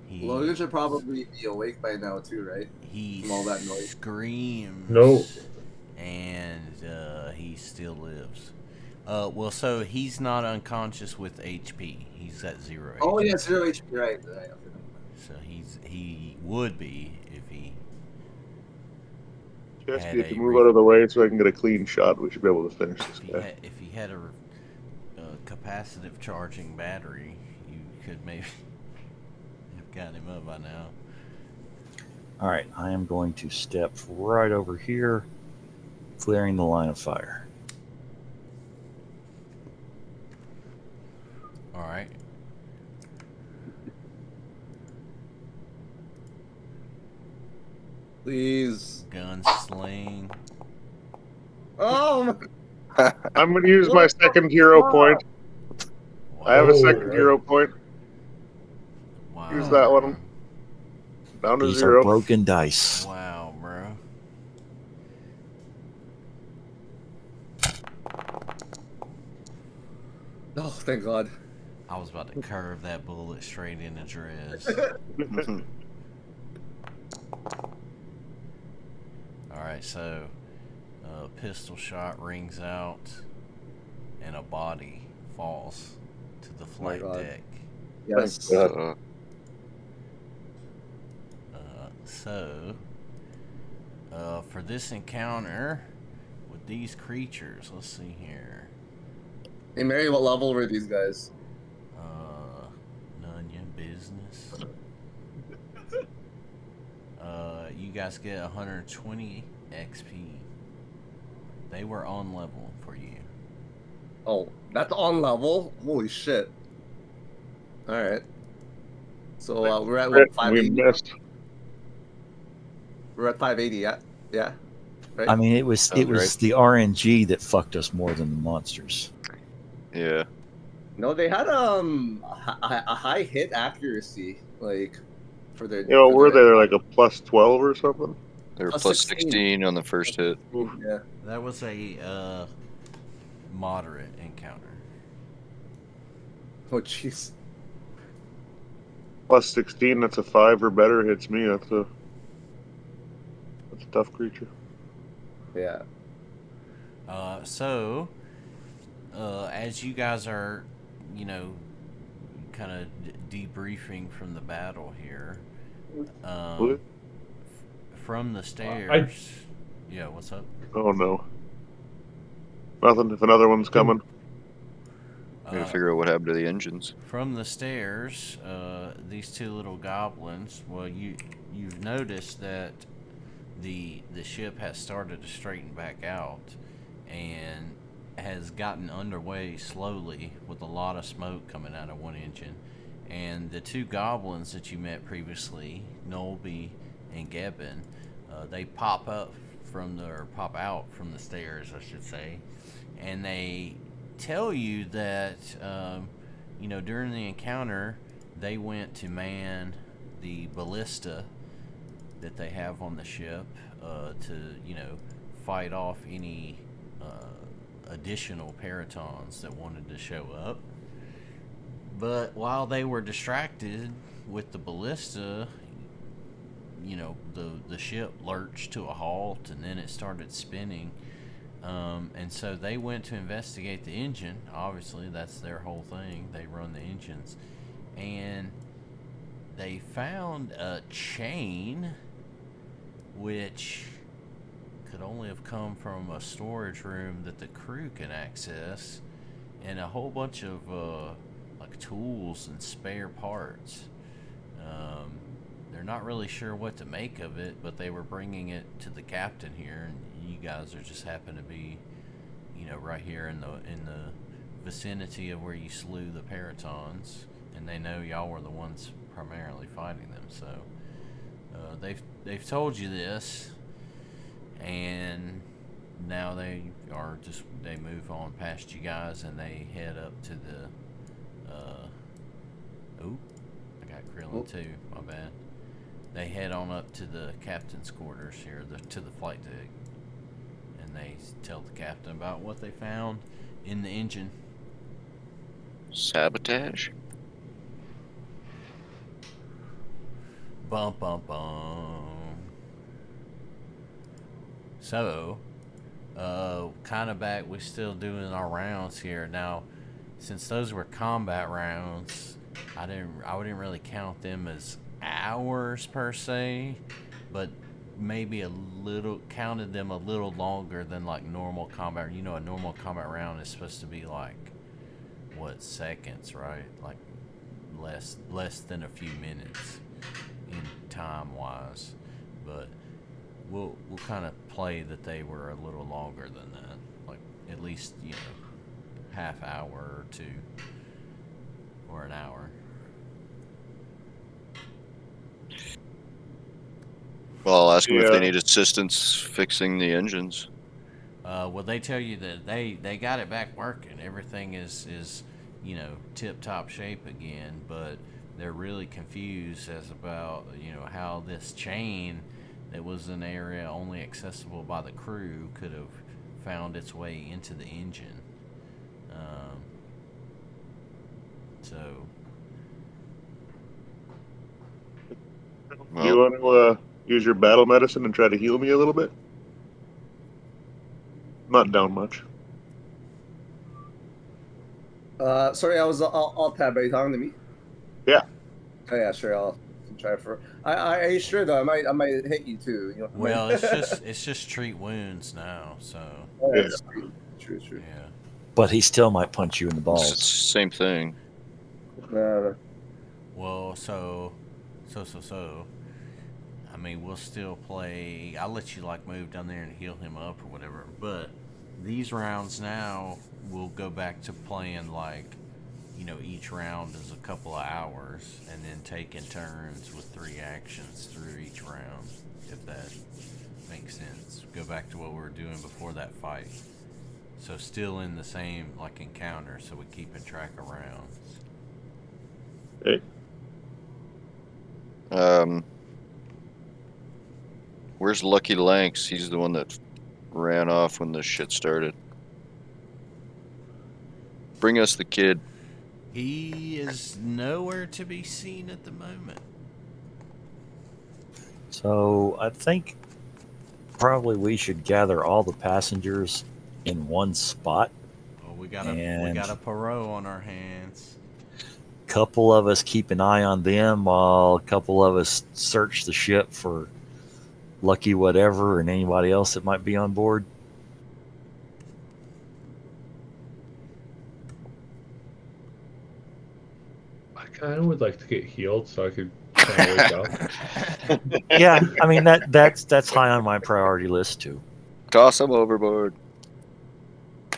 He, Logan should probably be awake by now too, right? he from all that noise. screams. No. And he still lives. Well, so he's not unconscious with HP. He's at 0 HP. Oh yeah, 0 HP, right. So he would be if he. Just Had get to a move out of the way so I can get a clean shot. We should be able to finish this guy. If he had a capacitive charging battery, you could maybe have gotten him up by now. All right, I am going to step right over here, clearing the line of fire. All right. Please. Gun sling. Oh, I'm going to use my second hero point. I have a Oh, second right. hero point. Wow. Use that one. Down to These 0. are broken dice. Wow, bro. oh, thank God. I was about to curve that bullet straight into Drez. All right. Alright, so a pistol shot rings out and a body falls to the flight deck. Yes. For this encounter with these creatures, let's see here. Hey, Mary, what level were these guys? None your business. You guys get 120 XP. They were on level for you. Oh, that's on level? Holy shit. Alright. So we're at what, We 580? missed. We're at 580, yeah? Yeah. Right? I mean, it was Sounds right. the RNG that fucked us more than the monsters. Yeah. No, they had a high hit accuracy, like for their. You know, for were their- they like a plus 12 or something? They were Plus plus 16. 16 on the first hit. Yeah. That was a moderate encounter. Oh jeez. Plus 16, that's a 5 or better hits me. That's a tough creature. Yeah. As you guys are, kind of debriefing from the battle here, from the stairs. Yeah, what's up? Oh no. Nothing if another one's coming. Gotta figure out what happened to the engines. From the stairs, these two little goblins. Well, you've noticed that the ship has started to straighten back out and has gotten underway slowly with a lot of smoke coming out of one engine. And the two goblins that you met previously, Nolby and Gebbin, they pop out from the stairs, I should say, and they tell you that during the encounter they went to man the ballista that they have on the ship to fight off any additional paratons that wanted to show up. But while they were distracted with the ballista, the ship lurched to a halt and then it started spinning. And so they went to investigate the engine. Obviously, that's their whole thing. They run the engines. And they found a chain which could only have come from a storage room that the crew can access, and a whole bunch of tools and spare parts. They're not really sure what to make of it, but they were bringing it to the captain here, and you guys are just happen to be, right here in the vicinity of where you slew the paratons, and they know y'all were the ones primarily fighting them. So they've told you this, and now they move on past you guys and they head up to the I got Krillin too, my bad. They head on up to the captain's quarters here, to the flight deck, and they tell the captain about what they found in the engine. Sabotage? Bum bum bum. So, kind of back, we're still doing our rounds here. Now, since those were combat rounds, I wouldn't really count them as hours per se, but maybe counted them a little longer than like normal combat. A normal combat round is supposed to be like, what, seconds, right? Like less than a few minutes in time wise, but we'll kind of play that they were a little longer than that, like at least half hour or two or an hour. Well, I'll ask them if they need assistance fixing the engines. Well, they tell you that they got it back working. Everything is tip-top shape again, but they're really confused as about how this chain that was an area only accessible by the crew could have found its way into the engine. You want to use your battle medicine and try to heal me a little bit? Not down much. Sorry, I was all tab. Are you talking to me? Yeah. Oh yeah, sure. I'll try for. Are you sure though? I might hit you too. You know? Well, it's just treat wounds now, so. Oh, Yeah. that's true. Yeah. But he still might punch you in the It's balls. the same thing. Well, so. I mean, we'll still play. I'll let you like move down there and heal him up or whatever. But these rounds now, we'll go back to playing like, you know, each round is a couple of hours, and then taking turns with 3 actions through each round, if that makes sense. Go back to what we were doing before that fight. So still in the same like encounter, so we keep track of rounds. Hey. Where's Lucky Lanks? He's the one that ran off when this shit started. Bring us the kid. He is nowhere to be seen at the moment. So I think probably we should gather all the passengers in one spot. Oh, we got a Perot on our hands. Couple of us keep an eye on them while a couple of us search the ship for Lucky whatever and anybody else that might be on board. I kind of would like to get healed so I could kind of wake up. Yeah, I mean that's high on my priority list too. Toss him overboard.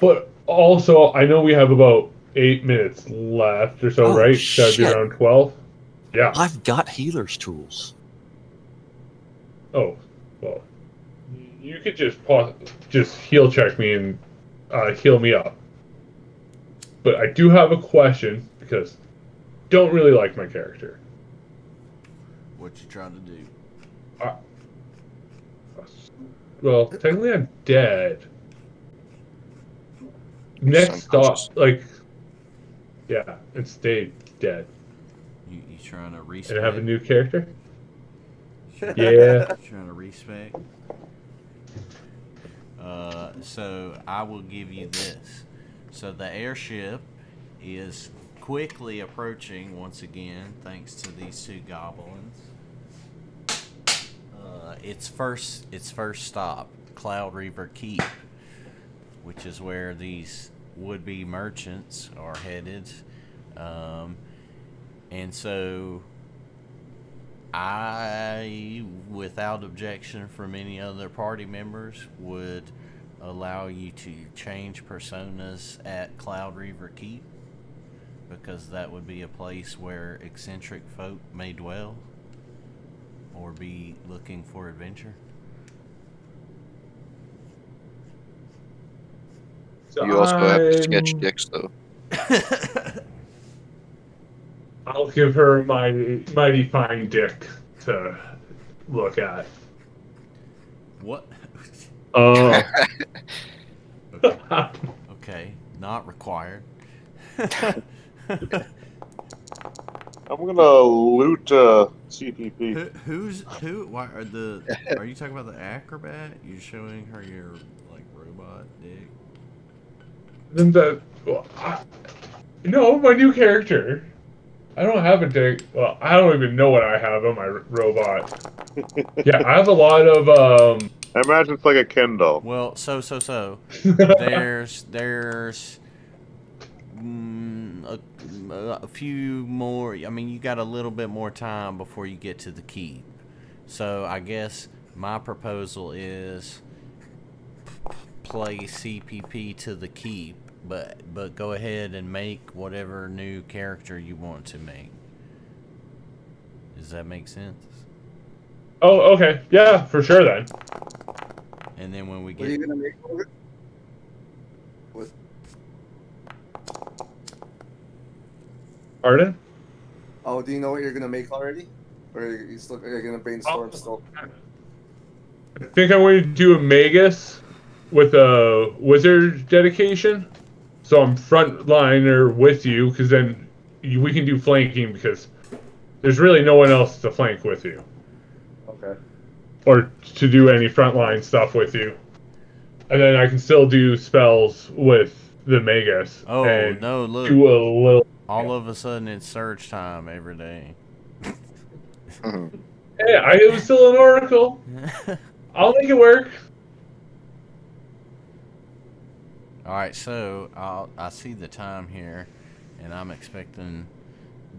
But also, I know we have about 8 minutes left or so, Oh, right? That'd be shit. around 12. Yeah. I've got healer's tools. Oh, well, you could just heal check me and heal me up. But I do have a question because I don't really like my character. What you trying to do? Well, technically I'm dead. Next stop, unconscious. like, yeah, and stay dead. You trying to And respec? have a new character? Yeah. You trying to respec? So I will give you this. So the airship is quickly approaching once again, thanks to these 2 goblins. Its first stop, Cloud Reaver Keep, which is where these would-be merchants are headed. And so I, without objection from any other party members, would allow you to change personas at Cloud Reaver Keep, because that would be a place where eccentric folk may dwell or be looking for adventure. So You also have to I'm- sketch dicks, though. I'll give her my mighty fine dick to look at. What? Oh. Okay, not required. I'm gonna loot CPP. Why are you talking about the acrobat? You showing her your like robot dick? Then no, my new character. I don't have a dick. Well, I don't even know what I have on my robot. Yeah, I have a lot of I imagine it's like a Ken doll. Well, so there's a few more. I mean, you got a little bit more time before you get to the keep. So I guess my proposal is play CPP to the keep, but go ahead and make whatever new character you want to make. Does that make sense? Oh, okay. Yeah, for sure then. And then when we What are you get gonna make for it? What? Pardon? Oh, do you know what you're gonna make already? Or are you still are you gonna brainstorm still? I think I'm going to do a Magus with a wizard dedication. So I'm frontliner with you, because then we can do flanking, because there's really no one else to flank with you. Okay. Or to do any frontline stuff with you. and then I can still do spells with the Magus. Oh, and no, look. do a little. All of a sudden, it's surge time every day. Hey, I was still an oracle. I'll make it work. Alright, so I see the time here, and I'm expecting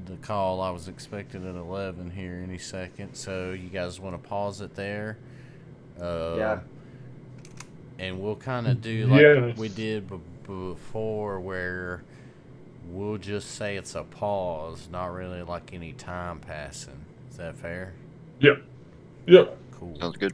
the call. I was expecting at 11 here any second, so you guys want to pause it there? Yeah. And we'll kind of do like we Yes. did before, where we'll just say it's a pause, not really like any time passing. Is that fair? Yep. Yep. Cool. Sounds good.